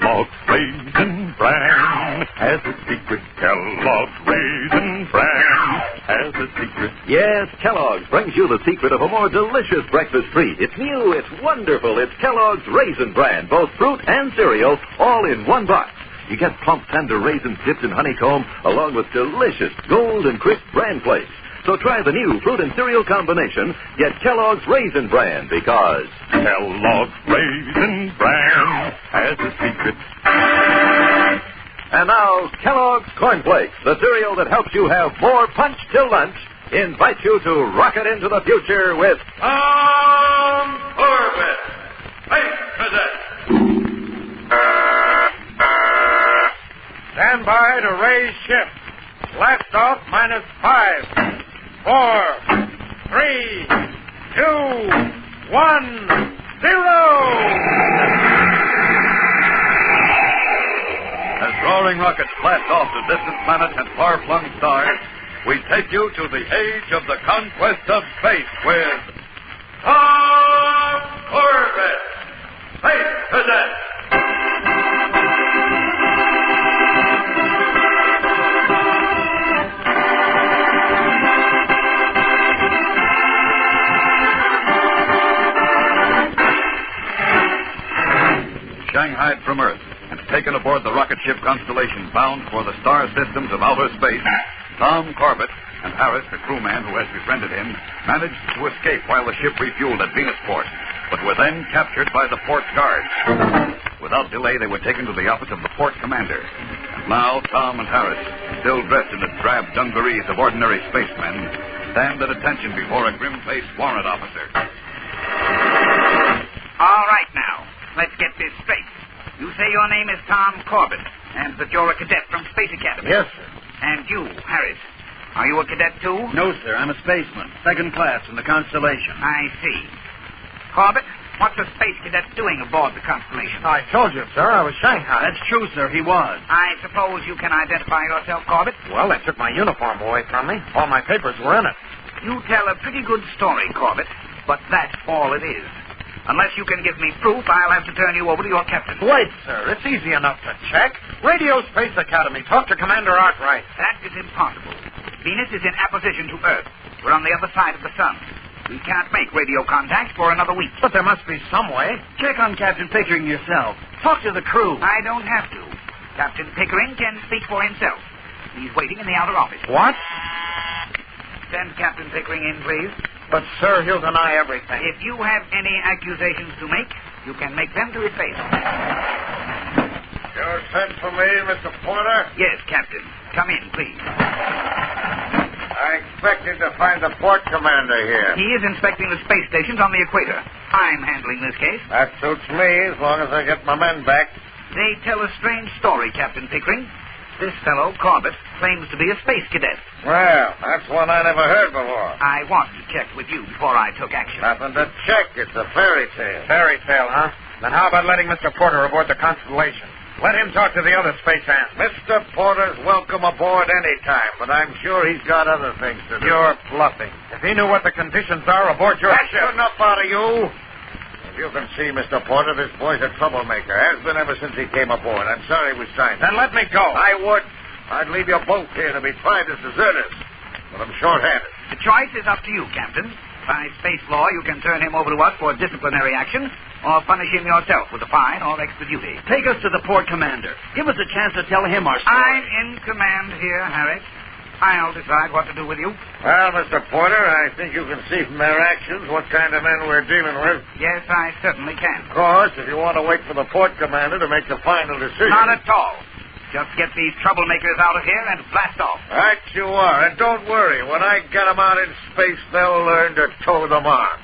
Kellogg's Raisin Bran. has a secret. Kellogg's Raisin Bran has a secret. Yes, Kellogg's brings you the secret of a more delicious breakfast treat. It's new, it's wonderful. It's Kellogg's Raisin Bran, both fruit and cereal, all in one box. You get plump, tender raisins dipped in honeycomb, along with delicious gold and crisp bran flakes. So try the new fruit and cereal combination. Get Kellogg's Raisin Bran, because Kellogg's Raisin Bran has a secret. And now, Kellogg's Corn Flakes, the cereal that helps you have more punch till lunch, invites you to rocket into the future with Tom Corbett, Space Cadet. Stand by to raise ship. Blast off -5, 4, 3, 2, 1, 0. As roaring rockets blast off to distant planets and far-flung stars, we take you to the age of the conquest of space with Tom Corbett, Space Cadet. Shanghaied from Earth and taken aboard the rocket ship Constellation bound for the star systems of outer space, Tom Corbett and Harris, the crewman who has befriended him, managed to escape while the ship refueled at Venusport, but were then captured by the port guards. Without delay, they were taken to the office of the port commander. And now Tom and Harris, still dressed in the drab dungarees of ordinary spacemen, stand at attention before a grim-faced warrant officer. All right, now. Let's get this straight. You say your name is Tom Corbett, and that you're a cadet from Space Academy. Yes, sir. And you, Harris, are you a cadet too? No, sir. I'm a spaceman. Second class in the Constellation. I see. Corbett, what's a space cadet doing aboard the Constellation? I told you, sir, I was Shanghaied. That's true, sir. He was. I suppose you can identify yourself, Corbett? Well, they took my uniform away from me. All my papers were in it. You tell a pretty good story, Corbett, but that's all it is. Unless you can give me proof, I'll have to turn you over to your captain. Wait, sir. It's easy enough to check. Radio Space Academy. Talk to Commander Arkwright. That is impossible. Venus is in apposition to Earth. We're on the other side of the sun. We can't make radio contact for another week. But there must be some way. Check on Captain Pickering yourself. Talk to the crew. I don't have to. Captain Pickering can speak for himself. He's waiting in the outer office. What? Send Captain Pickering in, please. But, sir, he'll deny everything. If you have any accusations to make, you can make them to his face. You're sent for me, Mr. Porter? Yes, Captain. Come in, please. I expected to find the port commander here. He is inspecting the space stations on the equator. I'm handling this case. That suits me, as long as I get my men back. They tell a strange story, Captain Pickering. This fellow, Corbett, claims to be a space cadet. Well, that's one I never heard before. I wanted to check with you before I took action. Nothing to check. It's a fairy tale. Fairy tale, huh? Then how about letting Mr. Porter aboard the Constellation? Let him talk to the other space ants. Mr. Porter's welcome aboard any time, but I'm sure he's got other things to do. You're bluffing. If he knew what the conditions are aboard your ship... That's enough out of you. You can see, Mr. Porter, this boy's a troublemaker. Has been ever since he came aboard. I'm sorry we signed. Then let me go. I would. I'd leave you both here to be tried as deserters. But I'm short-handed. The choice is up to you, Captain. By space law, you can turn him over to us for disciplinary action or punish him yourself with a fine or extra duty. Take us to the port commander. Give us a chance to tell him our story. I'm in command here, Harris. I'll decide what to do with you. Well, Mr. Porter, I think you can see from their actions what kind of men we're dealing with. Yes, I certainly can. Of course, if you want to wait for the port commander to make the final decision... Not at all. Just get these troublemakers out of here and blast off. Right you are. And don't worry. When I get them out in space, they'll learn to toe the mark.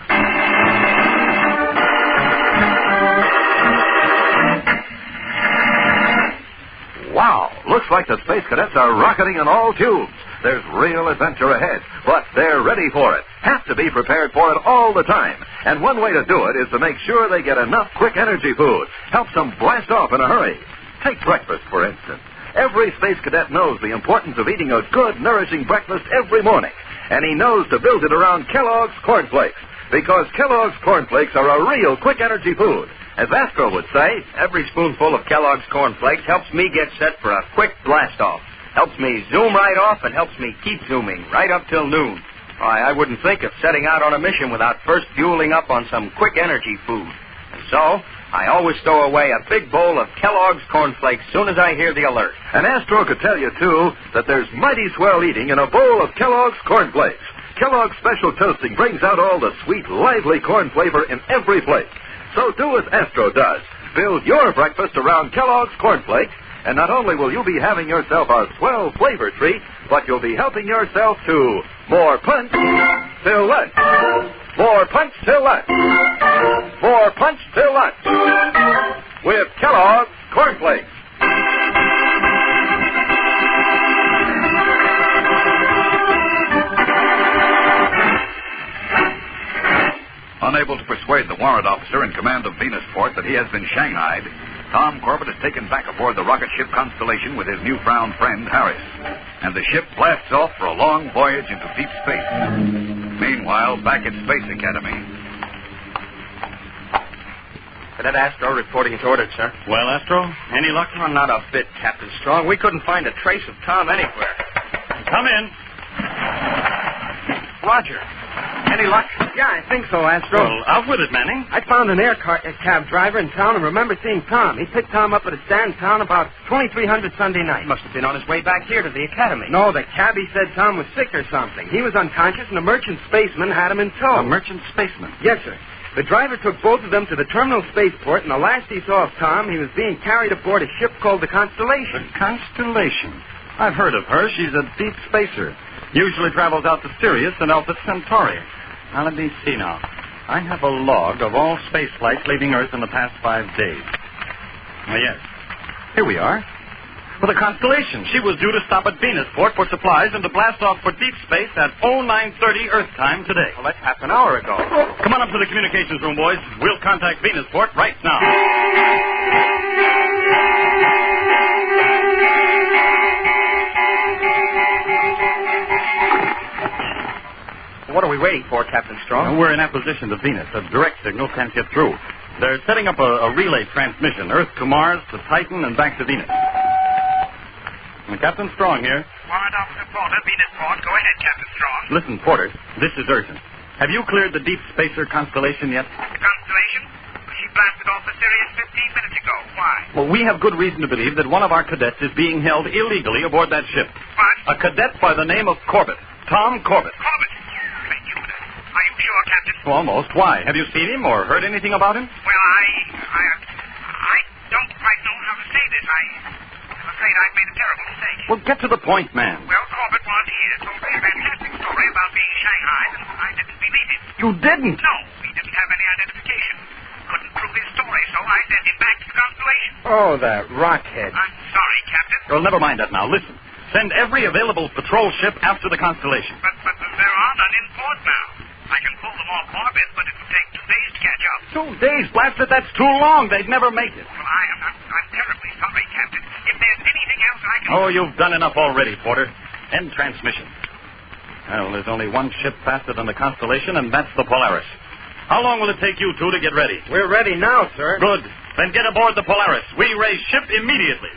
Wow, looks like the Space Cadets are rocketing on all tubes. There's real adventure ahead, but they're ready for it. Have to be prepared for it all the time. And one way to do it is to make sure they get enough quick energy food. Helps them blast off in a hurry. Take breakfast, for instance. Every Space Cadet knows the importance of eating a good, nourishing breakfast every morning. And he knows to build it around Kellogg's Corn Flakes. Because Kellogg's Corn Flakes are a real quick energy food. As Astro would say, every spoonful of Kellogg's Corn Flakes helps me get set for a quick blast-off. Helps me zoom right off and helps me keep zooming right up till noon. Why, I wouldn't think of setting out on a mission without first fueling up on some quick energy food. And so, I always stow away a big bowl of Kellogg's Corn Flakes soon as I hear the alert. And Astro could tell you, too, that there's mighty swell eating in a bowl of Kellogg's Corn Flakes. Kellogg's Special Toasting brings out all the sweet, lively corn flavor in every flake. So do as Astro does. Build your breakfast around Kellogg's Corn Flakes, and not only will you be having yourself a swell flavor treat, but you'll be helping yourself to more punch till lunch. More punch till lunch. More punch till lunch. With Kellogg's Corn Flakes. Unable to persuade the warrant officer in command of Venusport that he has been shanghaied, Tom Corbett is taken back aboard the rocket ship Constellation with his newfound friend, Harris. And the ship blasts off for a long voyage into deep space. Meanwhile, back at Space Academy. Cadet Astro reporting to orders, sir. Well, Astro, any luck? Oh, not a bit, Captain Strong. We couldn't find a trace of Tom anywhere. Come in. Roger. Any luck? Yeah, I think so, Astro. Well, out with it, Manning. I found an cab driver in town and remember seeing Tom. He picked Tom up at a stand in town about 2300 Sunday night. Must have been on his way back here to the academy. No, the cabbie said Tom was sick or something. He was unconscious and a merchant spaceman had him in tow. A merchant spaceman? Yes, sir. The driver took both of them to the terminal spaceport, and the last he saw of Tom, he was being carried aboard a ship called the Constellation. The Constellation? I've heard of her. She's a deep spacer. Usually travels out to Sirius and Alpha Centauri. Now, let me see now. I have a log of all space flights leaving Earth in the past 5 days. Oh, yes. Here we are. Well, the Constellation. She was due to stop at Venusport for supplies and to blast off for deep space at 0930 Earth time today. Well, that's half an hour ago. Come on up to the communications room, boys. We'll contact Venusport right now. What are we waiting for, Captain Strong? We're in apposition to Venus. A direct signal can't get through. They're setting up a relay transmission, Earth to Mars, to Titan, and back to Venus. Captain Strong here. Warrant Officer Porter, Venusport. Go ahead, Captain Strong. Listen, Porter, this is urgent. Have you cleared the deep spacer Constellation yet? Constellation? She blasted off the Sirius 15 minutes ago. Why? Well, we have good reason to believe that one of our cadets is being held illegally aboard that ship. What? A cadet by the name of Corbett. Tom Corbett. Corbett? Thank you. Are you sure, Captain? Almost. Why? Have you seen him or heard anything about him? Well, I don't quite know how to say this. I'm afraid I've made a terrible mistake. Well, get to the point, man. Well, Corbett was here, told me a fantastic story about being Shanghaied, and I didn't believe it. You didn't? No, he didn't have any identification. Couldn't prove his story, so I sent him back to the Constellation. Oh, that rockhead. I'm sorry, Captain. Well, never mind that now. Listen. Send every available patrol ship after the Constellation. But there are none in port now. I can pull them off orbit, but it will take 2 days to catch up. 2 days? Blast it, that's too long. They'd never make it. Well, I'm terribly sorry, Captain. If there's anything else I can... Oh, you've done enough already, Porter. End transmission. Well, there's only one ship faster than the Constellation, and that's the Polaris. How long will it take you two to get ready? We're ready now, sir. Good. Then get aboard the Polaris. We raise ship immediately.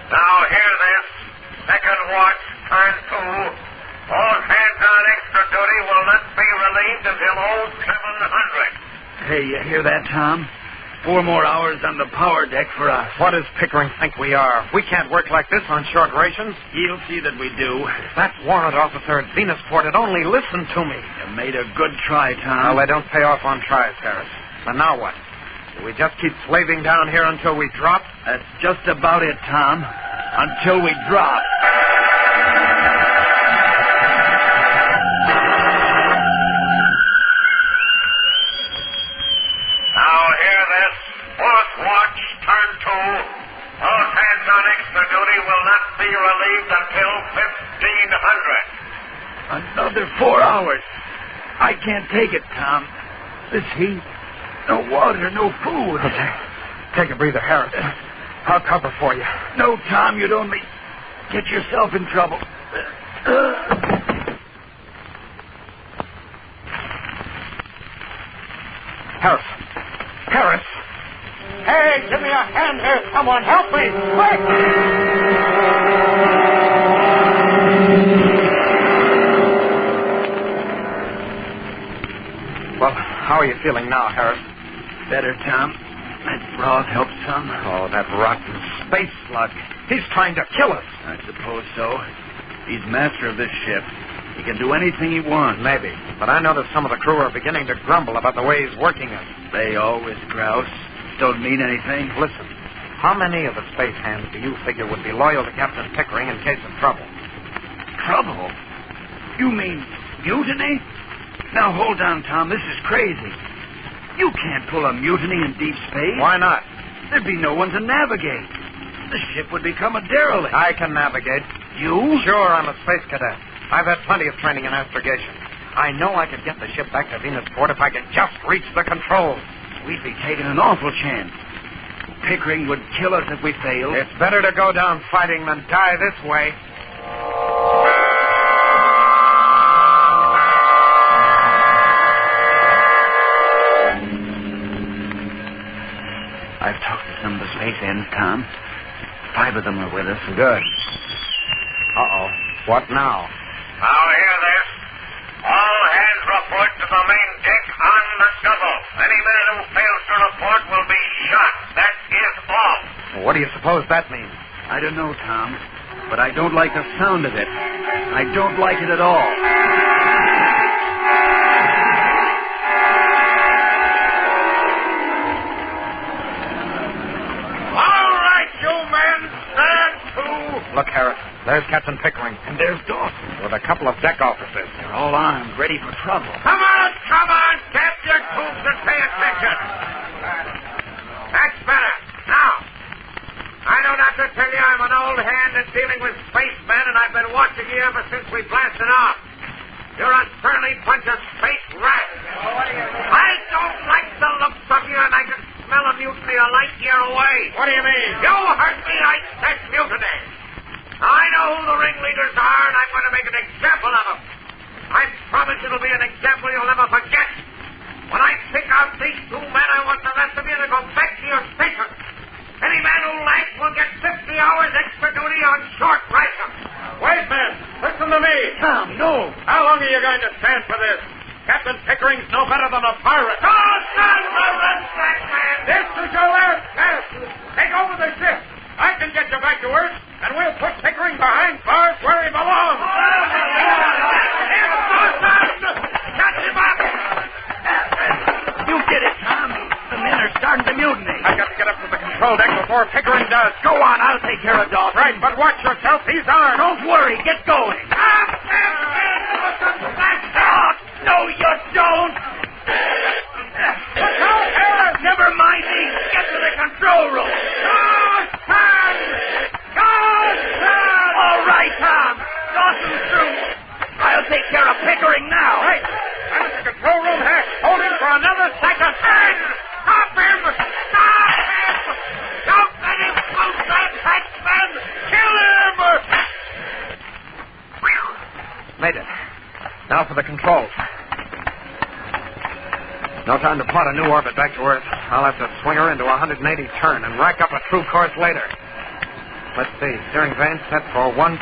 Now hear this. Second watch, turn 2. All hands on extra duty will not be relieved until 0700. Hey, you hear that, Tom? 4 more hours on the power deck for us. What does Pickering think we are? We can't work like this on short rations. He'll see that we do. If that warrant officer at Venusport had only listened to me. You made a good try, Tom. Well, they don't pay off on tries, Harris. And now what? Do we just keep slaving down here until we drop? That's just about it, Tom. Until we drop. Now hear this. Fourth watch, turn 2. All hands on extra duty will not be relieved until 1500. Another 4 hours. I can't take it, Tom. This heat. No water, no food. Okay. Take a breather, Harris. I'll cover for you. No, Tom, you'd only get yourself in trouble. Harris! Hey, give me a hand here. Someone help me. Quick! Well, how are you feeling now, Harris? Better, Tom. That broth helped some. Oh, that rotten space slug. He's trying to kill us. I suppose so. He's master of this ship. He can do anything he wants. Maybe. But I noticed some of the crew are beginning to grumble about the way he's working us. They always grouse. Don't mean anything. Listen, how many of the space hands do you figure would be loyal to Captain Pickering in case of trouble? Trouble? You mean mutiny? Now, hold on, Tom. This is crazy. You can't pull a mutiny in deep space. Why not? There'd be no one to navigate. The ship would become a derelict. I can navigate. You? Sure, I'm a space cadet. I've had plenty of training in astrogation. I know I could get the ship back to Venusport if I could just reach the controls. We'd be taking an awful chance. Pickering would kill us if we failed. It's better to go down fighting than die this way. I've talked to some of the space hands, Tom. 5 of them are with us. Good. Uh-oh. What now? Now hear this. All hands report to the main deck on the double. Any man who fails to report will be shot. That is all. Well, what do you suppose that means? I don't know, Tom, but I don't like the sound of it. I don't like it at all. All right, you men, stand to. Look, Harris, there's Captain Pickering. And there's Dawson. With a couple of deck officers. They're all armed, ready for trouble. Come on, tap your tubes and pay attention. That's better. Now, I don't have to tell you I'm an old hand at dealing with spacemen, and I've been watching you ever since we blasted off. You're a surly bunch of space rats. I don't like the looks of you, and I can smell a mutiny a light year away. What do you mean? You heard me. I said mutiny. I know who the ringleaders are, and I'm going to make an example of them. I promise it'll be an example you'll never forget. When I pick out these 2 men, I want the rest of you to go back to your station. Any man who lags will get 50 hours extra duty on short ration. Wait, men. Listen to me. Tom, no. How long are you going to stand for this? Captain Pickering's no better than a pirate. Don't arrest that man. This is your last chance. Take over the ship. I can get you back to Earth, and we'll put Pickering behind bars where he belongs. Catch him up. You did it, Tom. The men are starting to mutiny. I've got to get up to the control deck before Pickering does. Go on, I'll take care of Dawson. Right, but watch yourself. He's armed. Don't worry. Get going. Oh, no, you don't. Look out, Harris. Never mind me. Get to the control room. All right, Tom. Dawson's through. I'll take care of Pickering now. Right. I'm at the control room hatch. Hold him for another second. Stop him! Stop him! Don't let him move that hatchman! Kill him! Made it. Now for the controls. No time to plot a new orbit back to Earth. I'll have to swing her into a 180 turn and rack up a true course later. Let's see. Steering vane set for 1.5.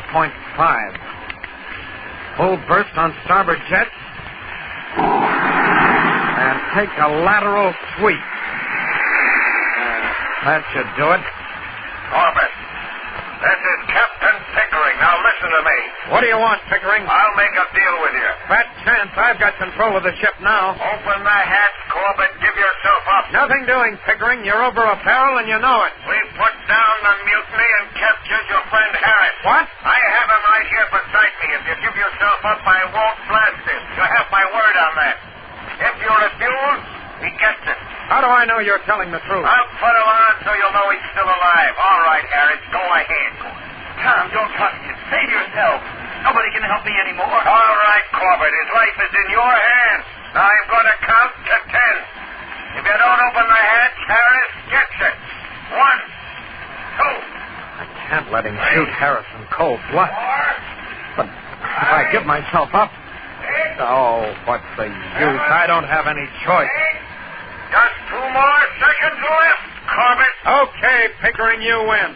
Full burst on starboard jet. And take a lateral sweep. That should do it. Corbett, this is Captain Pickering. Now listen to me. What do you want, Pickering? I'll make a deal with you. Fat chance. I've got control of the ship now. Open the hatch, Corbett. Give yourself up. Nothing doing, Pickering. You're over a barrel and you know it. We put down the mutiny and captured your friend Harris. What? I have him right here beside me. If you give yourself up, I won't blast him. You have my word on that. If you refuse, he gets it. How do I know you're telling the truth? I'll put him on so you'll know he's still alive. All right, Harris, go ahead. Tom, don't trust him. Save yourself. Nobody can help me anymore. All right, Corbett, his life is in your hands. Now I'm going to count to 10. If you don't open the hatch, Harris gets it. 1, 2. I can't let him shoot Harris in cold blood. But I give myself up. Oh, what's the use? I don't have any choice. Just 2 more seconds left, Corbett. Okay, Pickering, you win.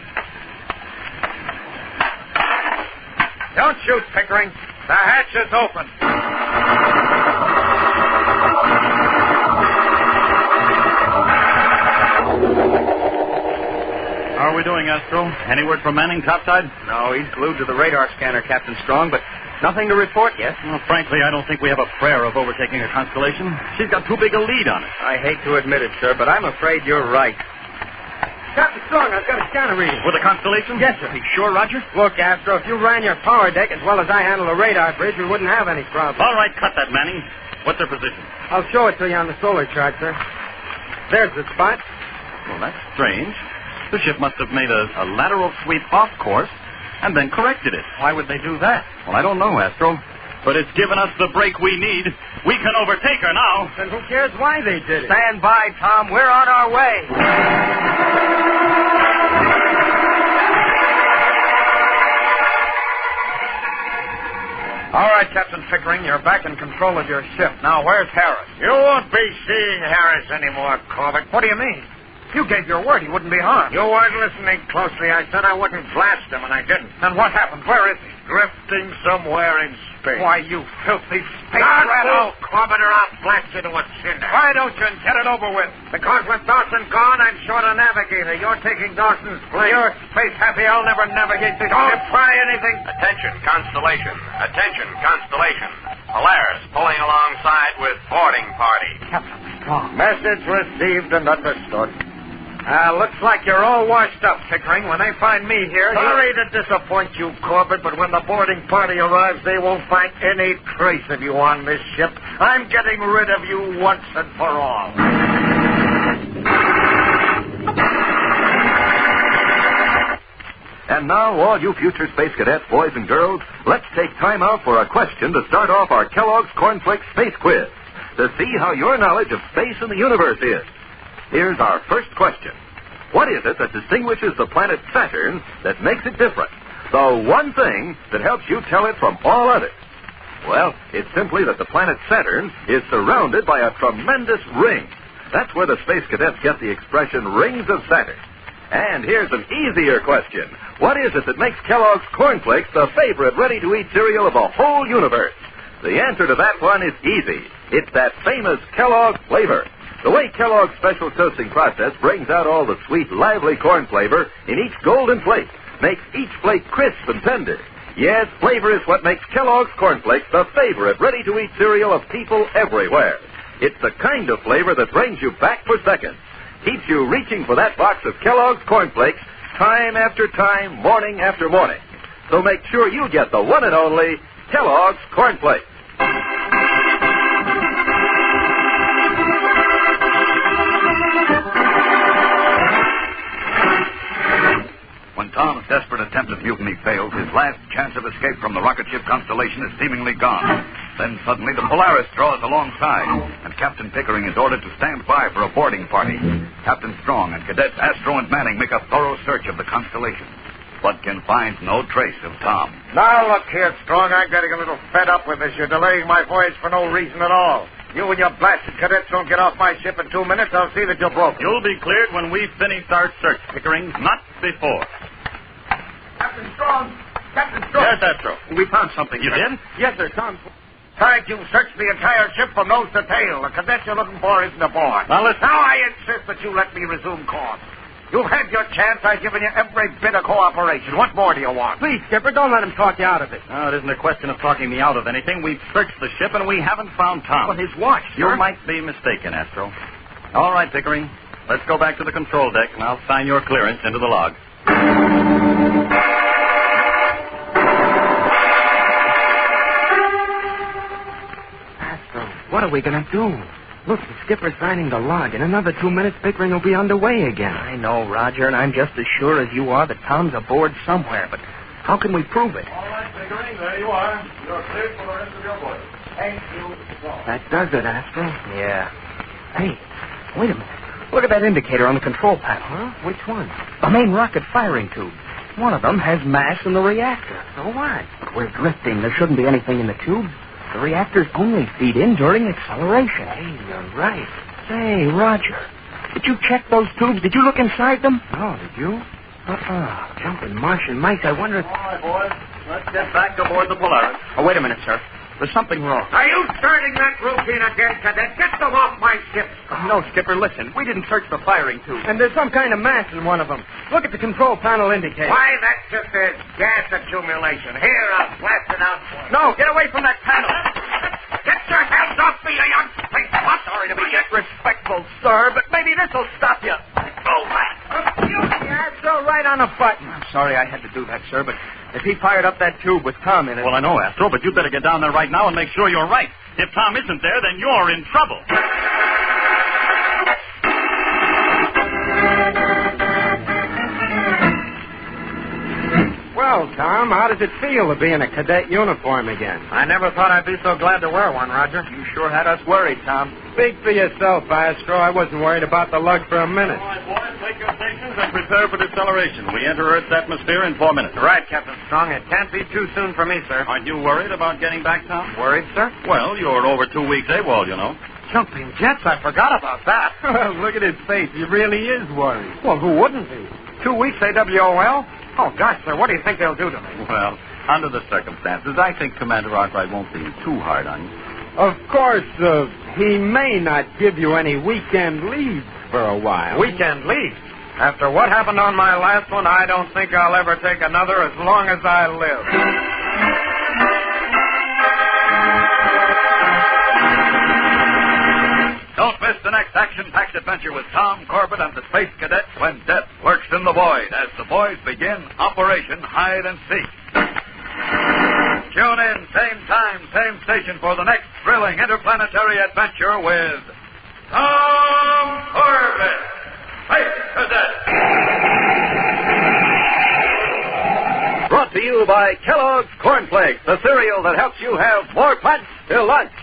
Don't shoot, Pickering. The hatch is open. How are we doing, Astro? Any word from Manning topside? No, he's glued to the radar scanner, Captain Strong, but nothing to report yet. Well, frankly, I don't think we have a prayer of overtaking a Constellation. She's got too big a lead on it. I hate to admit it, sir, but I'm afraid you're right. Captain Strong, I've got a scanner reading. With a Constellation? Yes, sir. You sure, Roger? Look, Astro, if you ran your power deck as well as I handle the radar bridge, we wouldn't have any problem. All right, cut that, Manning. What's their position? I'll show it to you on the solar chart, sir. There's the spot. Well, that's strange. The ship must have made a lateral sweep off course and then corrected it. Why would they do that? Well, I don't know, Astro. But it's given us the break we need. We can overtake her now. Then who cares why they did it? Stand by, Tom. We're on our way. All right, Captain Pickering, you're back in control of your ship. Now, where's Harris? You won't be seeing Harris anymore, Corbett. What do you mean? You gave your word he wouldn't be harmed. You weren't listening closely. I said I wouldn't blast him, and I didn't. Then what happened? Where is he? Drifting somewhere in space. Why, you filthy space Not rat. move, Corbett, or I'll blast you to a cinder. Why don't you get it over with? Because with Dawson gone, I'm short a navigator. You're taking Dawson's place. You're space happy. I'll never navigate this Don't ship. try anything. Attention, Constellation. Attention, Constellation. Polaris pulling alongside with boarding party. Captain Strong. Message received and understood. Looks like you're all washed up, Pickering. When they find me here... Sorry to disappoint you, Corbett, but when the boarding party arrives, they won't find any trace of you on this ship. I'm getting rid of you once and for all. And now, all you future space cadets, boys and girls, let's take time out for a question to start off our Kellogg's Cornflakes Space Quiz to see how your knowledge of space and the universe is. Here's our first question. What is it that distinguishes the planet Saturn that makes it different? The one thing that helps you tell it from all others. Well, it's simply that the planet Saturn is surrounded by a tremendous ring. That's where the space cadets get the expression rings of Saturn. And here's an easier question. What is it that makes Kellogg's Cornflakes the favorite ready-to-eat cereal of the whole universe? The answer to that one is easy. It's that famous Kellogg flavor. The way Kellogg's special toasting process brings out all the sweet, lively corn flavor in each golden flake makes each flake crisp and tender. Yes, flavor is what makes Kellogg's Cornflakes the favorite ready-to-eat cereal of people everywhere. It's the kind of flavor that brings you back for seconds, keeps you reaching for that box of Kellogg's Cornflakes time after time, morning after morning. So make sure you get the one and only Kellogg's Cornflakes. When Tom's desperate attempt at mutiny fails, his last chance of escape from the rocket ship Constellation is seemingly gone. Then suddenly the Polaris draws alongside, and Captain Pickering is ordered to stand by for a boarding party. Captain Strong and Cadets Astro and Manning make a thorough search of the Constellation, but can find no trace of Tom. Now, look here, Strong. I'm getting a little fed up with this. You're delaying my voyage for no reason at all. You and your blasted cadets don't get off my ship in 2 minutes, I'll see that you're broken. You'll be cleared when we've finished our search, Pickering, not before. Captain Strong! Captain Strong! Yes, Astro. We found something. You did? Yes, sir, Tom. Thank you. Searched the entire ship from nose to tail. The cadet you're looking for isn't aboard. Now, listen. Now I insist that you let me resume course. You've had your chance. I've given you every bit of cooperation. What more do you want? Please, Skipper, don't let him talk you out of it. No, it isn't a question of talking me out of anything. We've searched the ship, and we haven't found Tom. But his watch, You sir. might be mistaken, Astro. All right, Pickering. Let's go back to the control deck, and I'll sign your clearance into the log. Astro, what are we going to do? Look, the skipper's signing the log. In another 2 minutes, Pickering will be underway again. I know, Roger, and I'm just as sure as you are that Tom's aboard somewhere, but how can we prove it? All right, Pickering, there you are. You're cleared for the rest of your voyage. Thank you. That does it, Astro. Yeah. Hey, wait a minute. Look at that indicator on the control panel. Huh? Which one? The main rocket firing tube. One of them has mass in the reactor. So what? But we're drifting. There shouldn't be anything in the tubes. The reactors only feed in during acceleration. Hey, you're right. Say, Roger, did you check those tubes? Did you look inside them? No, did you? Jumping Martian mice, I wonder if... All right, boys. Let's get back aboard the Polaris. Oh, wait a minute, sir. There's something wrong. Are you starting that routine again, Cadet? Get them off my ship. No, Skipper, listen. We didn't search the firing tube. And there's some kind of mass in one of them. Look at the control panel indicator. Why, that's just a gas accumulation. Here, I'll blast it out for you. No, get away from that panel. Get your hands off me, you young space. I'm sorry to be disrespectful, sir, but maybe this'll stop you. Oh, man. Yeah, it's all right on a button. I'm sorry I had to do that, sir, but if he fired up that tube with Tom in it... Well, I know, Astro, but you better get down there right now and make sure you're right. If Tom isn't there, then you're in trouble. Well, Tom, how does it feel to be in a cadet uniform again? I never thought I'd be so glad to wear one, Roger. You sure had us worried, Tom. Speak for yourself, Astro. I wasn't worried about the lug for a minute. All right, boys, take your stations and prepare for deceleration. We enter Earth's atmosphere in 4 minutes. Right, Captain Strong. It can't be too soon for me, sir. Aren't you worried about getting back, Tom? Worried, sir? Well, you're over 2 weeks AWOL, you know. Jumping jets? I forgot about that. Look at his face. He really is worried. Well, who wouldn't be? 2 weeks AWOL? Oh, gosh, sir, what do you think they'll do to me? Well, under the circumstances, I think Commander Arkwright won't be too hard on you. Of course, he may not give you any weekend leave for a while. Weekend leave? After what happened on my last one, I don't think I'll ever take another as long as I live. Don't miss the next action-packed adventure with Tom, Corbett, and the Space Cadets when death lurks in the void as the boys begin Operation Hide and Seek. Tune in, same time, same station for the next thrilling interplanetary adventure with Tom Corbett, Space Cadet. Brought to you by Kellogg's Corn Flakes, the cereal that helps you have more punch till lunch.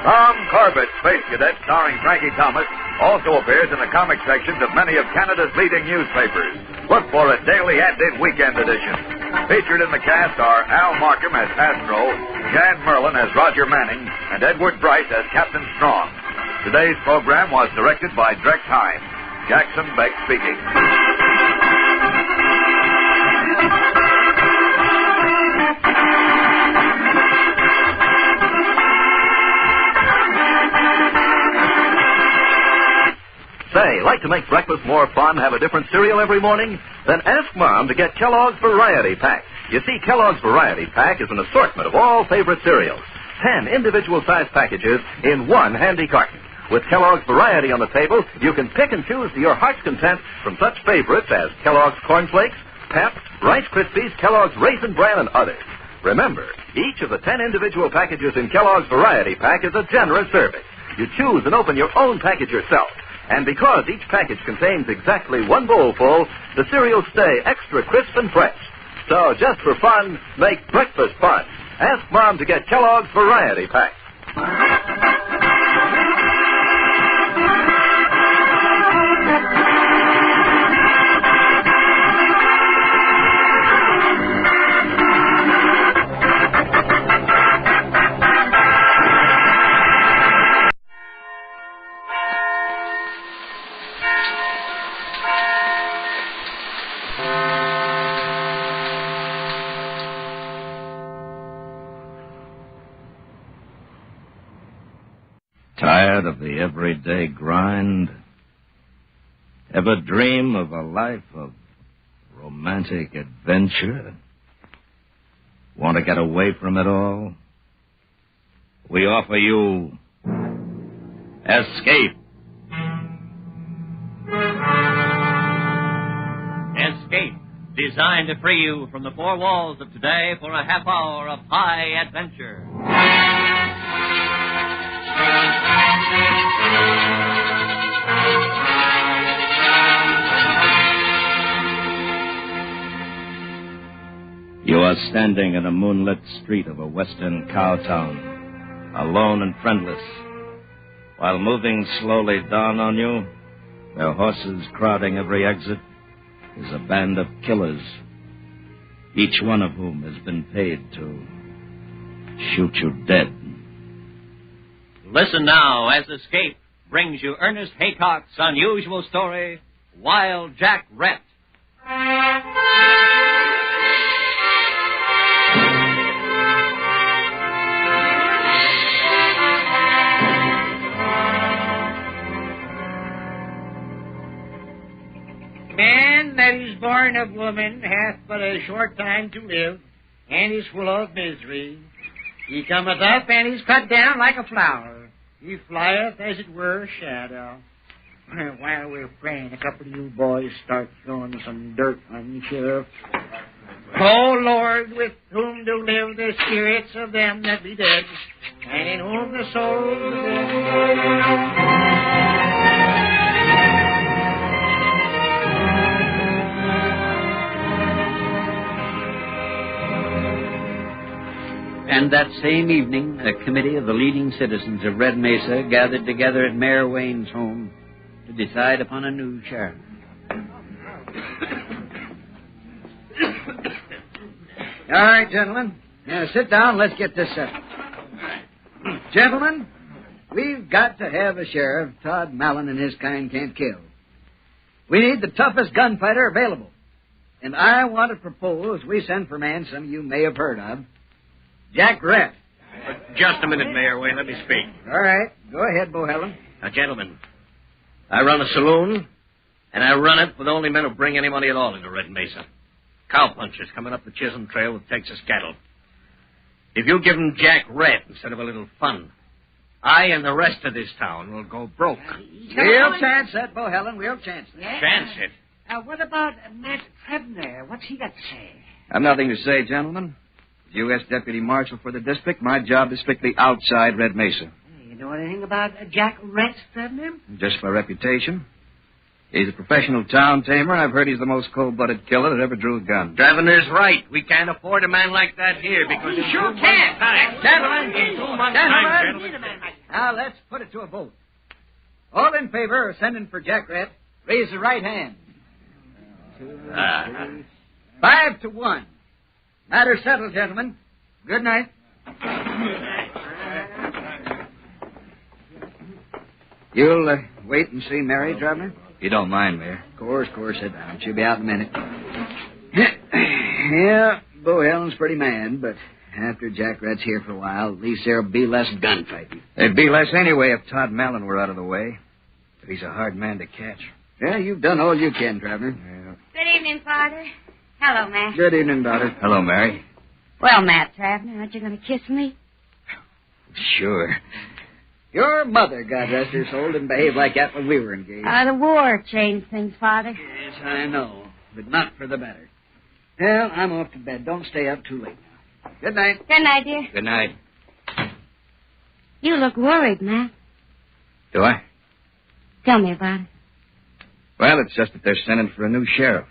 Tom Corbett, Space Cadet, starring Frankie Thomas, also appears in the comic sections of many of Canada's leading newspapers. Look for it daily and in weekend editions. Featured in the cast are Al Markham as Castro, Jan Merlin as Roger Manning, and Edward Bryce as Captain Strong. Today's program was directed by Drex Hine. Jackson Beck speaking. Say, like to make breakfast more fun, have a different cereal every morning? Then ask Mom to get Kellogg's Variety Pack. You see, Kellogg's Variety Pack is an assortment of all favorite cereals. 10 individual-sized packages in one handy carton. With Kellogg's Variety on the table, you can pick and choose to your heart's content from such favorites as Kellogg's Corn Flakes, Pep, Rice Krispies, Kellogg's Raisin Bran, and others. Remember, each of the 10 individual packages in Kellogg's Variety Pack is a generous service. You choose and open your own package yourself. And because each package contains exactly one bowl full, the cereals stay extra crisp and fresh. So just for fun, make breakfast fun. Ask Mom to get Kellogg's Variety Pack. Tired of the everyday grind? Ever dream of a life of romantic adventure? Want to get away from it all? We offer you Escape. Escape, designed to free you from the four walls of today for a half hour of high adventure. You are standing in a moonlit street of a western cow town, alone and friendless. while moving slowly down on you, their horses crowding every exit, is a band of killers, each one of whom has been paid to shoot you dead. Listen now as Escape brings you Ernest Haycock's unusual story, Wild Jack Rett. Man that is born of woman hath but a short time to live, and is full of misery. He cometh up, and is cut down like a flower. He flieth, as it were, a shadow. While we're praying, a couple of you boys start throwing some dirt on the sheriff. O Lord, with whom do live the spirits of them that be dead, and in whom the souls of them... And that same evening, a committee of the leading citizens of Red Mesa gathered together at Mayor Wayne's home to decide upon a new sheriff. All right, gentlemen. Now, sit down. Let's get this settled. Gentlemen, we've got to have a sheriff Todd Mallon and his kind can't kill. We need the toughest gunfighter available. And I want to propose we send for a man some of you may have heard of, Jack Rett. Just a minute, Mayor Wayne. Let me speak. All right. Go ahead, Bohellen. Now, gentlemen, I run a saloon, and I run it with only men who bring any money at all into Red Mesa. Cowpunchers coming up the Chisholm Trail with Texas cattle. If you give them Jack Rett instead of a little fun, I and the rest of this town will go broke. We'll chance that, Bohellen. We'll chance that. Yeah. Chance it. What about Matt Trebner? What's he got to say? I've nothing to say, gentlemen. As U.S. Deputy Marshal for the district, my job is strictly outside Red Mesa. You know anything about Jack Rett, Trebner? Just by reputation. He's a professional town tamer, and I've heard he's the most cold-blooded killer that ever drew a gun. Travener's right. We can't afford a man like that here because... We sure can. Gentlemen. Now, let's put it to a vote. All in favor of sending for Jack Rett, raise the right hand. 5-1. Matter settled, gentlemen. Good night. You'll wait and see Mary, Traveler? If you don't mind, Mayor. Of course. Sit down. She'll be out in a minute. Yeah, Bohellen's pretty mad, but after Jack Rett's here for a while, at least there'll be less gunfighting. There'd be less anyway if Todd Mallon were out of the way. But he's a hard man to catch. Yeah, you've done all you can, Traveler. Yeah. Good evening, Father. Hello, Matt. Good evening, daughter. Hello, Mary. Well, Matt Travener, aren't you going to kiss me? Sure. Your mother, God rest her soul, didn't behave like that when we were engaged. The war changed things, Father. Yes, I know, but not for the better. Well, I'm off to bed. Don't stay up too late now. Good night. Good night, dear. Good night. You look worried, Matt. Do I? Tell me about it. Well, it's just that they're sending for a new sheriff.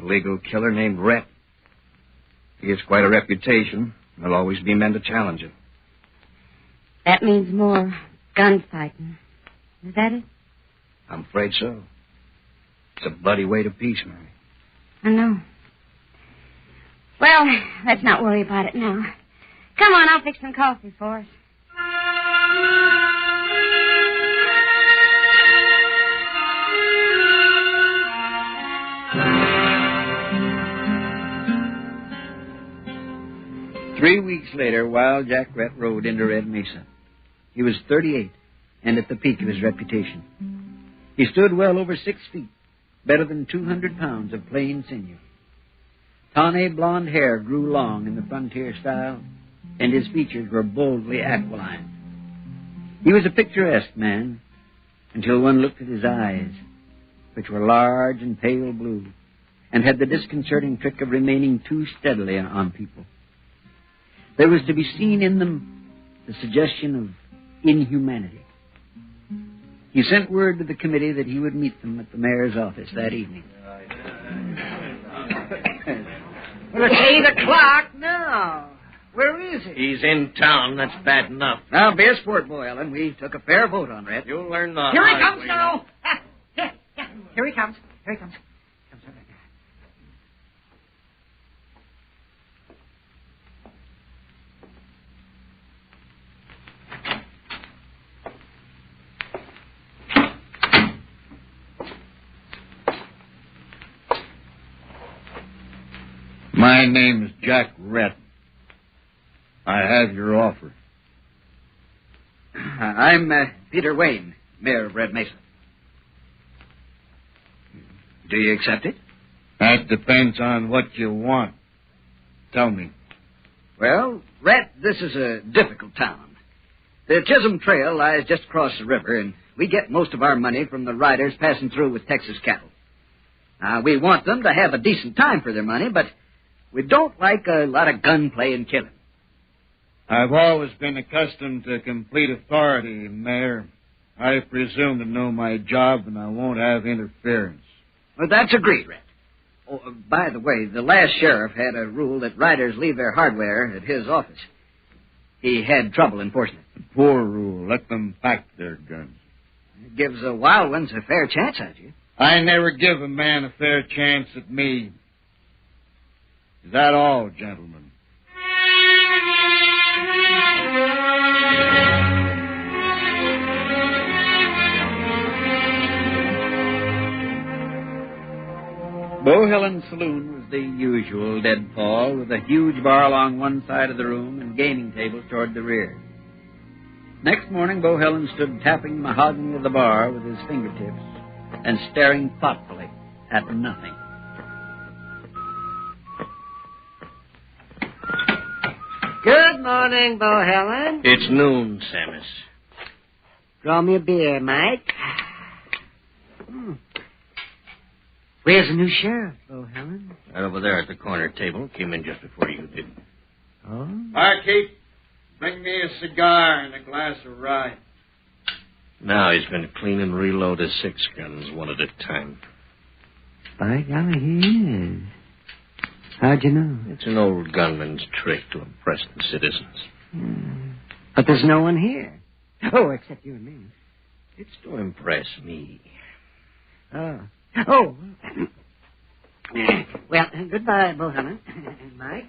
A legal killer named Rett. He has quite a reputation. There'll always be men to challenge him. That means more gunfighting. Is that it? I'm afraid so. It's a bloody way to peace, Mary. I know. Well, let's not worry about it now. Come on, I'll fix some coffee for us. 3 weeks later, Wild Jack Rett rode into Red Mesa. He was 38 and at the peak of his reputation. He stood well over 6 feet, better than 200 pounds of plain sinew. Tawny blonde hair grew long in the frontier style, and his features were boldly aquiline. He was a picturesque man until one looked at his eyes, which were large and pale blue, and had the disconcerting trick of remaining too steadily on people. There was to be seen in them the suggestion of inhumanity. He sent word to the committee that he would meet them at the mayor's office that evening. Well, it's 8 o'clock now. Where is he? He's in town. That's bad enough. Now, be a sport, boy, Ellen. We took a fair vote on Rett. You'll learn the Here he hard comes way now. Here he comes. Here he comes. Comes right now. My name's Jack Rett. I have your offer. I'm Peter Wayne, mayor of Red Mesa. Do you accept it? That depends on what you want. Tell me. Well, Rett, this is a difficult town. The Chisholm Trail lies just across the river, and we get most of our money from the riders passing through with Texas cattle. We want them to have a decent time for their money, but we don't like a lot of gunplay and killing. I've always been accustomed to complete authority, Mayor. I presume to know my job, and I won't have interference. Well, that's agreed, Rett. Oh, by the way, the last sheriff had a rule that riders leave their hardware at his office. He had trouble enforcing it. Poor rule. Let them pack their guns. It gives the wild ones a fair chance at you. I never give a man a fair chance at me. Is that all, gentlemen? Bohillen's saloon was the usual deadfall, with a huge bar along one side of the room and gaming tables toward the rear. Next morning, Bohillen stood tapping the mahogany of the bar with his fingertips and staring thoughtfully at nothing. Good morning, Bohillen. It's noon, Samus. Draw me a beer, Mike. Where's the new sheriff, Bohillen? Right over there at the corner table. Came in just before you did. Oh? Barkeep, bring me a cigar and a glass of rye. Now he's going to clean and reload his 6 guns one at a time. By golly, he is. How'd you know? It's an old gunman's trick to impress the citizens. But there's no one here. Oh, except you and me. It's to impress me. Oh. Oh. Well, goodbye, Bohillen. Mike.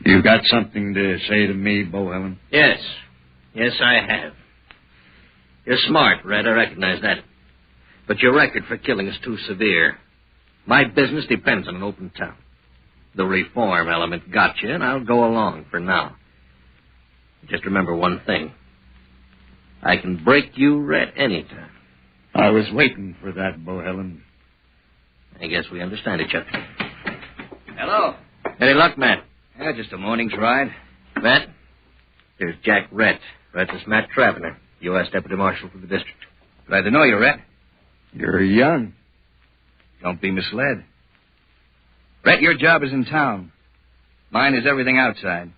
You got something to say to me, Bohillen? Yes. Yes, I have. You're smart, Rett. I recognize that. But your record for killing is too severe. My business depends on an open town. The reform element got you, and I'll go along for now. Just remember one thing. I can break you, Rett, anytime. I was waiting for that, Bohillen. I guess we understand each other. Hello. Any luck, Matt? Yeah, just a morning's ride. Matt, here's Jack Rett. Rett is Matt Travener, U.S. Deputy Marshal for the district. Glad to know you, Rett. You're young. Don't be misled. Rett, your job is in town. Mine is everything outside.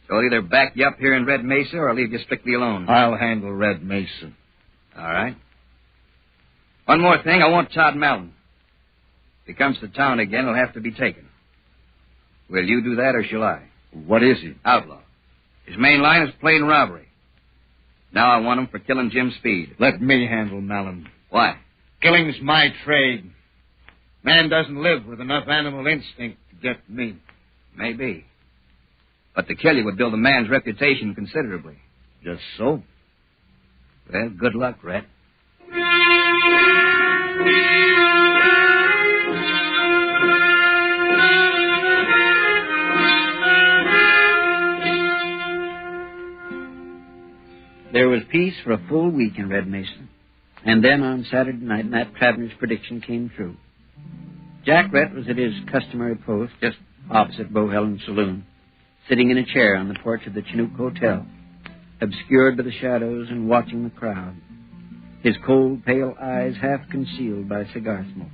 So I'll either back you up here in Red Mesa or I'll leave you strictly alone. I'll handle Red Mesa. All right. One more thing. I want Todd Mellon. If he comes to town again, he'll have to be taken. Will you do that or shall I? What is he? Outlaw. His main line is plain robbery. Now I want him for killing Jim Speed. Let me handle Mellon. Why? Killing's my trade. Man doesn't live with enough animal instinct to get me. Maybe. But to kill you would build a man's reputation considerably. Just so? Well, good luck, Rett. There was peace for a full week in Red Mesa. And then on Saturday night, Matt Travener's prediction came true. Jack Rett was at his customary post just opposite Bohillen's saloon, sitting in a chair on the porch of the Chinook Hotel, obscured by the shadows and watching the crowd, his cold, pale eyes half concealed by cigar smoke.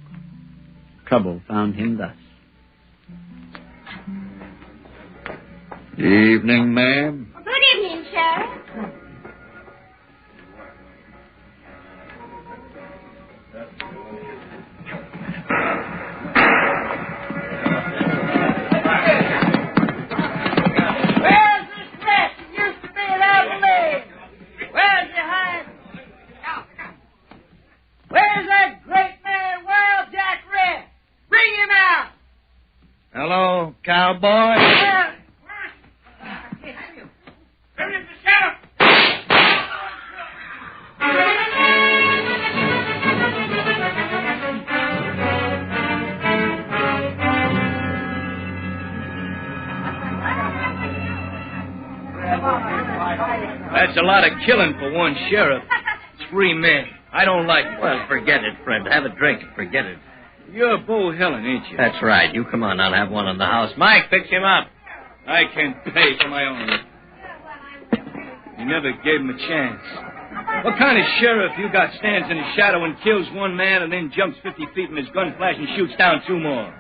Trouble found him thus. Evening, ma'am. Good evening, Sheriff. cowboy. Where is the sheriff? That's a lot of killing for one sheriff. 3 men. I don't like it. Well, forget it, Fred. Have a drink and forget it. You're Bo Helen, ain't you? That's right. You come on. I'll have one in the house. Mike, fix him up. I can pay for my own. You never gave him a chance. What kind of sheriff you got stands in his shadow and kills one man and then jumps 50 feet from his gun flash and shoots down 2 more?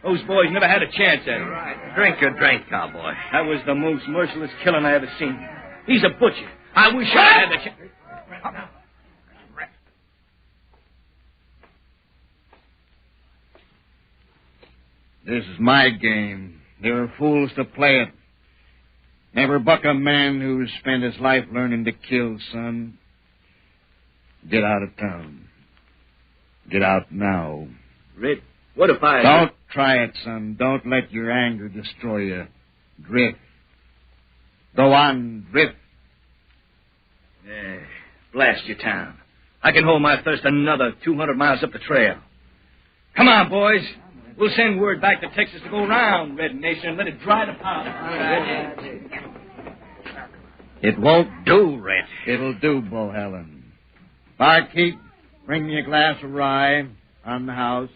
Those boys never had a chance at it. Drink your drink, cowboy. That was the most merciless killing I ever seen. He's a butcher. I wish I had the chance. This is my game. You're fools to play it. Never buck a man who's spent his life learning to kill, son. Get out of town. Get out now. Rett, what if I... Don't try it, son. Don't let your anger destroy you. Drift. Go on, drift. Yeah, blast your town. I can hold my thirst another 200 miles up the trail. Come on, boys. We'll send word back to Texas to go round Red Nation and let it dry the powder. It won't do, Rett. It'll do, Bo Helen. Barkeep, bring me a glass of rye on the house.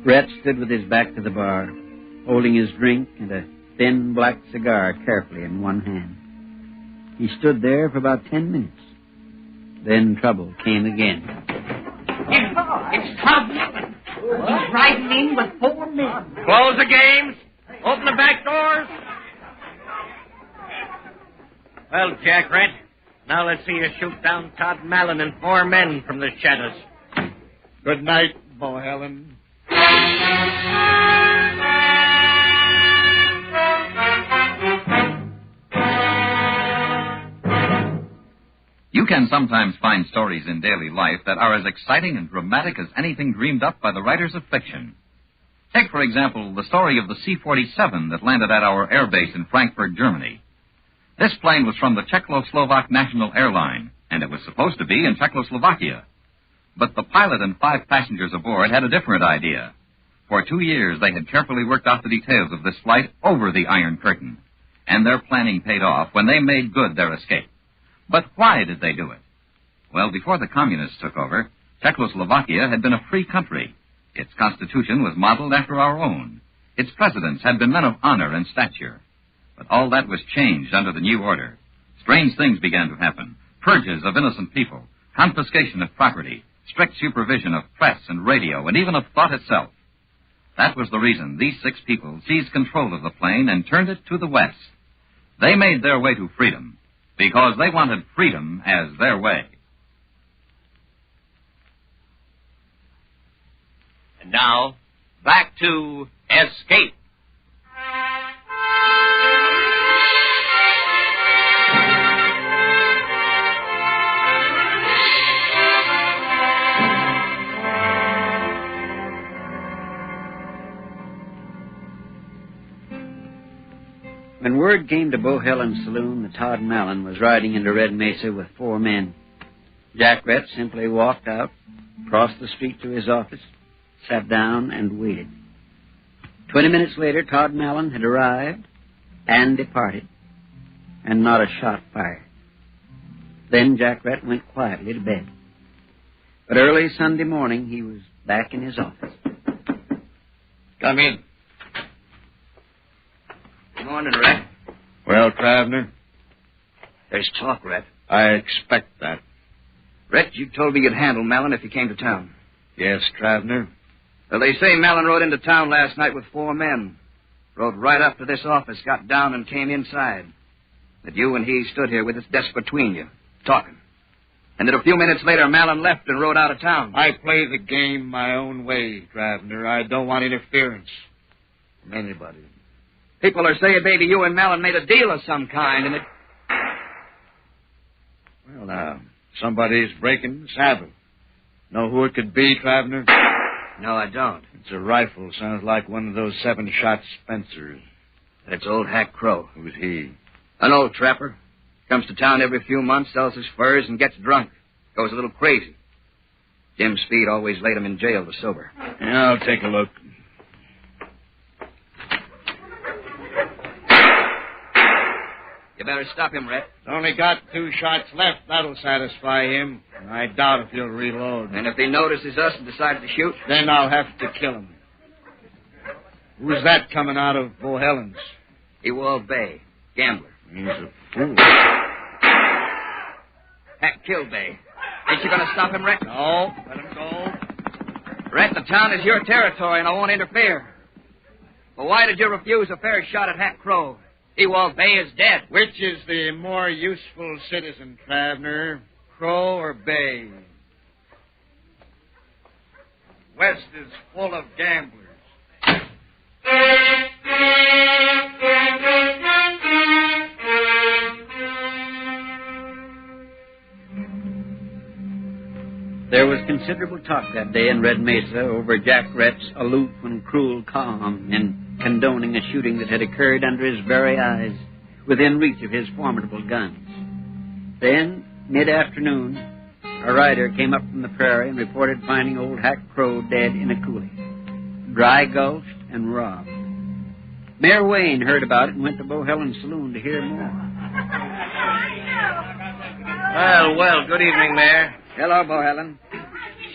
Rett stood with his back to the bar, holding his drink and a thin black cigar carefully in one hand. He stood there for about 10 minutes. Then trouble came again. It's Corbett. He's riding in with 4 men. Close the games. Open the back doors. Well, Jack Rett, now let's see you shoot down Todd Mallon and 4 men from the shadows. Good night, Bo Helen. You can sometimes find stories in daily life that are as exciting and dramatic as anything dreamed up by the writers of fiction. Take, for example, the story of the C-47 that landed at our air base in Frankfurt, Germany. This plane was from the Czechoslovak National Airline, and it was supposed to be in Czechoslovakia. But the pilot and 5 passengers aboard had a different idea. For 2 years, they had carefully worked out the details of this flight over the Iron Curtain, and their planning paid off when they made good their escape. But why did they do it? Well, before the communists took over, Czechoslovakia had been a free country. Its constitution was modeled after our own. Its presidents had been men of honor and stature. But all that was changed under the new order. Strange things began to happen. Purges of innocent people, confiscation of property, strict supervision of press and radio, and even of thought itself. That was the reason these 6 people seized control of the plane and turned it to the west. They made their way to freedom, because they wanted freedom as their way. And now, back to Escape. When word came to Bo Helen's saloon that Todd Mallon was riding into Red Mesa with 4 men, Jack Rett simply walked out, crossed the street to his office, sat down, and waited. 20 minutes later, Todd Mallon had arrived and departed, and not a shot fired. Then Jack Rett went quietly to bed. But early Sunday morning, he was back in his office. Come in. Good morning, Rett. Well, Traveler? There's talk, Rett. I expect that. Rett, you told me you'd handle Mallon if he came to town. Yes, Traveler. Well, they say Mallon rode into town last night with 4 men. Rode right up to this office, got down, and came inside. That you and he stood here with his desk between you, talking. And that a few minutes later, Mallon left and rode out of town. I play the game my own way, Traveler. I don't want interference from anybody. People are saying maybe you and Mallon made a deal of some kind, and it... Well, now, somebody's breaking the Sabbath. Know who it could be, Traveler? No, I don't. It's a rifle. Sounds like one of those 7-shot Spencers. That's old Hack Crow. Who's he? An old trapper. Comes to town every few months, sells his furs, and gets drunk. Goes a little crazy. Jim Speed always laid him in jail to sober. Yeah, I'll take a look. You better stop him, Rett. He's only got 2 shots left. That'll satisfy him. I doubt if he'll reload. And if he notices us and decides to shoot? Then I'll have to kill him. Who's that coming out of Bohelen's? Ewald Bay, gambler. He's a fool. Hack killed Bay. Ain't you going to stop him, Rett? No, let him go. Rett, the town is your territory, and I won't interfere. But why did you refuse a fair shot at Hack Crow? Ewald Bay is dead. Which is the more useful citizen, Travner? Crow or Bay? West is full of gamblers. There was considerable talk that day in Red Mesa over Jack Rett's aloof and cruel calm in condoning a shooting that had occurred under his very eyes, within reach of his formidable guns. Then, mid-afternoon, a rider came up from the prairie and reported finding old Hack Crow dead in a coulee, dry gulched and robbed. Mayor Wayne heard about it and went to Bohelen's saloon to hear more. Well, good evening, Mayor. Hello, Bohelen.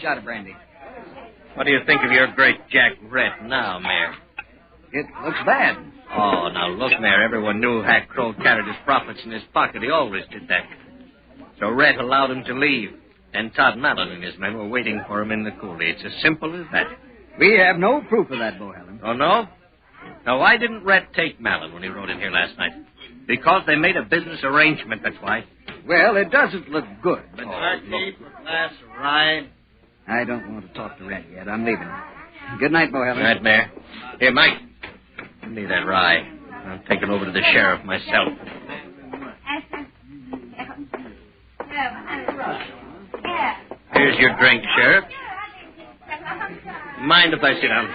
Shot of brandy. What do you think of your great Jack Rett now, Mayor? It looks bad. Oh, now look, Mayor, everyone knew Hack Crow carried his profits in his pocket. He always did that. So Rett allowed him to leave, and Todd Mallon and his men were waiting for him in the coulee. It's as simple as that. We have no proof of that, Bohelen. Oh, no? Now, why didn't Rett take Mallon when he rode in here last night? Because they made a business arrangement, that's why. Well, it doesn't look good, but... Barkeep, a glass of rye. I don't want to talk to Rett yet. I'm leaving. Good night, Bohelen. Good night, Mayor. Here, Mike. Give me that rye. I'll take it over to the sheriff myself. Here's your drink, Sheriff. Mind if I sit down?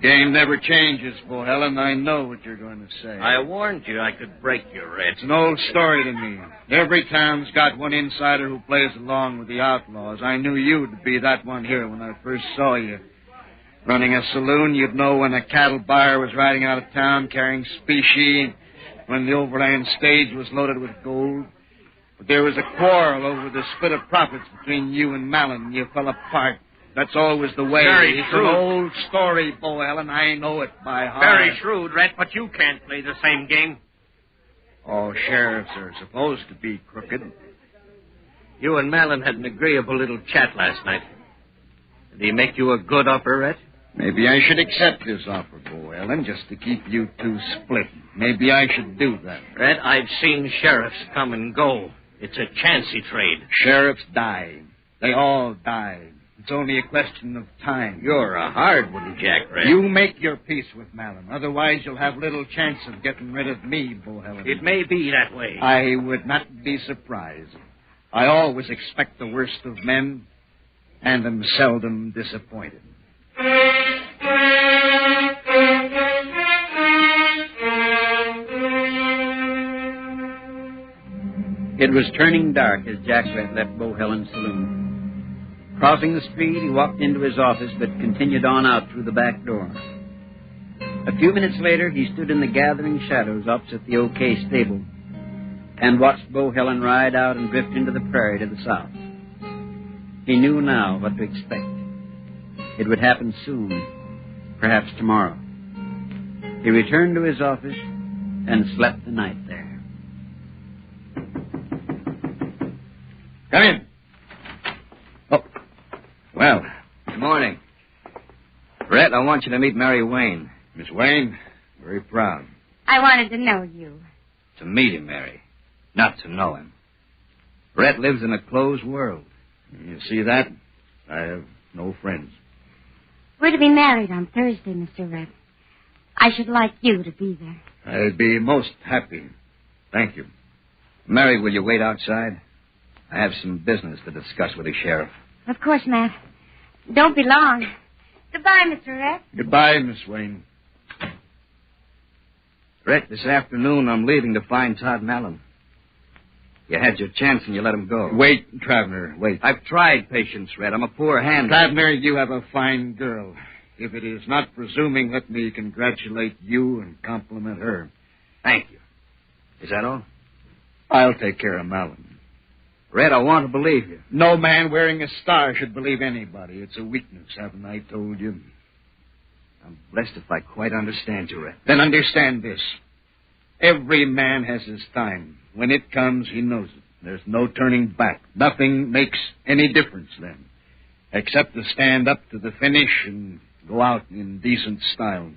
Game never changes, Bohelen. I know what you're going to say. I warned you I could break your Rett. It's an old story to me. Every town's got one insider who plays along with the outlaws. I knew you'd be that one here when I first saw you. Running a saloon, you'd know when a cattle buyer was riding out of town carrying specie, when the overland stage was loaded with gold. But there was a quarrel over the split of profits between you and Mallon, and you fell apart. That's always the way. Very it's true. An old story, Bohelen. I know it by heart. Very shrewd, Rett, but you can't play the same game. All sheriffs are supposed to be crooked. You and Mallon had an agreeable little chat last night. Did he make you a good offer, Rett? Maybe I should accept this offer, Bohelen, just to keep you two split. Maybe I should do that. Rett, I've seen sheriffs come and go. It's a chancy trade. Sheriffs die. They all die. It's only a question of time. You're a hard one, Jack Rett. You make your peace with Mallon. Otherwise, you'll have little chance of getting rid of me, Bohelen. It may be that way. I would not be surprised. I always expect the worst of men, and am seldom disappointed. It was turning dark as Jack Rett left Bohelen's saloon. Crossing the street, he walked into his office, but continued on out through the back door. A few minutes later, he stood in the gathering shadows opposite the OK stable and watched Bohelen ride out and drift into the prairie to the south. He knew now what to expect. It would happen soon, perhaps tomorrow. He returned to his office and slept the night there. Come in. Oh, well. Good morning. Rett, I want you to meet Mary Wayne. Miss Wayne, very proud. I wanted to know you. To meet him, Mary, not to know him. Rett lives in a closed world. You see that? I have no friends. We're to be married on Thursday, Mr. Rett. I should like you to be there. I'd be most happy. Thank you. Mary, will you wait outside? I have some business to discuss with the sheriff. Of course, Matt. Don't be long. Goodbye, Mr. Rett. Goodbye, Miss Wayne. Rett, this afternoon I'm leaving to find Todd Mallon. You had your chance and you let him go. Wait, Traveler, wait. I've tried patience, Rett. I'm a poor hand. Traveler, you have a fine girl. If it is not presuming, let me congratulate you and compliment her. Thank you. Is that all? I'll take care of Mallon. Rett, I want to believe you. No man wearing a star should believe anybody. It's a weakness, haven't I told you? I'm blessed if I quite understand you, Rett. Then understand this. Every man has his time. When it comes, he knows it. There's no turning back. Nothing makes any difference then, except to stand up to the finish and go out in decent style.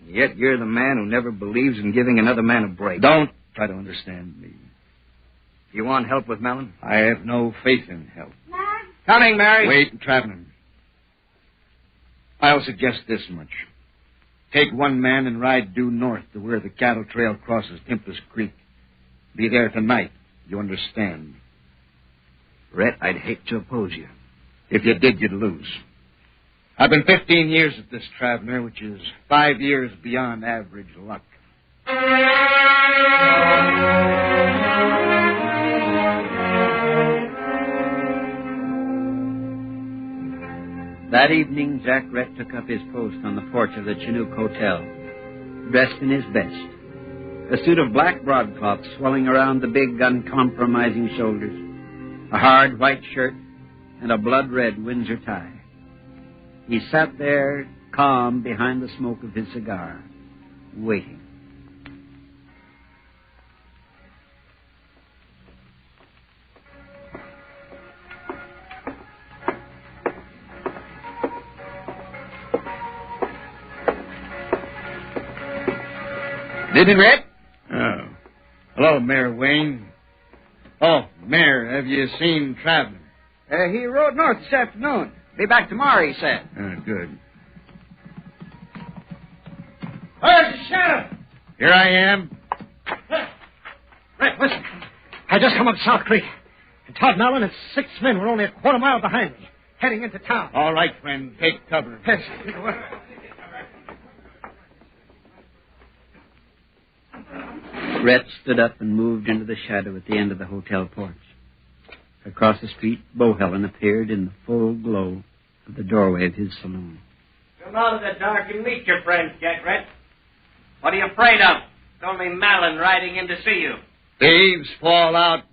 Yet you're the man who never believes in giving another man a break. Don't try to understand me. You want help with Mallon? I have no faith in help. Mary? Coming, Mary. Wait, Traveler. I'll suggest this much. Take one man and ride due north to where the cattle trail crosses Tempest Creek. Be there tonight. You understand? Rett, I'd hate to oppose you. If you did, you'd lose. I've been 15 years at this, Traveler, which is 5 years beyond average luck. That evening, Jack Rett took up his post on the porch of the Chinook Hotel, dressed in his best. A suit of black broadcloth swelling around the big, uncompromising shoulders, a hard white shirt, and a blood-red Windsor tie. He sat there, calm behind the smoke of his cigar, waiting. Didn't Rett? Oh. Hello, Mayor Wayne. Oh, Mayor, have you seen Traveler? He rode north this afternoon. Be back tomorrow, he said. Good. Where's the sheriff? Here I am. Rett, listen. I just come up South Creek. And Todd Mallon and 6 men were only a quarter mile behind me, heading into town. All right, friend. Take cover. Yes. Rett stood up and moved into the shadow at the end of the hotel porch. Across the street, Bohelen appeared in the full glow of the doorway of his saloon. Come out of the dark and meet your friends, Jack Rett. What are you afraid of? It's only Mallon riding in to see you. Thieves fall out,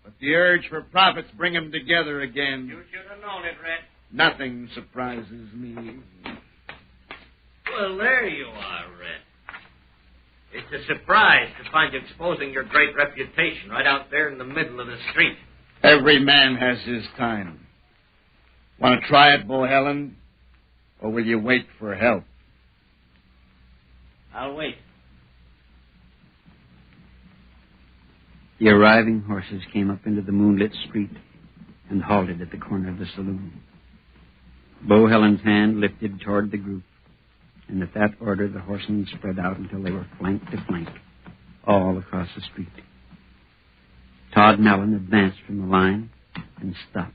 but the urge for profits bring them together again. You should have known it, Rett. Nothing surprises me. Well, there you are, Rett. It's a surprise to find you exposing your great reputation right out there in the middle of the street. Every man has his time. Want to try it, Bohelen? Or will you wait for help? I'll wait. The arriving horses came up into the moonlit street and halted at the corner of the saloon. Bohelen's hand lifted toward the group, and at that order the horsemen spread out until they were flank to flank, all across the street. Todd Mallon advanced from the line and stopped,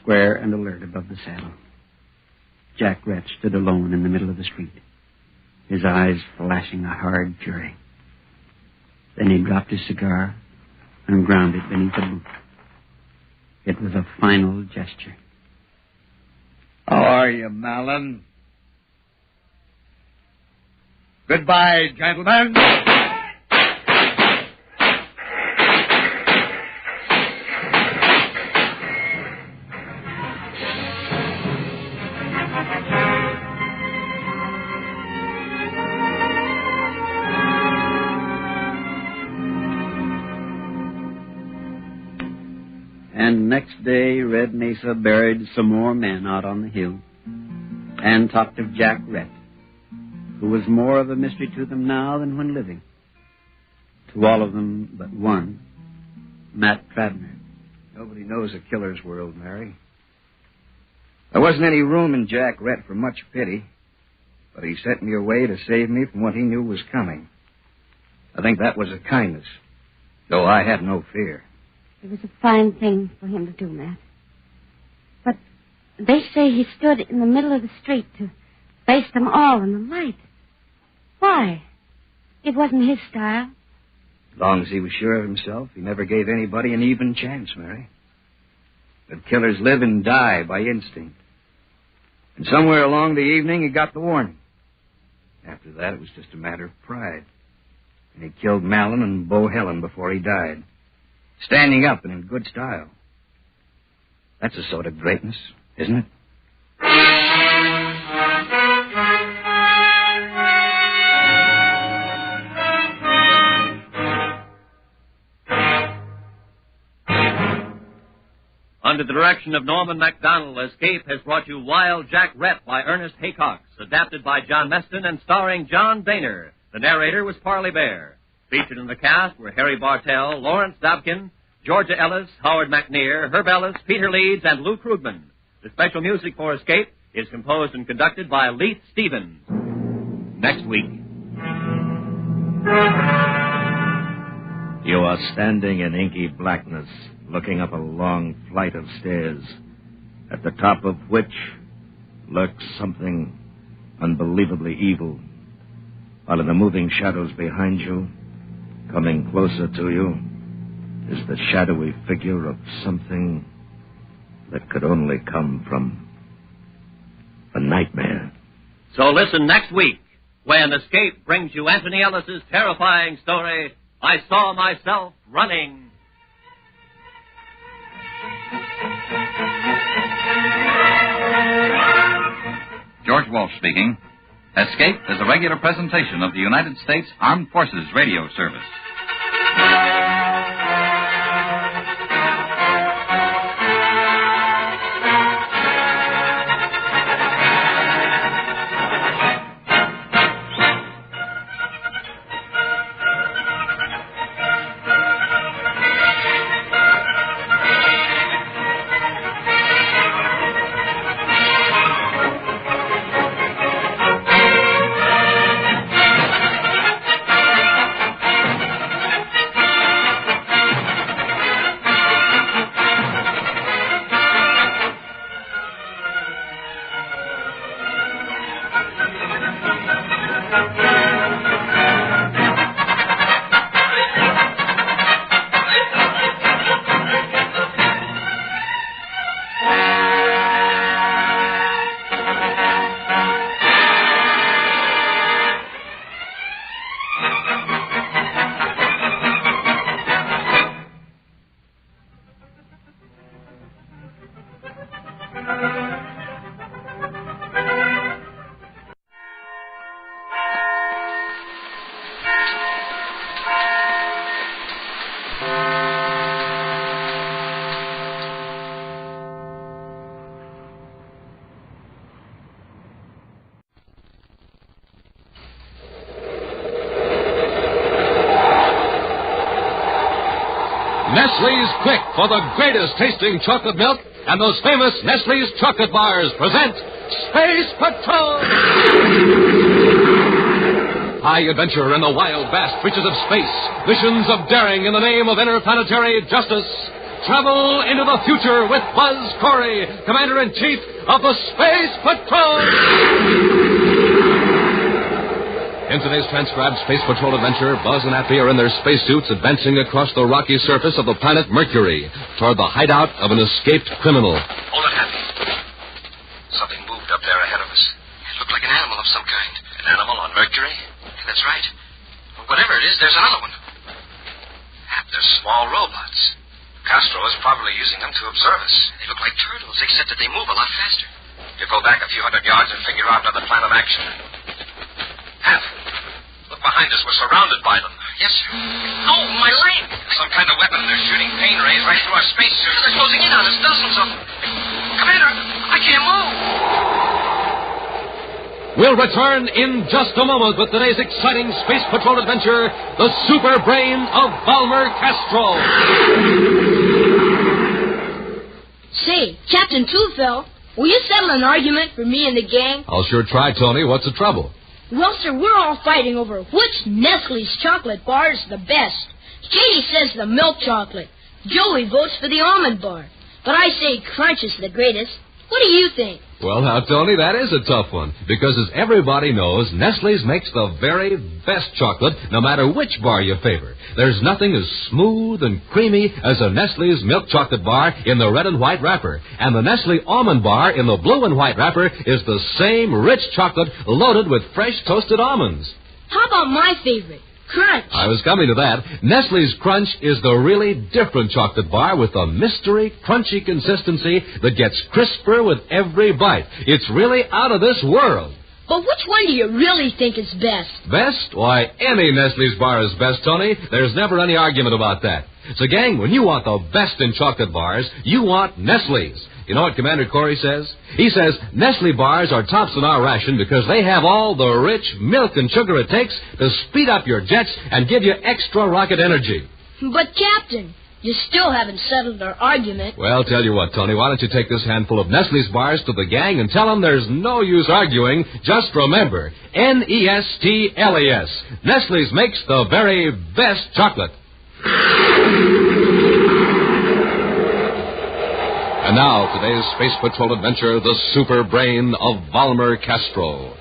square and alert above the saddle. Jack Rett stood alone in the middle of the street, his eyes flashing a hard fury. Then he dropped his cigar and ground it beneath a boot. It was a final gesture. How are you, Mallon? Goodbye, gentlemen. And next day, Red Mesa buried some more men out on the hill and talked of Jack Rett, who was more of a mystery to them now than when living. To all of them but one, Matt Travner. Nobody knows a killer's world, Mary. There wasn't any room in Jack Rett for much pity, but he sent me away to save me from what he knew was coming. I think that was a kindness, though I had no fear. It was a fine thing for him to do, Matt. But They say he stood in the middle of the street to face them all in the light. Why? It wasn't his style. As long as he was sure of himself, he never gave anybody an even chance, Mary. But killers live and die by instinct. And somewhere along the evening, he got the warning. After that, it was just a matter of pride. And he killed Malin and Bo Helen before he died. Standing up and in good style. That's a sort of greatness, isn't it? Under the direction of Norman MacDonald, Escape has brought you Wild Jack Rett by Ernest Haycox, adapted by John Meston and starring John Boehner. The narrator was Parley Bear. Featured in the cast were Harry Bartell, Lawrence Dobkin, Georgia Ellis, Howard McNear, Herb Ellis, Peter Leeds, and Lou Krugman. The special music for Escape is composed and conducted by Leith Stevens. Next week. You are standing in inky blackness, looking up a long flight of stairs, at the top of which lurks something unbelievably evil, while in the moving shadows behind you, coming closer to you, is the shadowy figure of something that could only come from a nightmare. So listen next week, when Escape brings you Anthony Ellis's terrifying story, I Saw Myself Running. George Walsh speaking. Escape is a regular presentation of the United States Armed Forces Radio Service. Nestle's Quick for the greatest tasting chocolate milk and those famous Nestle's chocolate bars present Space Patrol! High adventure in the wild, vast reaches of space. Missions of daring in the name of interplanetary justice. Travel into the future with Buzz Corey, Commander-in-Chief of the Space Patrol! In today's transcribed Space Patrol adventure, Buzz and Appy are in their spacesuits advancing across the rocky surface of the planet Mercury toward the hideout of an escaped criminal. Hold it, Appy. Something moved up there ahead of us. It looked like an animal of some kind. An animal on Mercury? Yeah, that's right. Whatever it is, there's another one. Hap, they're small robots. Castro is probably using them to observe us. They look like turtles, except that they move a lot faster. You go back a few hundred yards and figure out another plan of action. Hap, look behind us. We're surrounded by them. Yes, sir. Oh, my leg! Some kind of weapon. They're shooting pain rays right through our spacesuits. They're closing in on us, dozens of them. Commander, I can't move. We'll return in just a moment with today's exciting Space Patrol adventure, The Super Brain of Balmer Castro. Say, Captain Two-Fell, will you settle an argument for me and the gang? I'll sure try, Tony. What's the trouble? Well, sir, we're all fighting over which Nestle's chocolate bar is the best. Katie says the milk chocolate. Joey votes for the almond bar. But I say Crunch is the greatest. What do you think? Well, now, Tony, that is a tough one. Because as everybody knows, Nestle's makes the very best chocolate, no matter which bar you favor. There's nothing as smooth and creamy as a Nestle's milk chocolate bar in the red and white wrapper. And the Nestle almond bar in the blue and white wrapper is the same rich chocolate loaded with fresh toasted almonds. How about my favorite? Crunch. I was coming to that. Nestle's Crunch is the really different chocolate bar with a mystery, crunchy consistency that gets crisper with every bite. It's really out of this world. But which one do you really think is best? Best? Why, any Nestle's bar is best, Tony. There's never any argument about that. So, gang, when you want the best in chocolate bars, you want Nestle's. You know what Commander Corey says? He says Nestle bars are tops in our ration because they have all the rich milk and sugar it takes to speed up your jets and give you extra rocket energy. But, Captain, you still haven't settled our argument. Well, tell you what, Tony, why don't you take this handful of Nestle's bars to the gang and tell them there's no use arguing. Just remember, Nestles. Nestle's makes the very best chocolate. And now, today's Space Patrol adventure, the super brain of Balmer Castro.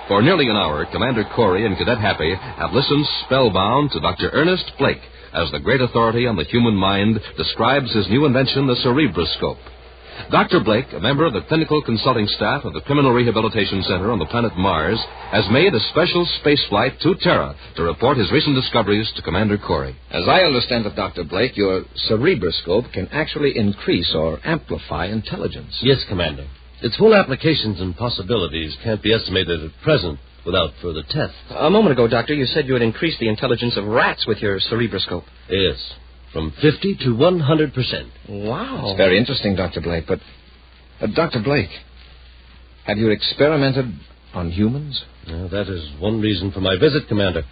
For nearly an hour, Commander Corey and Cadet Happy have listened spellbound to Dr. Ernest Blake as the great authority on the human mind describes his new invention, the cerebroscope. Dr. Blake, a member of the clinical consulting staff of the Criminal Rehabilitation Center on the planet Mars, has made a special space flight to Terra to report his recent discoveries to Commander Corey. As I understand it, Dr. Blake, your cerebroscope can actually increase or amplify intelligence. Yes, Commander. Its full applications and possibilities can't be estimated at present without further tests. A moment ago, Doctor, you said you had increased the intelligence of rats with your cerebroscope. Yes. From 50 to 100%. Wow. It's very interesting, Dr. Blake, but... Dr. Blake, have you experimented on humans? Well, that is one reason for my visit, Commander.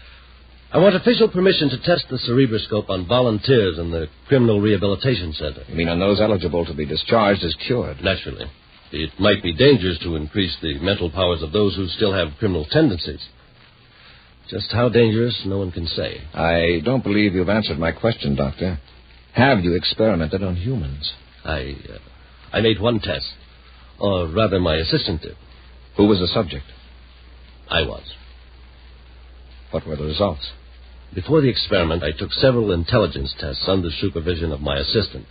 I want official permission to test the cerebroscope on volunteers in the Criminal Rehabilitation Center. You mean on those eligible to be discharged as cured? Naturally. It might be dangerous to increase the mental powers of those who still have criminal tendencies. Just how dangerous, no one can say. I don't believe you've answered my question, Doctor. Have you experimented on humans? I made one test. Or rather, my assistant did. Who was the subject? I was. What were the results? Before the experiment, I took several intelligence tests under supervision of my assistant.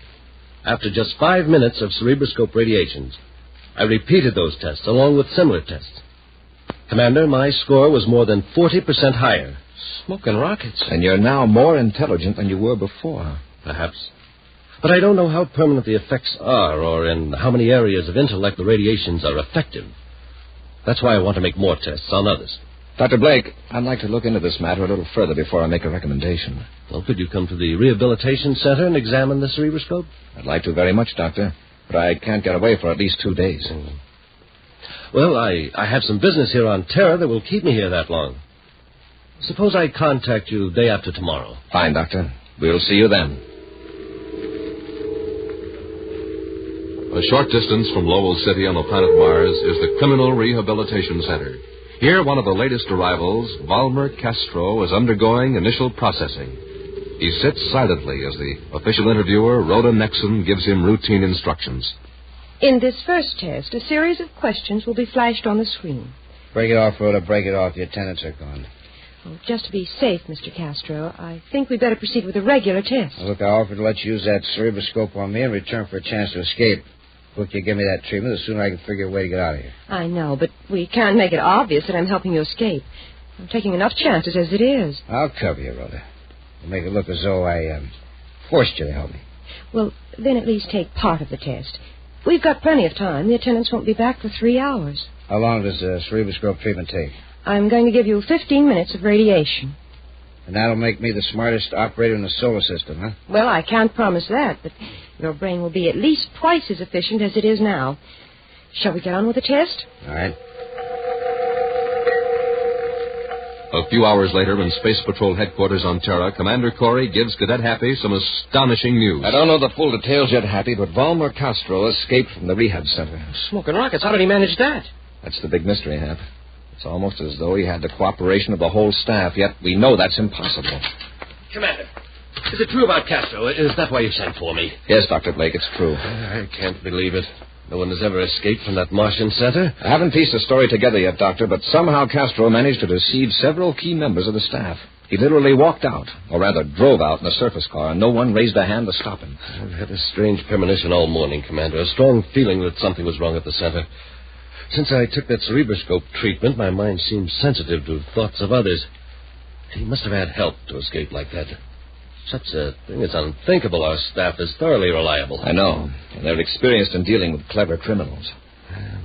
After just 5 minutes of cerebroscope radiations, I repeated those tests along with similar tests. Commander, my score was more than 40% higher. Smoking rockets. And you're now more intelligent than you were before. Perhaps. But I don't know how permanent the effects are or in how many areas of intellect the radiations are effective. That's why I want to make more tests on others. Dr. Blake, I'd like to look into this matter a little further before I make a recommendation. Well, could you come to the Rehabilitation Center and examine the cerebroscope? I'd like to very much, Doctor. But I can't get away for at least 2 days. Well, I have some business here on Terra that will keep me here that long. Suppose I contact you day after tomorrow. Fine, Doctor. We'll see you then. A short distance from Lowell City on the planet Mars is the Criminal Rehabilitation Center. Here, one of the latest arrivals, Balmer Castro, is undergoing initial processing. He sits silently as the official interviewer, Rhoda Nexon, gives him routine instructions. In this first test, a series of questions will be flashed on the screen. Break it off, Rhoda. Break it off. Your attendants are gone. Well, just to be safe, Mr. Castro, I think we'd better proceed with a regular test. Now, look, I offered to let you use that cerebroscope on me in return for a chance to escape. The quicker you give me that treatment, the sooner I can figure a way to get out of here. I know, but we can't make it obvious that I'm helping you escape. I'm taking enough chances as it is. I'll cover you, Rhoda. I'll make it look as though I forced you to help me. Well, then at least take part of the test. We've got plenty of time. The attendants won't be back for 3 hours. How long does the cerebroscope treatment take? I'm going to give you 15 minutes of radiation. And that'll make me the smartest operator in the solar system, huh? Well, I can't promise that, but your brain will be at least twice as efficient as it is now. Shall we get on with the test? All right. A few hours later, in Space Patrol headquarters on Terra, Commander Corey gives Cadet Happy some astonishing news. I don't know the full details yet, Happy, but Balmer Castro escaped from the rehab center. Smoking rockets. How did he manage that? That's the big mystery, Hap. It's almost as though he had the cooperation of the whole staff, yet we know that's impossible. Commander, is it true about Castro? Is that why you sent for me? Yes, Dr. Blake, it's true. I can't believe it. No one has ever escaped from that Martian center? I haven't pieced the story together yet, Doctor, but somehow Castro managed to deceive several key members of the staff. He literally walked out, or rather drove out in a surface car, and no one raised a hand to stop him. I've had a strange premonition all morning, Commander. A strong feeling that something was wrong at the center. Since I took that cerebroscope treatment, my mind seems sensitive to thoughts of others. He must have had help to escape like that. Such a thing is unthinkable. Our staff is thoroughly reliable. I know. And they're experienced in dealing with clever criminals.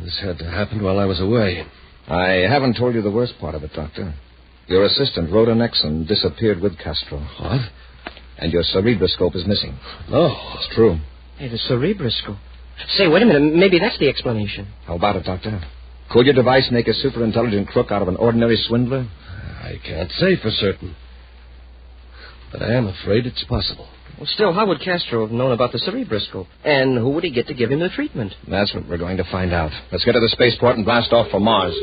This had to happen while I was away. I haven't told you the worst part of it, Doctor. Your assistant, Rhoda Nixon, disappeared with Castro. What? And your cerebroscope is missing. Oh. It's true. Hey, the cerebroscope. Say, wait a minute. Maybe that's the explanation. How about it, Doctor? Could your device make a super-intelligent crook out of an ordinary swindler? I can't say for certain. But I am afraid it's possible. Well, still, how would Castro have known about the cerebroscope? And who would he get to give him the treatment? That's what we're going to find out. Let's get to the spaceport and blast off for Mars.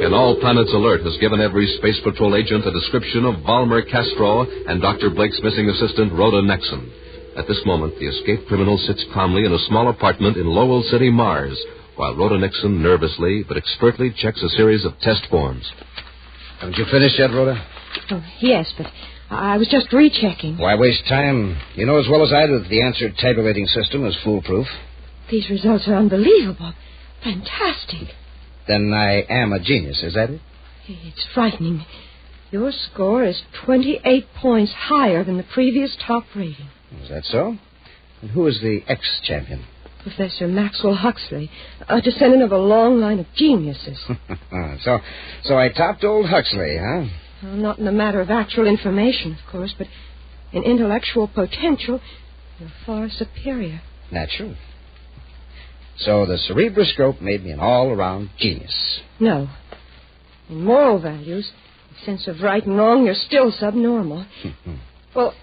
An all-planets alert has given every Space Patrol agent a description of Balmer, Castro, and Dr. Blake's missing assistant, Rhoda Nixon. At this moment, the escaped criminal sits calmly in a small apartment in Lowell City, Mars, while Rhoda Nixon nervously but expertly checks a series of test forms. Haven't you finished yet, Rhoda? Oh, yes, but I was just rechecking. Why waste time? You know as well as I do that the answer tabulating system is foolproof. These results are unbelievable. Fantastic. Then I am a genius, is that it? It's frightening. Your score is 28 points higher than the previous top rating. Is that so? And who is the ex-champion? Professor Maxwell Huxley, a descendant of a long line of geniuses. So I topped old Huxley, huh? Well, not in the matter of actual information, of course, but in intellectual potential, you're far superior. Naturally. So the cerebroscope made me an all-around genius. No. In moral values, the sense of right and wrong, you're still subnormal. Well,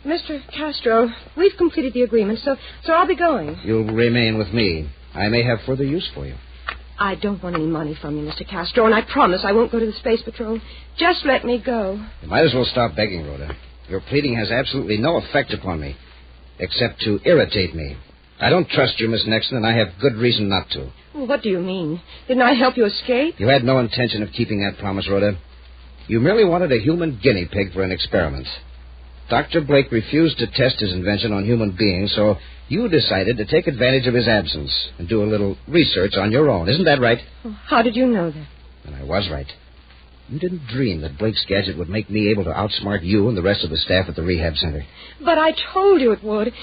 Mr. Castro, we've completed the agreement, so I'll be going. You'll remain with me. I may have further use for you. I don't want any money from you, Mr. Castro, and I promise I won't go to the Space Patrol. Just let me go. You might as well stop begging, Rhoda. Your pleading has absolutely no effect upon me, except to irritate me. I don't trust you, Miss Nixon, and I have good reason not to. Well, what do you mean? Didn't I help you escape? You had no intention of keeping that promise, Rhoda. You merely wanted a human guinea pig for an experiment. Dr. Blake refused to test his invention on human beings, so you decided to take advantage of his absence and do a little research on your own. Isn't that right? Well, how did you know that? And I was right. You didn't dream that Blake's gadget would make me able to outsmart you and the rest of the staff at the rehab center. But I told you it would.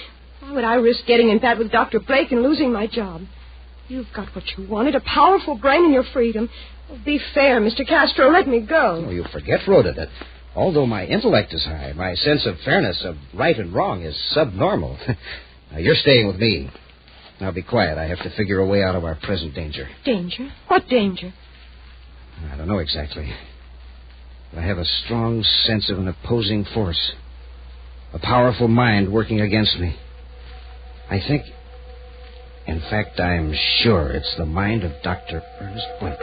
Why would I risk getting in bed with Dr. Blake and losing my job? You've got what you wanted, a powerful brain and your freedom. Well, be fair, Mr. Castro. Let me go. Oh, you forget, Rhoda, that although my intellect is high, my sense of fairness, of right and wrong, is subnormal. Now, you're staying with me. Now, be quiet. I have to figure a way out of our present danger. Danger? What danger? I don't know exactly. But I have a strong sense of an opposing force. A powerful mind working against me. I think, in fact, I'm sure it's the mind of Dr. Ernest Blake.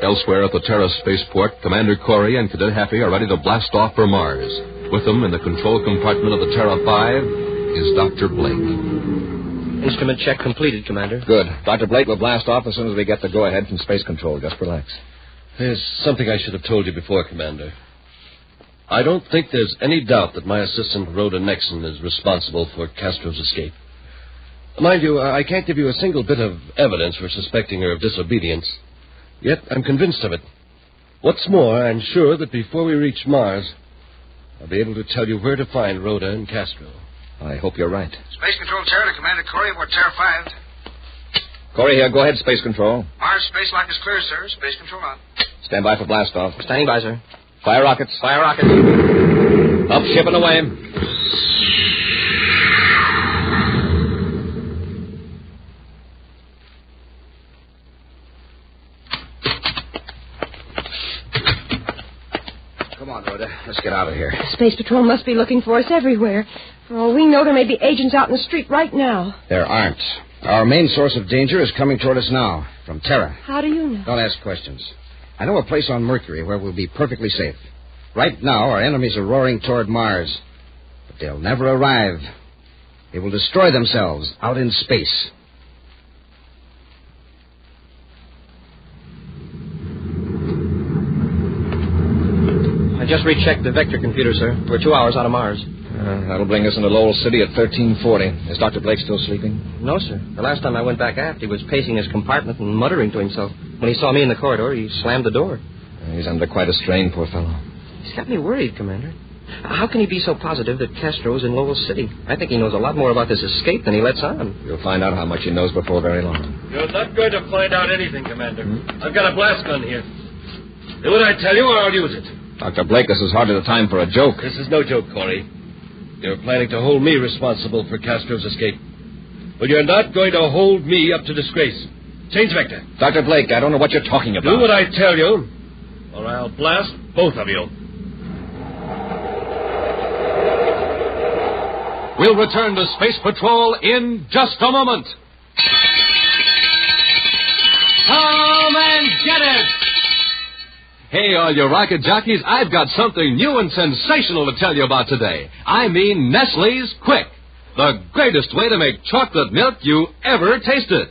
Elsewhere at the Terra spaceport, Commander Corey and Cadet Happy are ready to blast off for Mars. With them in the control compartment of the Terra 5 is Dr. Blake. Instrument check completed, Commander. Good. Dr. Blake will blast off as soon as we get the go-ahead from Space Control. Just relax. There's something I should have told you before, Commander. I don't think there's any doubt that my assistant, Rhoda Nixon, is responsible for Castro's escape. Mind you, I can't give you a single bit of evidence for suspecting her of disobedience. Yet I'm convinced of it. What's more, I'm sure that before we reach Mars, I'll be able to tell you where to find Rhoda and Castro. I hope you're right. Space Control Terra to Commander Corey aboard Terra 5. Corey here. Go ahead, Space Control. Mars space lock is clear, sir. Space Control on. Stand by for blast-off. Standing by, sir. Fire rockets. Fire rockets. Up ship and away. Come on, Rhoda. Let's get out of here. Space Patrol must be looking for us everywhere. For all we know, there may be agents out in the street right now. There aren't. Our main source of danger is coming toward us now, from Terra. How do you know? Don't ask questions. I know a place on Mercury where we'll be perfectly safe. Right now, our enemies are roaring toward Mars. But they'll never arrive. They will destroy themselves out in space. I just rechecked the vector computer, sir. We're 2 hours out of Mars. That'll bring us into Lowell City at 1340. Is Dr. Blake still sleeping? No, sir. The last time I went back aft, he was pacing his compartment and muttering to himself. When he saw me in the corridor, he slammed the door. He's under quite a strain, poor fellow. He's got me worried, Commander. How can he be so positive that Castro's in Lowell City? I think he knows a lot more about this escape than he lets on. You'll find out how much he knows before very long. You're not going to find out anything, Commander. I've got a blast gun here. Do what I tell you or I'll use it. Dr. Blake, this is hardly the time for a joke. This is no joke, Corey. You're planning to hold me responsible for Castro's escape. But you're not going to hold me up to disgrace. Change vector. Dr. Blake, I don't know what you're talking about. Do what I tell you, or I'll blast both of you. We'll return to Space Patrol in just a moment. Come and get it! Hey, all you rocket jockeys, I've got something new and sensational to tell you about today. I mean Nestle's Quick, the greatest way to make chocolate milk you ever tasted.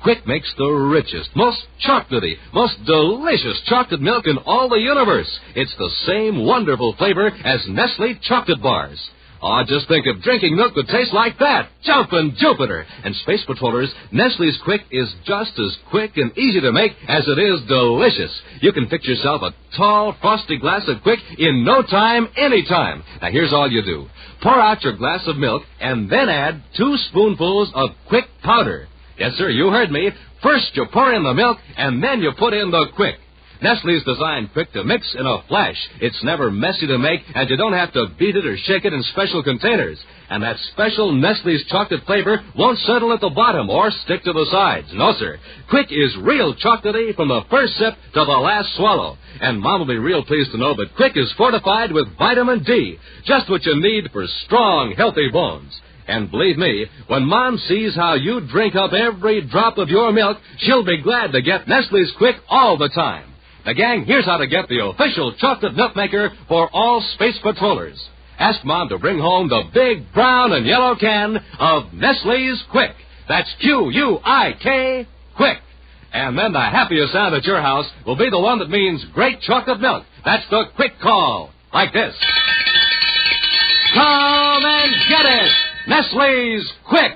Quick makes the richest, most chocolatey, most delicious chocolate milk in all the universe. It's the same wonderful flavor as Nestle chocolate bars. Oh, just think if drinking milk would taste like that. Jumpin' Jupiter. And Space Patrollers, Nestle's Quick is just as quick and easy to make as it is delicious. You can fix yourself a tall, frosty glass of Quick in no time, anytime. Now, here's all you do. Pour out your glass of milk and then add 2 spoonfuls of Quick powder. Yes, sir, you heard me. First you pour in the milk and then you put in the Quick. Nestle's designed Quick to mix in a flash. It's never messy to make, and you don't have to beat it or shake it in special containers. And that special Nestle's chocolate flavor won't settle at the bottom or stick to the sides. No, sir. Quick is real chocolatey from the first sip to the last swallow. And Mom will be real pleased to know that Quick is fortified with vitamin D, just what you need for strong, healthy bones. And believe me, when Mom sees how you drink up every drop of your milk, she'll be glad to get Nestle's Quick all the time. Now, gang, here's how to get the official chocolate milk maker for all Space Patrollers. Ask Mom to bring home the big brown and yellow can of Nestle's Quick. That's Q-U-I-K, Quick. And then the happiest sound at your house will be the one that means great chocolate milk. That's the Quick call, like this. Come and get it! Nestle's Quick!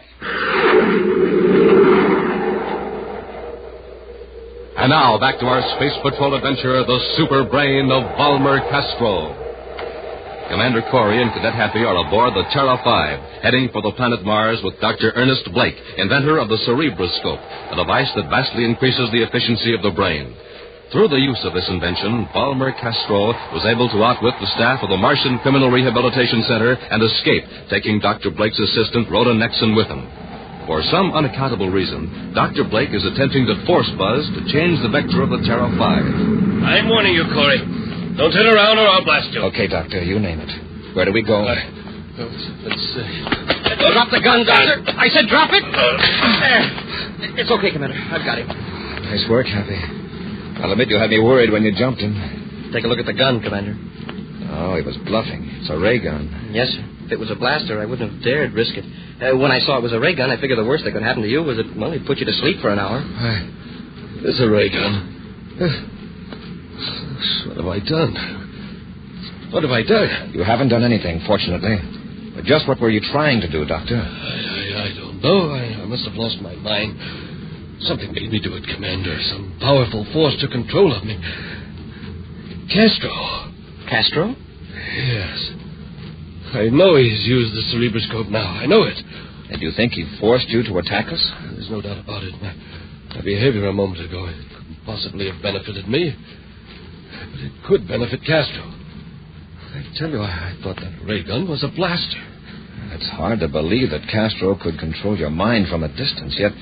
And now, back to our Space Patrol adventure, the super brain of Balmer Castro. Commander Corey and Cadet Happy are aboard the Terra 5, heading for the planet Mars with Dr. Ernest Blake, inventor of the cerebroscope, a device that vastly increases the efficiency of the brain. Through the use of this invention, Balmer Castro was able to outwit the staff of the Martian Criminal Rehabilitation Center and escape, taking Dr. Blake's assistant, Rhoda Nexon, with him. For some unaccountable reason, Dr. Blake is attempting to force Buzz to change the vector of the Terra 5. I'm warning you, Corey. Don't turn around or I'll blast you. Okay, Doctor, you name it. Where do we go? Let's see. Drop the gun, Doctor. I said drop it. There. It's okay, Commander. I've got him. Nice work, Happy. I'll admit you had me worried when you jumped him. Take a look at the gun, Commander. Oh, he was bluffing. It's a ray gun. Yes, sir. If it was a blaster, I wouldn't have dared risk it. When I saw it was a ray gun, I figured the worst that could happen to you was that, well, he'd put you to sleep for an hour. It's a ray gun. What have I done? What have I done? You haven't done anything, fortunately. But just what were you trying to do, Doctor? I don't know. I must have lost my mind. Something made me do it, Commander. Some powerful force took control of me. Castro. Castro? Yes. I know he's used the cerebroscope now. I know it. And you think he forced you to attack us? There's no doubt about it. My behavior a moment ago, it couldn't possibly have benefited me. But it could benefit Castro. I tell you, I thought that ray gun was a blaster. It's hard to believe that Castro could control your mind from a distance, yet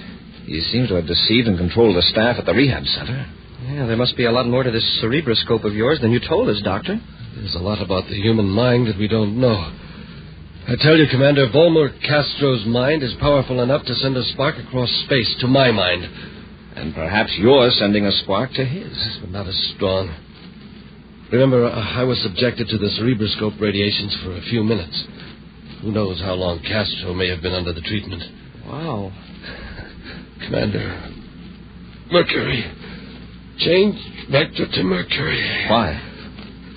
he seems to have deceived and controlled the staff at the rehab center. Yeah, there must be a lot more to this cerebroscope of yours than you told us, Doctor. There's a lot about the human mind that we don't know. I tell you, Commander, Balmer Castro's mind is powerful enough to send a spark across space to my mind. And perhaps you're sending a spark to his. But not as strong. Remember, I was subjected to the cerebroscope radiations for a few minutes. Who knows how long Castro may have been under the treatment. Wow. Commander, Mercury. Change vector to Mercury. Why?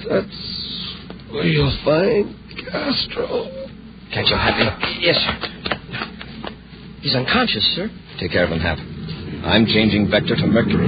That's where you'll find Castro. Can't you help me? Yes, sir. He's unconscious, sir. Take care of him, Hap. I'm changing vector to Mercury.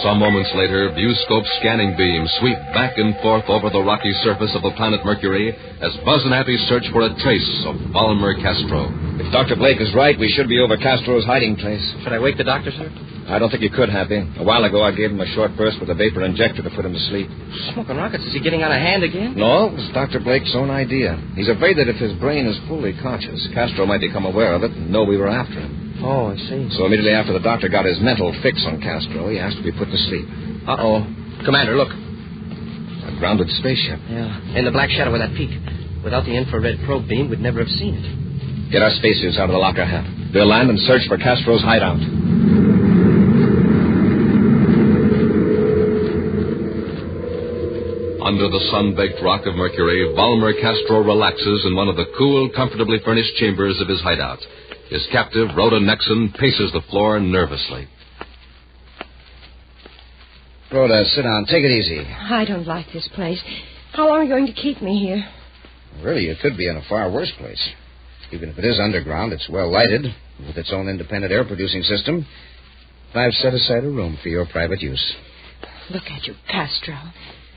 Some moments later, viewscope scanning beams sweep back and forth over the rocky surface of the planet Mercury as Buzz and Appy search for a trace of Balmer Castro. If Dr. Blake is right, we should be over Castro's hiding place. Should I wake the doctor, sir? I don't think you could, Happy. A while ago, I gave him a short burst with a vapor injector to put him to sleep. Smoking rockets. Is he getting out of hand again? No, it was Dr. Blake's own idea. He's afraid that if his brain is fully conscious, Castro might become aware of it and know we were after him. Oh, I see. So immediately after the doctor got his mental fix on Castro, he asked to be put to sleep. Uh-oh. Commander, look. A grounded spaceship. Yeah, in the black shadow of that peak. Without the infrared probe beam, we'd never have seen it. Get our spacesuits out of the locker, Hap. We'll land and search for Castro's hideout. Under the sun-baked rock of Mercury, Balmer Castro relaxes in one of the cool, comfortably furnished chambers of his hideout. His captive, Rhoda Nexon, paces the floor nervously. Rhoda, sit down. Take it easy. I don't like this place. How long are you going to keep me here? Really, you could be in a far worse place. Even if it is underground, it's well lighted, with its own independent air-producing system. I've set aside a room for your private use. Look at you, Castro.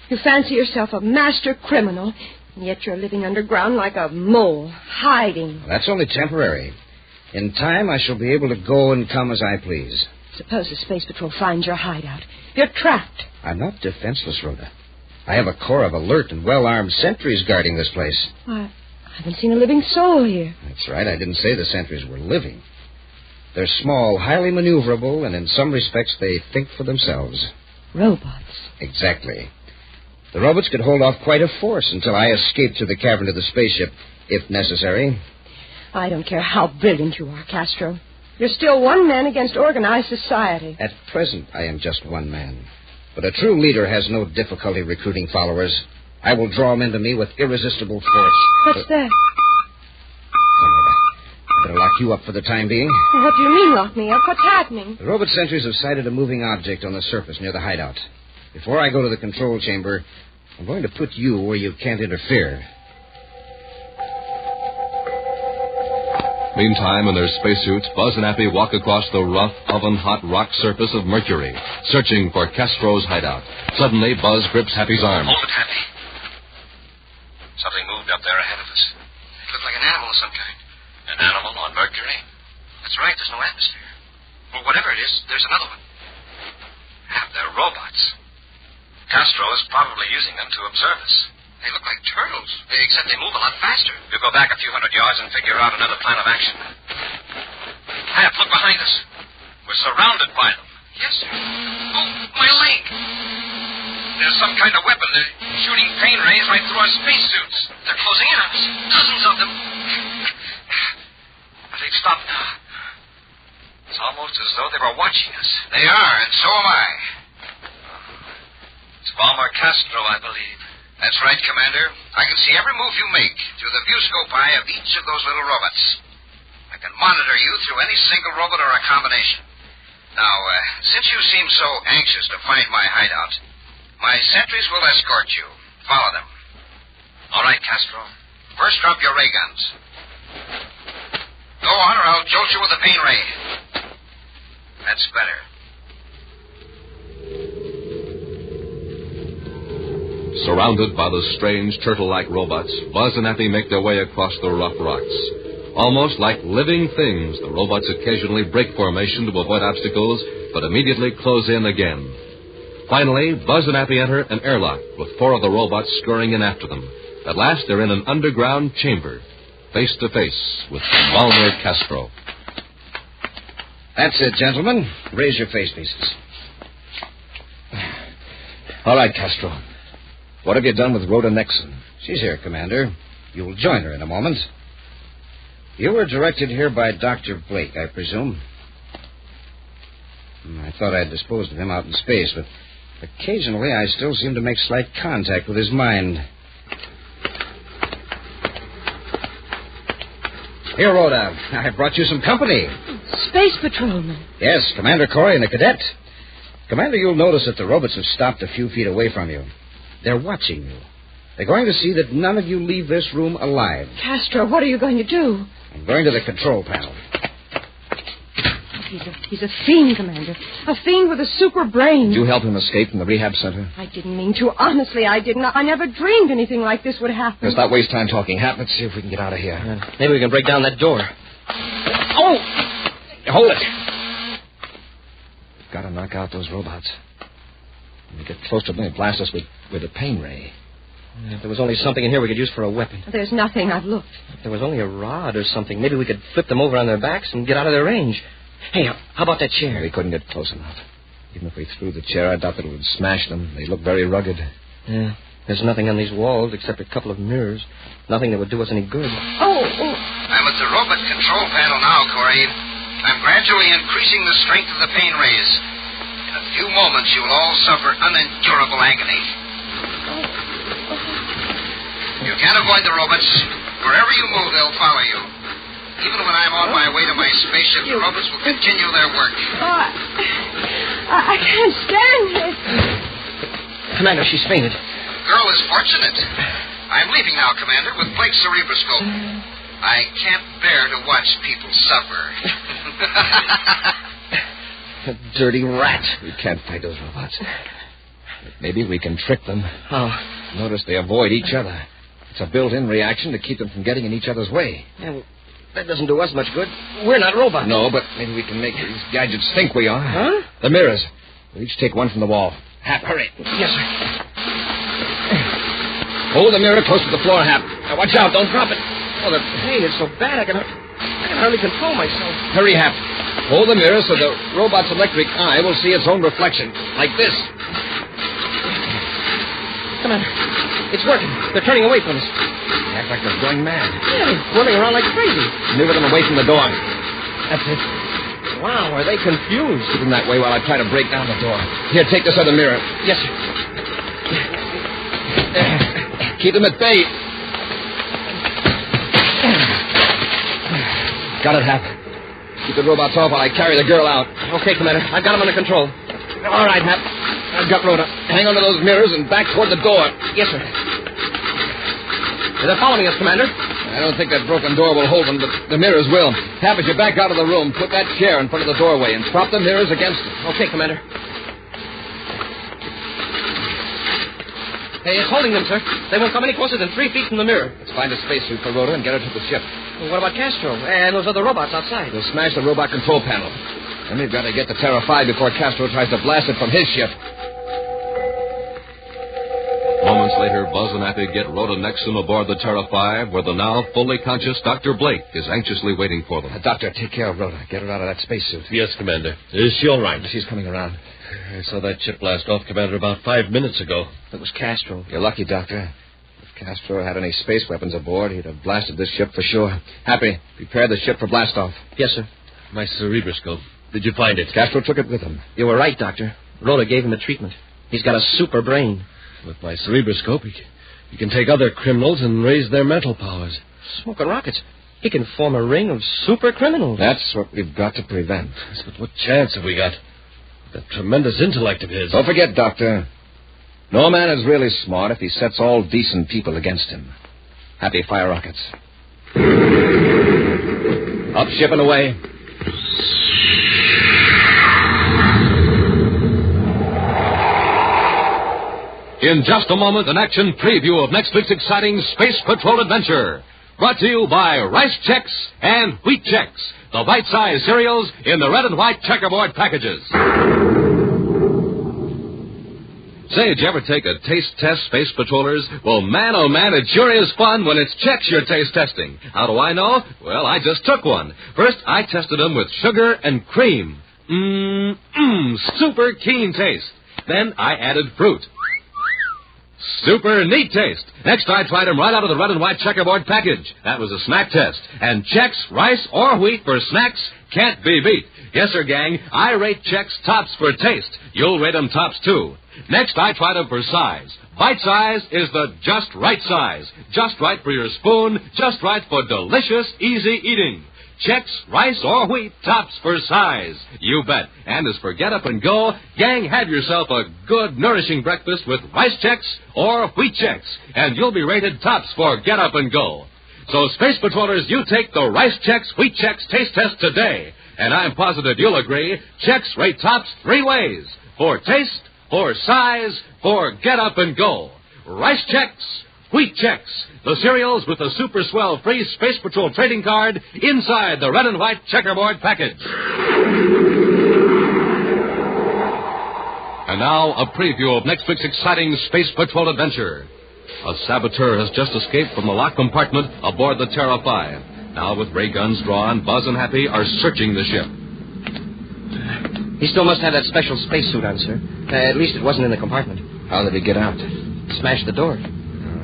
You fancy yourself a master criminal, and yet you're living underground like a mole, hiding. That's only temporary. In time, I shall be able to go and come as I please. Suppose the Space Patrol finds your hideout. You're trapped. I'm not defenseless, Rhoda. I have a corps of alert and well-armed sentries guarding this place. I haven't seen a living soul here. That's right. I didn't say the sentries were living. They're small, highly maneuverable, and in some respects they think for themselves. Robots. Exactly. The robots could hold off quite a force until I escaped to the cavern of the spaceship, if necessary. I don't care how brilliant you are, Castro. You're still one man against organized society. At present, I am just one man. But a true leader has no difficulty recruiting followers. I will draw them into me with irresistible force. What's that? I better lock you up for the time being. What do you mean, lock me up? What's happening? The robot sentries have sighted a moving object on the surface near the hideout. Before I go to the control chamber, I'm going to put you where you can't interfere. Meantime, in their spacesuits, Buzz and Appy walk across the rough, oven-hot rock surface of Mercury, searching for Castro's hideout. Suddenly, Buzz grips Happy's arm. Hold it, Happy. Something moved up there ahead of us. It looked like an animal of some kind. An animal on Mercury? That's right, there's no atmosphere. Well, whatever it is, there's another one. Hap, they're robots. Castro is probably using them to observe us. They look like turtles, except they move a lot faster. We'll go back a few hundred yards and figure out another plan of action. Hap, look behind us. We're surrounded by them. Yes, sir. Oh, my leg. There's some kind of weapon. They're shooting pain rays right through our spacesuits. They're closing in on us. Dozens of them. But they've stopped now. It's almost as though they were watching us. They are, and so am I. It's Balmer Castro, I believe. That's right, Commander. I can see every move you make through the viewscope eye of each of those little robots. I can monitor you through any single robot or a combination. Now, since you seem so anxious to find my hideout, my sentries will escort you. Follow them. All right, Castro. First, drop your ray guns. Go on, or I'll jolt you with a pain ray. That's better. Surrounded by the strange turtle-like robots, Buzz and Appy make their way across the rough rocks. Almost like living things, the robots occasionally break formation to avoid obstacles, but immediately close in again. Finally, Buzz and Appy enter an airlock with 4 of the robots scurrying in after them. At last, they're in an underground chamber, face to face with Balmer Castro. That's it, gentlemen. Raise your face pieces. All right, Castro. What have you done with Rhoda Nexon? She's here, Commander. You'll join her in a moment. You were directed here by Dr. Blake, I presume. I thought I'd disposed of him out in space, but occasionally I still seem to make slight contact with his mind. Here, Rhoda, I brought you some company. Space Patrolman. Yes, Commander Corey and the Cadet. Commander, you'll notice that the robots have stopped a few feet away from you. They're watching you. They're going to see that none of you leave this room alive. Castro, what are you going to do? I'm going to the control panel. He's a fiend, Commander. A fiend with a super brain. Did you help him escape from the rehab center? I didn't mean to. Honestly, I didn't. I never dreamed anything like this would happen. Let's not waste time talking. Hap, let's see if we can get out of here. Maybe we can break down that door. Oh! Hold it. We've got to knock out those robots. When we get close to them, they blast us with a pain ray. If there was only something in here we could use for a weapon. There's nothing. I've looked. If there was only a rod or something, maybe we could flip them over on their backs and get out of their range. Hey, how about that chair? We couldn't get close enough. Even if we threw the chair, I doubt that it would smash them. They look very rugged. Yeah, there's nothing on these walls except a couple of mirrors. Nothing that would do us any good. I'm at the robot control panel now, Corey. I'm gradually increasing the strength of the pain rays. In a few moments, you'll all suffer unendurable agony. You can't avoid the robots. Wherever you move, they'll follow you. Even when I'm on my way to my spaceship, the robots will continue their work. I can't stand it. Commander, she's fainted. The girl is fortunate. I'm leaving now, Commander, with Blake's cerebroscope. I can't bear to watch people suffer. Dirty rat. We can't fight those robots. But maybe we can trick them. Oh. Notice they avoid each other. It's a built-in reaction to keep them from getting in each other's way. Yeah, well, that doesn't do us much good. We're not robots. No, but maybe we can make these gadgets think we are. Huh? The mirrors. We'll each take one from the wall. Hap, hurry. Yes, sir. Hold the mirror close to the floor, Hap. Now, watch out. Don't drop it. Oh, the pain is so bad I can hardly control myself. Hurry, Hap. Hold the mirror so the robot's electric eye will see its own reflection. Like this. Commander, it's working. They're turning away from us. They act like they're going mad. Yeah, they're running around like crazy. Move them away from the door. That's it. Wow, are they confused? Keep them that way while I try to break down the door. Here, take this other mirror. Yes, sir. Keep them at bay. Got it, Hap. Keep the robots off while I carry the girl out. Okay, Commander. I've got them under control. All right, Hap. I've got Rhoda. Hang on to those mirrors and back toward the door. Yes, sir. They're following us, Commander. I don't think that broken door will hold them, but the mirrors will. Hap, as you back out of the room, put that chair in front of the doorway and prop the mirrors against it. Okay, Commander. Hey, it's holding them, sir. They won't come any closer than 3 feet from the mirror. Let's find a spacesuit for Rhoda and get her to the ship. Well, what about Castro and those other robots outside? We'll smash the robot control panel. Then we've got to get to Terra 5 before Castro tries to blast it from his ship. Moments later, Buzz and Appy get Rhoda Nexum aboard the Terra 5, where the now fully conscious Dr. Blake is anxiously waiting for them. Doctor, take care of Rhoda. Get her out of that spacesuit. Yes, Commander. Is she all right? She's coming around. I saw that ship blast off, Commander, about 5 minutes ago. It was Castro. You're lucky, Doctor. If Castro had any space weapons aboard, he'd have blasted this ship for sure. Happy, prepare the ship for blastoff. Yes, sir. My cerebroscope. Did you find it? Castro took it with him. You were right, Doctor. Rhoda gave him a treatment. He's got a super brain. With my cerebroscope, he can take other criminals and raise their mental powers. Smoking rockets. He can form a ring of super criminals. That's what we've got to prevent. Yes, but what chance have we got? That tremendous intellect of his. Don't forget, Doctor. No man is really smart if he sets all decent people against him. Happy, fire rockets. Up ship and away. In just a moment, an action preview of next week's exciting Space Patrol adventure. Brought to you by Rice Chex and Wheat Chex, the bite-sized cereals in the red and white checkerboard packages. Say, did you ever take a taste test, Space Patrollers? Well, man, oh man, it sure is fun when it's Chex you're taste testing. How do I know? Well, I just took one. First, I tested them with sugar and cream. Super keen taste. Then I added fruit. Super neat taste. Next, I tried them right out of the red and white checkerboard package. That was a snack test. And Chex, rice, or wheat for snacks Can't be beat. Yes, sir, gang. I rate Chex tops for taste. You'll rate them tops, too. Next, I try them for size. Bite size is the just right size. Just right for your spoon. Just right for delicious, easy eating. Chex, rice, or wheat, tops for size. You bet. And as for get up and go, gang, have yourself a good, nourishing breakfast with rice Chex or wheat Chex, and you'll be rated tops for get up and go. So, Space Patrollers, you take the rice Chex, wheat Chex taste test today, and I'm positive you'll agree, Chex rate tops 3 ways: for taste, for size, for get up and go. Rice Chex, wheat Chex, the cereals with the super swell free Space Patrol trading card inside the red and white checkerboard package. And now, a preview of next week's exciting Space Patrol adventure. A saboteur has just escaped from the locked compartment aboard the Terra 5. Now, with ray guns drawn, Buzz and Happy are searching the ship. He still must have that special spacesuit on, sir. At least it wasn't in the compartment. How did he get out? Smashed the door.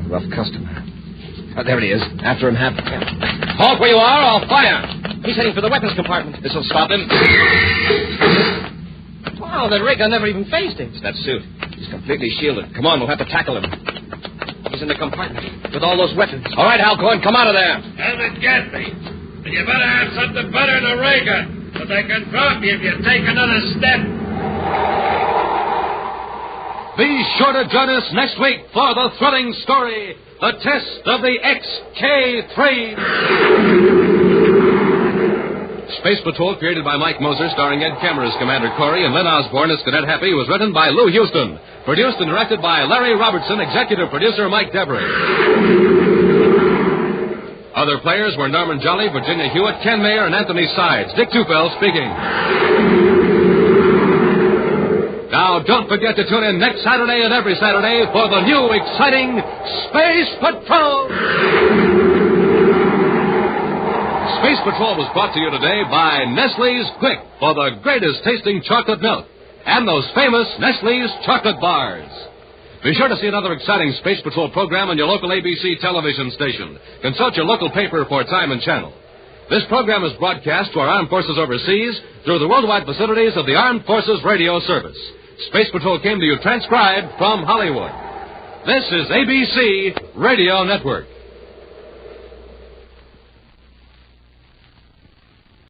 Rough customer. Oh, there he is. After him, Hap. Halt where you are, I'll fire. He's heading for the weapons compartment. This'll stop him. Wow, that ray gun never even phased him. It's that suit. He's completely shielded. Come on, we'll have to tackle him. He's in the compartment with all those weapons. All right, Halcorn, come out of there. Haven't get me. And you better have something better than a ray gun, so they can drop you if you take another step. Be sure to join us next week for the thrilling story, The Test of the XK-3. Space Patrol, created by Mike Moser, starring Ed Kemmer as Commander Corey and Lynn Osborne as Cadet Happy, was written by Lou Houston. Produced and directed by Larry Robertson, executive producer Mike Devery. Other players were Norman Jolly, Virginia Hewitt, Ken Mayer, and Anthony Sides. Dick Tufel speaking. Now, don't forget to tune in next Saturday and every Saturday for the new, exciting Space Patrol! Space Patrol was brought to you today by Nestle's Quick for the greatest tasting chocolate milk and those famous Nestle's chocolate bars. Be sure to see another exciting Space Patrol program on your local ABC television station. Consult your local paper for time and channel. This program is broadcast to our armed forces overseas through the worldwide facilities of the Armed Forces Radio Service. Space Patrol came to you transcribed from Hollywood. This is ABC Radio Network.